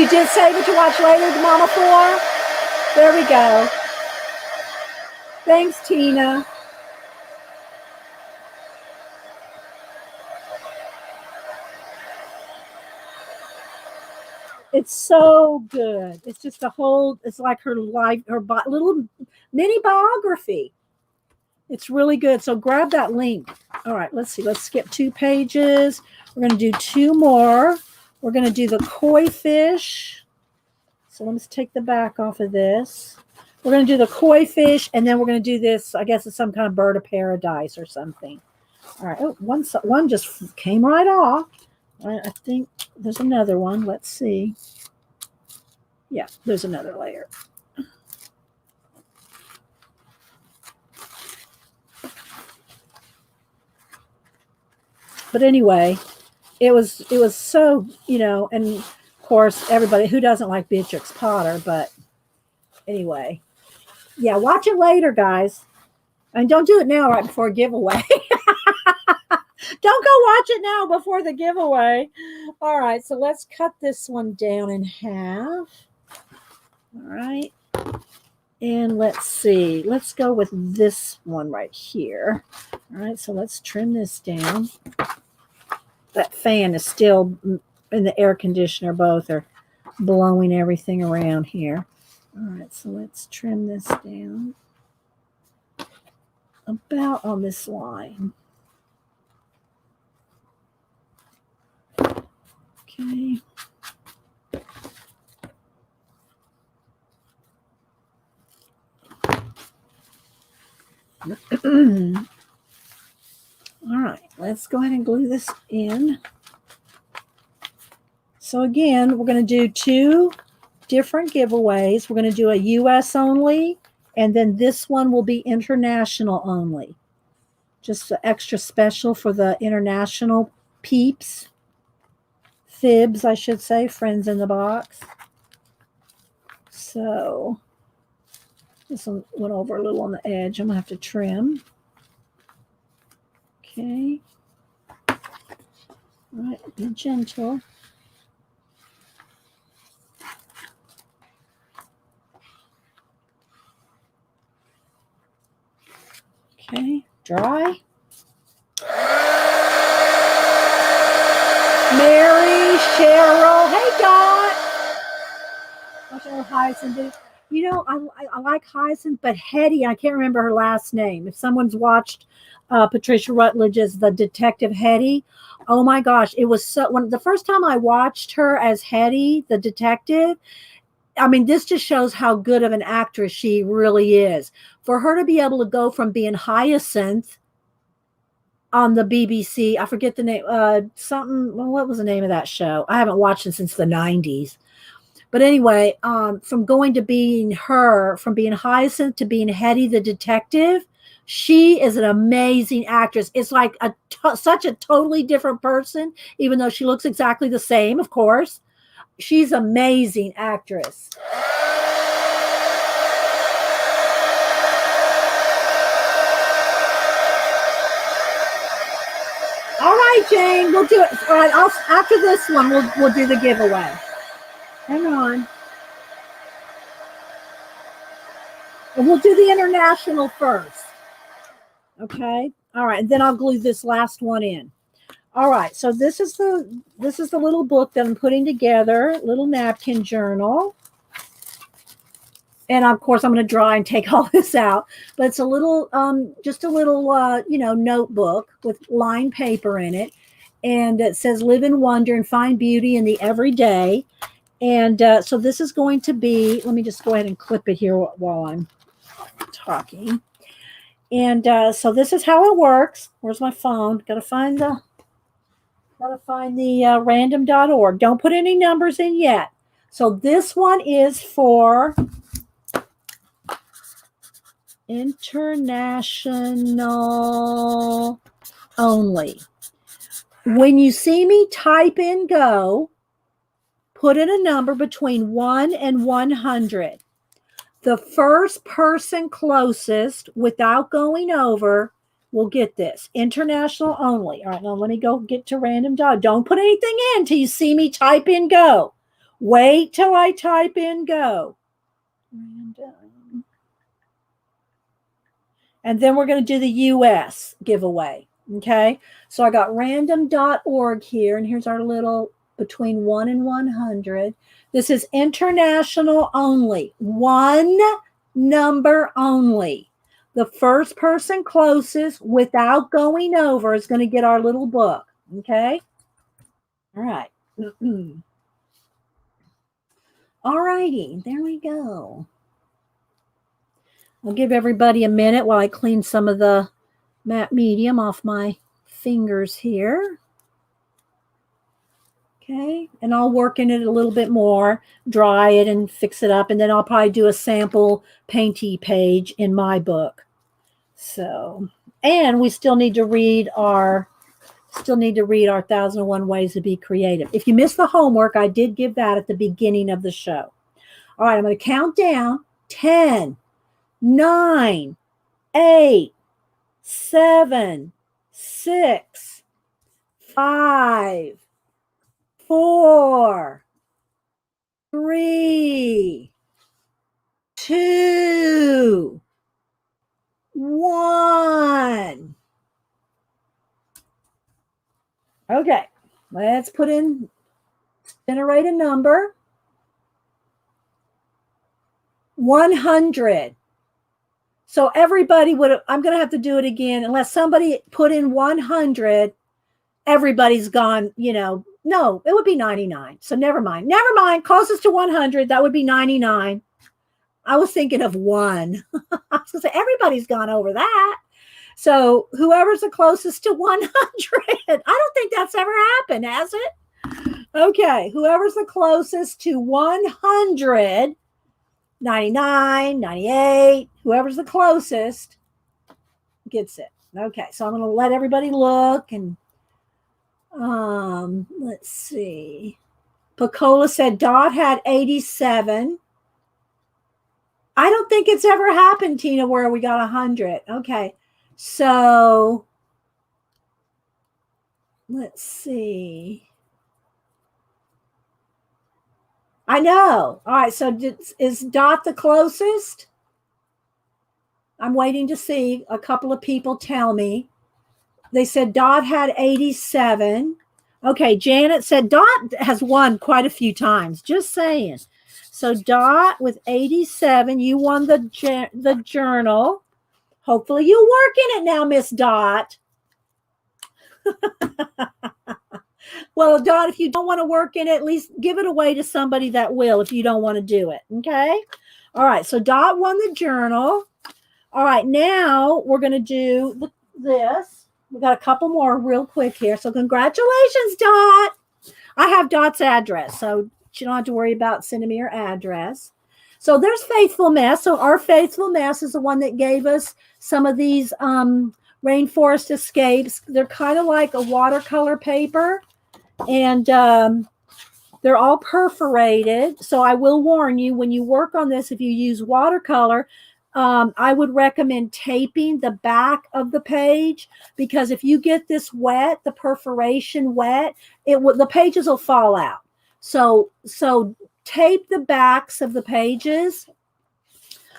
did save it to watch later, Mama 4? There we go. Thanks, Tina. It's so good. It's just it's like her life, her little mini biography. It's really good. So grab that link. All right, let's see. Let's skip 2 pages. We're going to do 2 more. We're going to do the koi fish. So let's take the back off of this. We're going to do the koi fish, and then we're going to do this. I guess it's some kind of bird of paradise or something. All right. Oh, one just came right off. I think there's another one. Let's see. Yeah, there's another layer. But anyway, it was so, and of course everybody who doesn't like Beatrix Potter, but anyway, yeah, watch it later, guys. And don't do it now right before a giveaway. Don't go watch it now before the giveaway. All right, so let's cut this one down in half. All right. And let's see. Let's go with this one right here. All right, so let's trim this down. That fan is still in the air conditioner. Both are blowing everything around here. All right, so let's trim this down. about on this line. Okay. All right, let's go ahead and glue this in. So again, we're going to do 2 different giveaways. We're going to do a US only, and then this one will be international only. Just extra special for the international peeps. Fibs, I should say, friends in the box. So this one went over a little on the edge. I'm going to have to trim. Okay. All right, be gentle. Okay, dry. Mary, Cheryl, hey Dot. Watch our Hyacinth. You know, I like Hyacinth, but Hetty, I can't remember her last name. If someone's watched Patricia Rutledge's The Detective Hetty, oh my gosh, it was so. When the first time I watched her as Hetty, the detective, I mean, this just shows how good of an actress she really is. For her to be able to go from being Hyacinth on the BBC, I forget the name, something. Well, what was the name of that show? I haven't watched it since the 90s. But anyway, from going to being her, from being Hyacinth to being Hetty the detective, she is an amazing actress. It's like such a totally different person, even though she looks exactly the same, of course. She's an amazing actress. All right, Jane, we'll do it. All right, after this one, we'll do the giveaway. Hang on. And we'll do the international first. Okay. All right, and then I'll glue this last one in. All right, so this is the little book that I'm putting together, little napkin journal. And of course, I'm going to dry and take all this out. But it's a little, just a little, notebook with lined paper in it, and it says "Live in wonder and find beauty in the everyday." And so this is going to be. Let me just go ahead and clip it here while I'm talking. And so this is how it works. Where's my phone? Got to find the random.org. Don't put any numbers in yet. So this one is for international only. When you see me type in go, put in a number between 1 and 100. The first person closest without going over will get this. International only. All right, now let me go get to random dot. Don't put anything in until you see me type in go. Wait till I type in go. Random. And then we're going to do the US giveaway. Okay. So I got random.org here, and here's our little between 1 and 100. This is international only. One number only. The first person closest without going over is going to get our little book. Okay. All right. All righty. There we go. I'll give everybody a minute while I clean some of the matte medium off my fingers here. Okay, and I'll work in it a little bit more, dry it and fix it up, and then I'll probably do a sample painty page in my book. So, and we still need to read our 1001 Ways to Be Creative. If you missed the homework, I did give that at the beginning of the show. All right, I'm going to count down 10, 9, 8, 7, 6, 5, 4, 3, 2, 1. Okay, let's generate a number. 100. So everybody would, I'm going to have to do it again. Unless somebody put in 100, everybody's gone, no, it would be 99. So never mind. Never mind. Closest to 100, that would be 99. I was thinking of one. I was going to say, everybody's gone over that. So whoever's the closest to 100, I don't think that's ever happened, has it? Okay, whoever's the closest to 100, 99, 98, whoever's the closest gets it. Okay, so I'm going to let everybody look, and let's see. Pacola said Dot had 87. I don't think it's ever happened, Tina, where we got 100. Okay, so let's see. I know. All right, so is Dot the closest? I'm waiting to see. A couple of people tell me. They said Dot had 87. Okay, Janet said Dot has won quite a few times. Just saying. So Dot with 87, you won the journal. Hopefully you work in it now, Miss Dot. Well, Dot, if you don't want to work in it, at least give it away to somebody that will if you don't want to do it. Okay? All right, so Dot won the journal. All right, now we're going to do this. We got a couple more real quick here. So congratulations, Dot. I have Dot's address, so you don't have to worry about sending me your address. So there's Faithful Mess. So our Faithful Mess is the one that gave us some of these rainforest escapes. They're kind of like a watercolor paper, and they're all perforated. So I will warn you, when you work on this, if you use watercolor, I would recommend taping the back of the page, because if you get this wet, the perforation wet, the pages will fall out. So tape the backs of the pages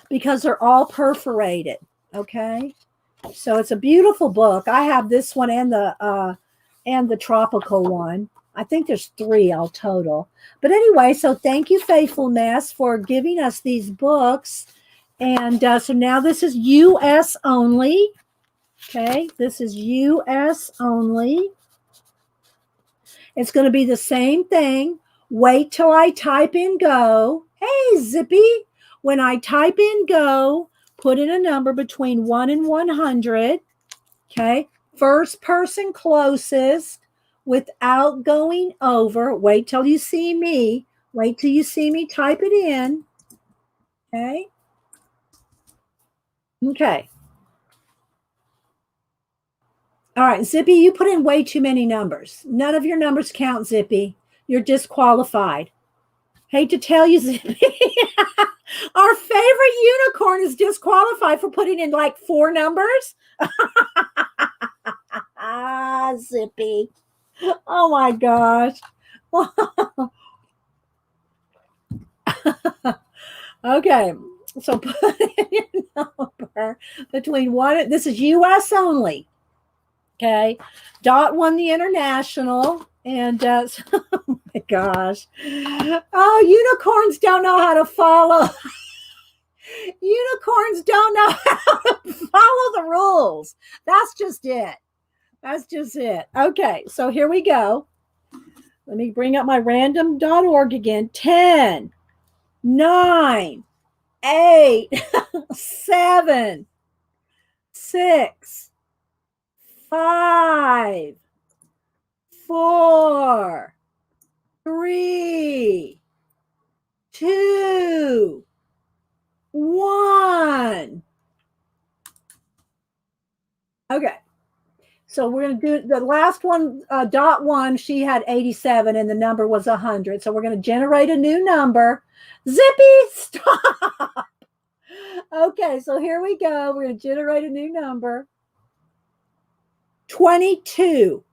because they're all perforated. Okay. So it's a beautiful book. I have this one and the tropical one. I think there's 3 all total. But anyway, so thank you, Faithful Mess, for giving us these books. And so now this is US only. Okay, this is US only. It's going to be the same thing. Wait till I type in go. Hey, Zippy. When I type in go, put in a number between 1 and 100. Okay, first person closest without going over. Wait till you see me. Wait till you see me type it in. Okay. Okay. All right, Zippy, you put in way too many numbers. None of your numbers count, Zippy. You're disqualified. Hate to tell you, Zippy. Our favorite unicorn is disqualified for putting in like 4 numbers. Ah, Zippy. Oh my gosh. Okay. So put in your number between 1. This is US only. Okay. Dot won the international. And oh my gosh. Oh, unicorns don't know how to follow. Unicorns don't know how to follow the rules. That's just it. That's just it. Okay. So here we go. Let me bring up my random.org again. 10, 9, 8, 7, 6, 5, 4, 3, 2, 1. Okay. So we're going to do the last one, Dot 1. She had 87 and the number was 100. So we're going to generate a new number. Zippy, stop. Okay, so here we go. We're going to generate a new number. 22.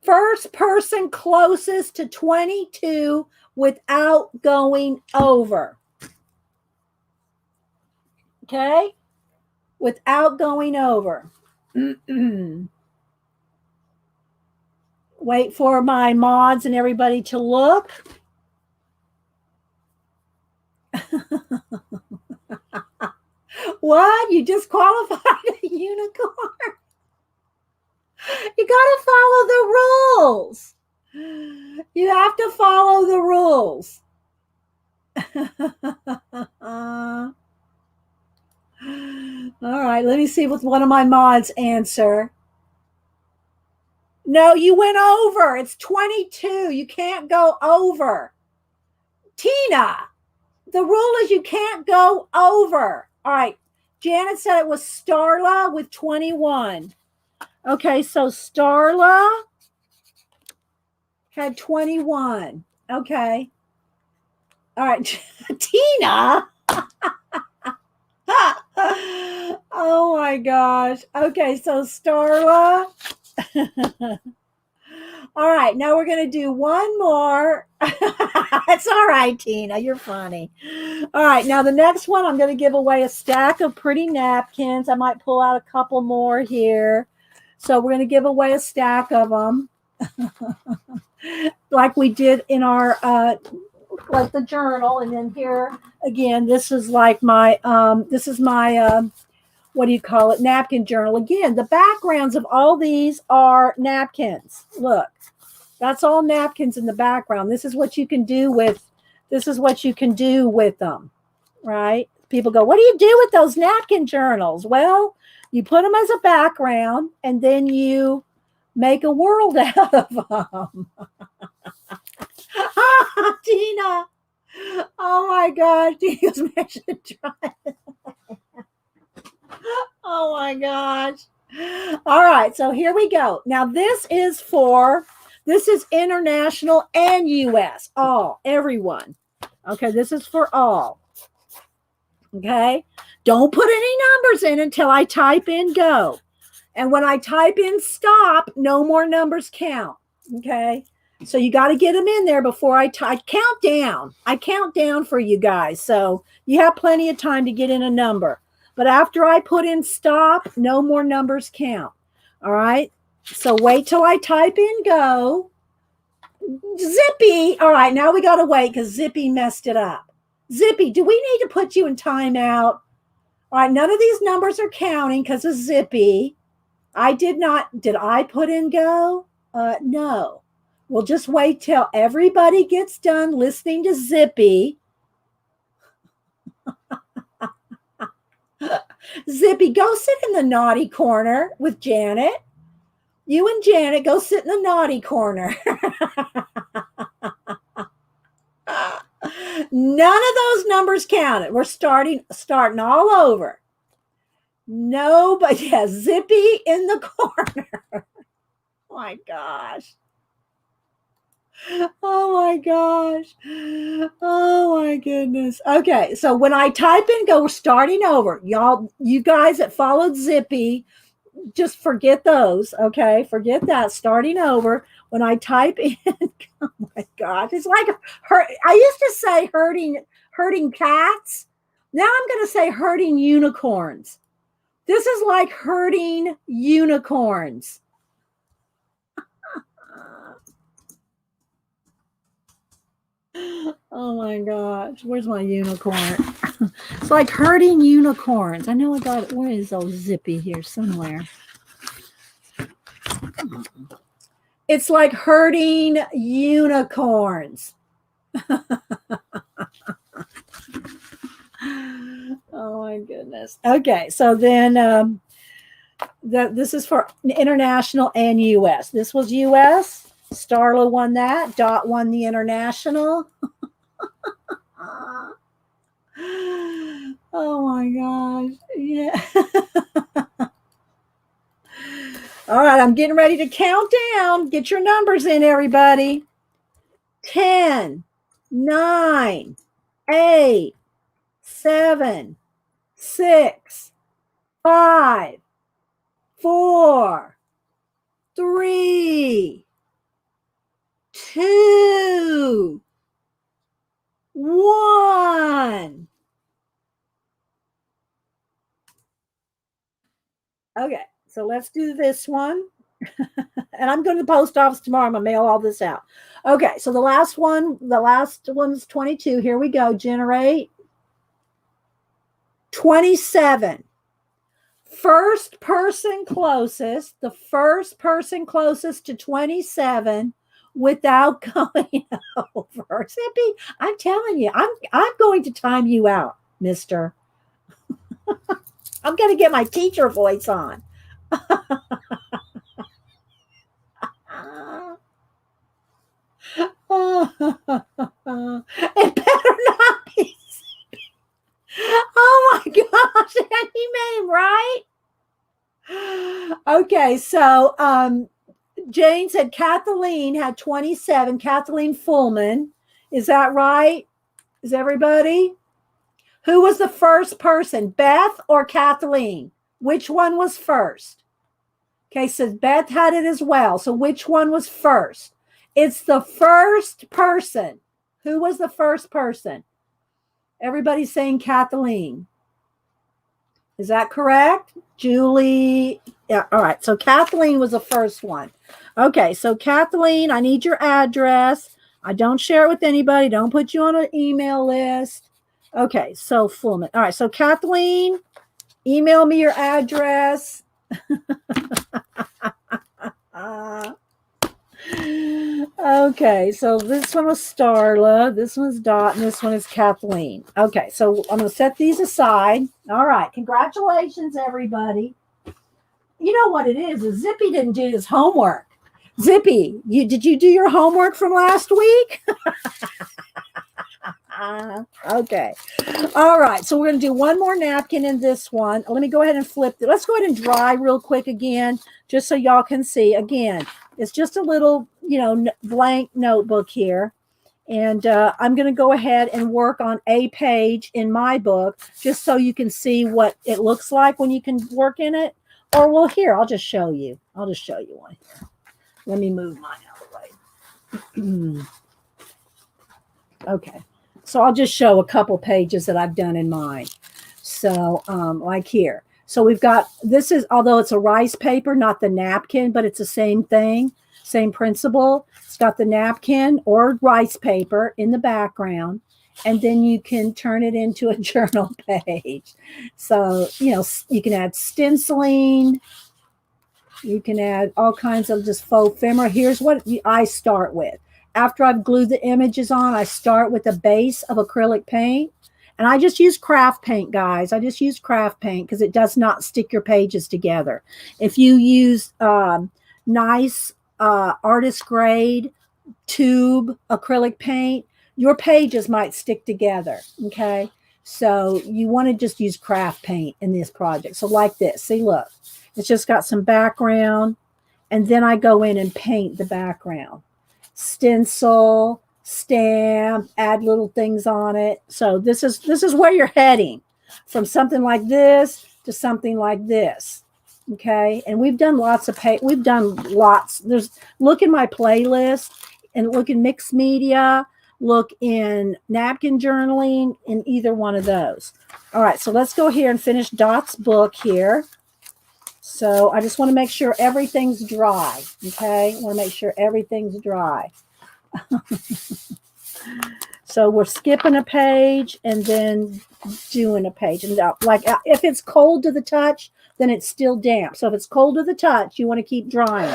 First person closest to 22 without going over. Okay? Without going over. Wait for my mods and everybody to look. What? You just qualified a unicorn? You got to follow the rules. You have to follow the rules. All right, let me see what one of my mods answer. No, you went over. It's 22. You can't go over. Tina, the rule is you can't go over. All right. Janet said it was Starla with 21. Okay, so Starla had 21. Okay. All right. Tina. Oh my gosh. Okay, so Starla. All right, now we're going to do one more. It's all right, Tina. You're funny. All right, now the next one, I'm going to give away a stack of pretty napkins. I might pull out a couple more here. So we're going to give away a stack of them, like we did in our like the journal. And then here again, this is like my what do you call it? Napkin journal. Again, the backgrounds of all these are napkins. Look, that's all napkins in the background. This is what you can do with them, right? People go, what do you do with those napkin journals? Well, you put them as a background and then you make a world out of them. Tina. Oh my gosh. Tina's mentioned try. Oh my gosh. All right, so here we go. Now this is international and US, everyone. Okay, this is for all. Okay, don't put any numbers in until I type in go. And when I type in stop, no more numbers count. Okay, so you got to get them in there before I count down. I count down for you guys, so you have plenty of time to get in a number. But after I put in stop, no more numbers count. All right. So wait till I type in go. Zippy. All right. Now we got to wait because Zippy messed it up. Zippy, do we need to put you in timeout? All right. None of these numbers are counting because of Zippy. Did I put in go? No. We'll just wait till everybody gets done listening to Zippy. Zippy, go sit in the naughty corner with Janet. You and Janet go sit in the naughty corner. None of those numbers counted. We're starting all over. Nobody has Zippy in the corner. Oh my gosh. Oh my gosh. Oh my goodness. Okay, so when I type in go, we're starting over. You guys that followed Zippy, just forget those. Okay, forget that. Starting over. When I type in, oh my gosh, it's like I used to say herding cats. Now I'm going to say herding unicorns. This is like herding unicorns. Oh my gosh, where's my unicorn? It's like herding unicorns. I know I got it. Where is old Zippy here somewhere? It's like herding unicorns. Oh my goodness. Okay, so then this is for international and US. This was US. Starla won that. Dot won the international. Oh my gosh. Yeah. All right, I'm getting ready to count down. Get your numbers in, everybody. 10, 9, 8, 7, 6, 5, 4, 3, 2, 1. Okay, so let's do this one. And I'm going to the post office tomorrow. I'm going to mail all this out. Okay, so the last one's 22. Here we go. Generate. 27. First person closest, the first person closest to 27 without going over. Zippy, I'm telling you, I'm going to time you out, mister. I'm going to get my teacher voice on. It better not be. Oh my gosh, he made him right. Okay, so Jane said Kathleen had 27. Kathleen Fullman. Is that right? Is everybody? Who was the first person, Beth or Kathleen? Which one was first? Okay, so Beth had it as well. So which one was first? It's the first person. Who was the first person? Everybody's saying Kathleen. Is that correct? Julie. Yeah, all right. So Kathleen was the first one. Okay, so Kathleen, I need your address. I don't share it with anybody. Don't put you on an email list. Okay, so Fullman. All right, so Kathleen, email me your address. Okay, so this one was Starla, this one's Dot, and this one is Kathleen. Okay, so I'm going to set these aside. All right, congratulations, everybody. You know what it is Zippy didn't do his homework. Zippy, did you do your homework from last week? Okay. All right. So we're going to do one more napkin in this one. Let me go ahead and flip it. Let's go ahead and dry real quick again, just so y'all can see. Again, it's just a little, blank notebook here. And I'm going to go ahead and work on a page in my book, just so you can see what it looks like when you can work in it. Or, well, here, I'll just show you. I'll just show you one here. Let me move mine out of the way. Okay. So I'll just show a couple pages that I've done in mine. So like here. So we've got, this is, although it's a rice paper, not the napkin, but it's the same thing, same principle. It's got the napkin or rice paper in the background, and then you can turn it into a journal page. So, you can add stenciling. You can add all kinds of just faux ephemera. Here's what I start with. After I've glued the images on, I start with a base of acrylic paint. And I just use craft paint, guys. I just use craft paint because it does not stick your pages together. If you use nice artist grade tube acrylic paint, your pages might stick together, okay? So you want to just use craft paint in this project. So like this, see, look. It's just got some background. And then I go in and paint the background. Stencil, stamp, add little things on it. So this is where you're heading, from something like this to something like this. Okay, and we've done lots. Look in my playlist and look in mixed media. Look in napkin journaling, in either one of those. All right, so let's go here and finish Dot's book here. So I just want to make sure everything's dry. Okay, I want to make sure everything's dry. So we're skipping a page and then doing a page. And like if it's cold to the touch, then it's still damp. So if it's cold to the touch, you want to keep drying.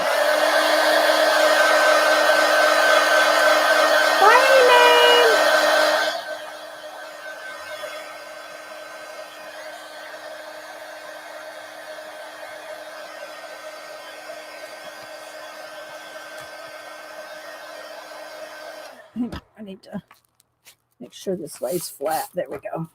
I need to make sure this lays flat. There we go.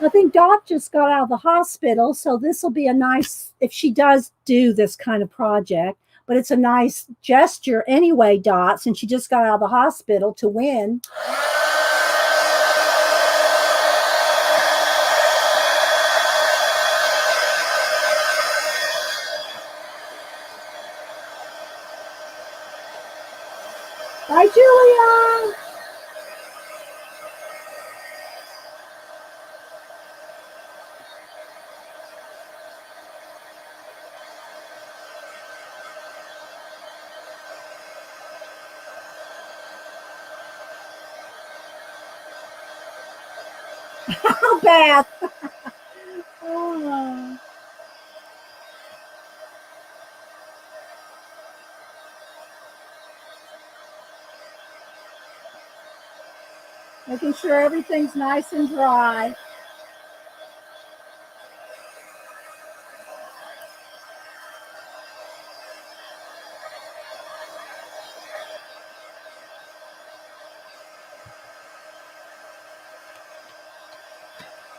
I think Doc just got out of the hospital, so this will be a nice, if she does do this kind of project, but it's a nice gesture anyway, Dot, since she just got out of the hospital, to win. Bye, Julia. bath. Oh. Making sure everything's nice and dry.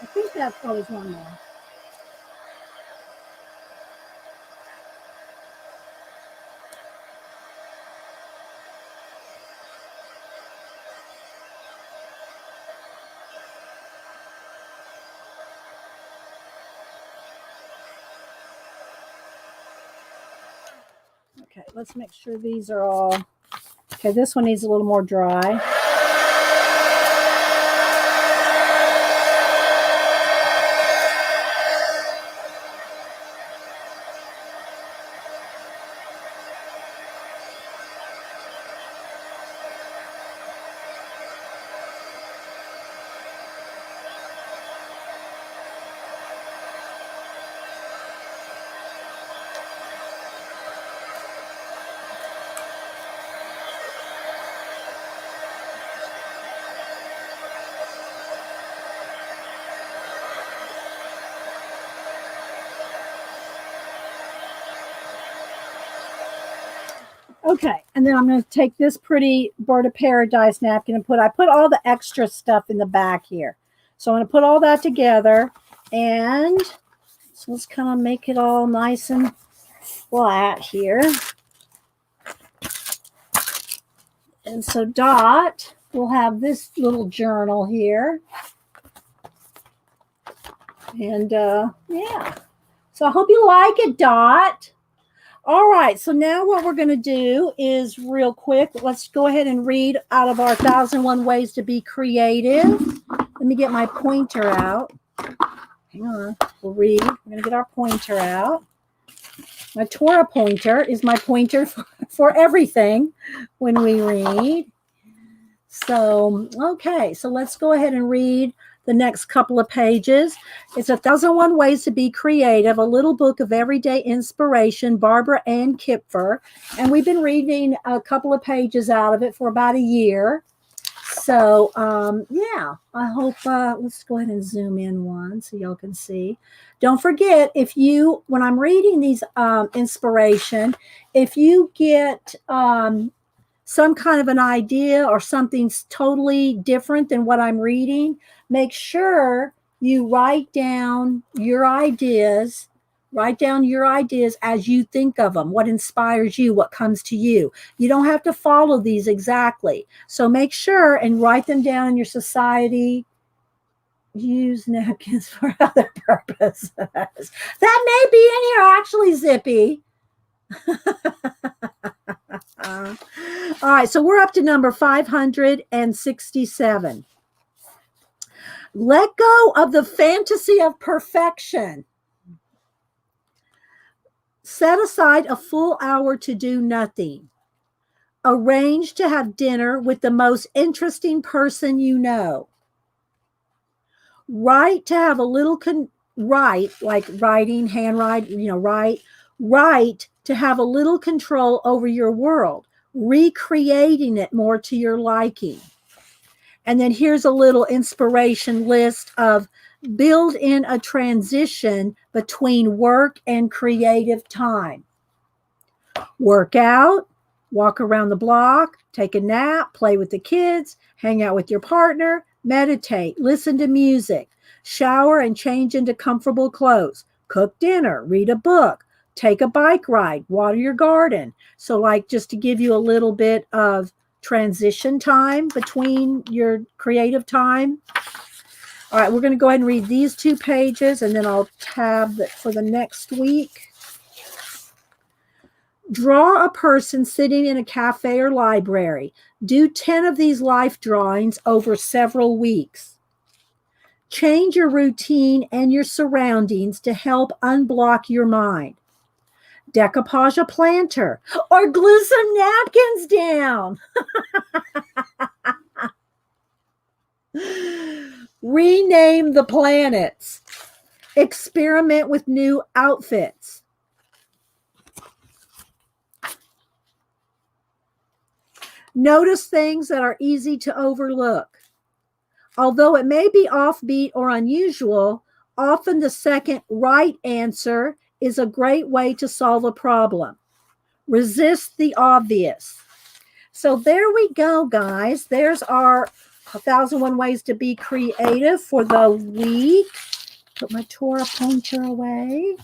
I think that's always one more. Okay, let's make sure these are all. Okay, this one needs a little more dry. Okay, and then I'm going to take this pretty bird of paradise napkin and I put all the extra stuff in the back here. So I'm going to put all that together, and so let's kind of make it all nice and flat here. And so Dot will have this little journal here. And yeah, so I hope you like it, Dot. All right, so now what we're going to do is real quick, let's go ahead and read out of our 1001 Ways to Be Creative. Let me get my pointer out. Hang on, we'll read. We're going to get our pointer out. My Torah pointer is my pointer for everything when we read. So, okay, so let's go ahead and read the next couple of pages. It's 1001 Ways to Be Creative, a little book of everyday inspiration, Barbara Ann Kipfer. And we've been reading a couple of pages out of it for about a year. So, yeah, I hope, let's go ahead and zoom in one so y'all can see. Don't forget, when I'm reading these inspiration, if you get some kind of an idea or something's totally different than what I'm reading, make sure you write down your ideas as you think of them, what inspires you, what comes to you. You don't have to follow these exactly. So make sure and write them down in your society. Use napkins for other purposes. That may be in here actually, Zippy. All right, so we're up to number 567. Let go of the fantasy of perfection. Set aside a full hour to do nothing. Arrange to have dinner with the most interesting person you know. Write to have a little write, like writing, handwrite, write to have a little control over your world, recreating it more to your liking. And then here's a little inspiration list of build in a transition between work and creative time. Work out, walk around the block, take a nap, play with the kids, hang out with your partner, meditate, listen to music, shower and change into comfortable clothes, cook dinner, read a book, take a bike ride, water your garden. So like just to give you a little bit of transition time between your creative time. All right, we're going to go ahead and read these 2 pages, and then I'll tab that for the next week. Draw a person sitting in a cafe or library. Do 10 of these life drawings over several weeks. Change your routine and your surroundings to help unblock your mind. Decoupage a planter or glue some napkins down. Rename the planets. Experiment with new outfits. Notice things that are easy to overlook. Although it may be offbeat or unusual, often the second right answer is a great way to solve a problem. Resist the obvious. So there we go, guys. There's our 1001 Ways to Be Creative for the week. Put my Torah pointer away.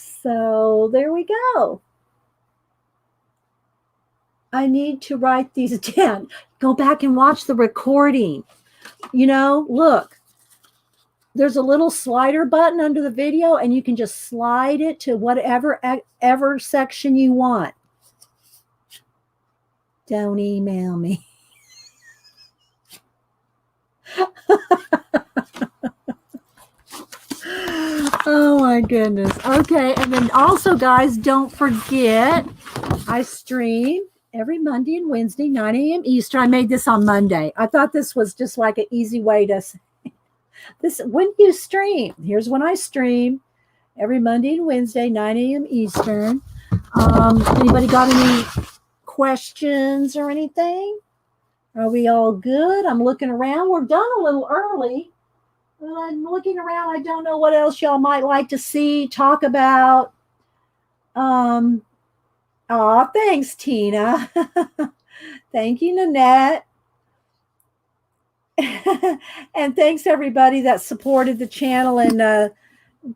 So there we go. I need to write these down. Go back and watch the recording. You know, look, there's a little slider button under the video, and you can just slide it to whatever section you want. Don't email me. Oh my goodness. Okay, and then also, guys, don't forget, I stream every Monday and Wednesday, 9 a.m. Eastern. I made this on Monday. I thought this was just like an easy way to say this. When you stream, here's when I stream every Monday and Wednesday, 9 a.m. Eastern. Anybody got any questions or anything? Are we all good? I'm looking around. We're done a little early. But I'm looking around. I don't know what else y'all might like to see, talk about. Thanks, Tina. Thank you, Nanette. And thanks everybody that supported the channel and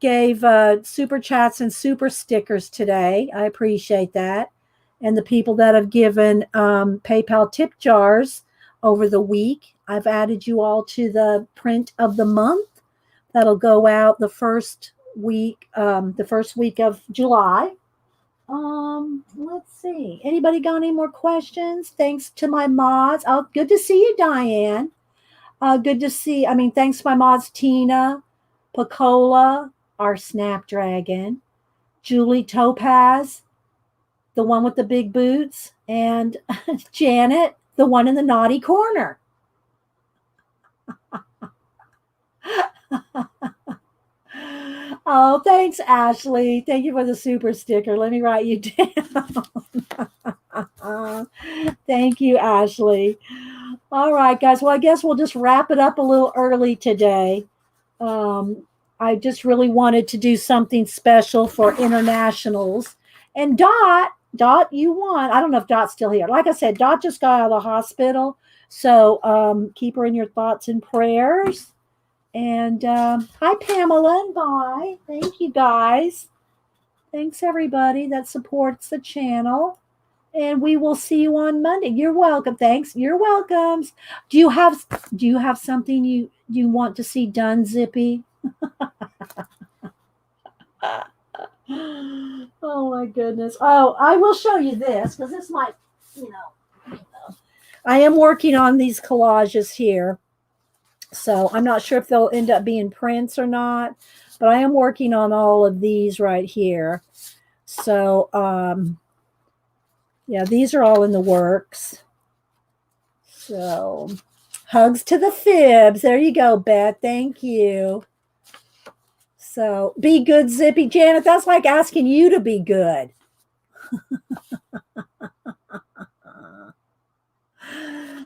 gave super chats and super stickers today. I appreciate that. And the people that have given PayPal tip jars over the week. I've added you all to the print of the month. That'll go out the first week of July. Let's see. Anybody got any more questions? Thanks to my mods. Oh, good to see you, Diane. Good to see. Thanks to my mods, Tina, Pacola, our Snapdragon, Julie Topaz, the one with the big boots, and Janet, the one in the naughty corner. Oh, thanks, Ashley. Thank you for the super sticker. Let me write you down. Thank you, Ashley. All right, guys. Well, I guess we'll just wrap it up a little early today. I just really wanted to do something special for internationals. And Dot, you won. I don't know if Dot's still here. Like I said, Dot just got out of the hospital. So keep her in your thoughts and prayers. And hi, Pamela, and bye. Thank you, guys. Thanks, everybody that supports the channel. And we will see you on Monday. You're welcome. Thanks. You're welcome. Do you have something you want to see done, Zippy? Oh my goodness. Oh, I will show you this because this might, I am working on these collages here. So I'm not sure if they'll end up being prints or not, but I am working on all of these right here. So, yeah, these are all in the works. So hugs to the fibs. There you go, Beth. Thank you. So be good, Zippy. Janet, that's like asking you to be good.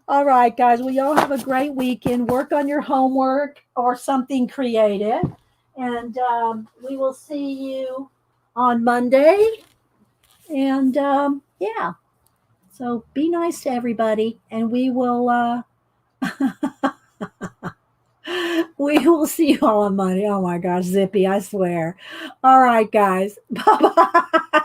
All right, guys. Well, y'all have a great weekend. Work on your homework or something creative. And we will see you on Monday. And yeah. So be nice to everybody. And we will we will see you all on Monday. Oh my gosh, Zippy, I swear. All right, guys. Bye-bye.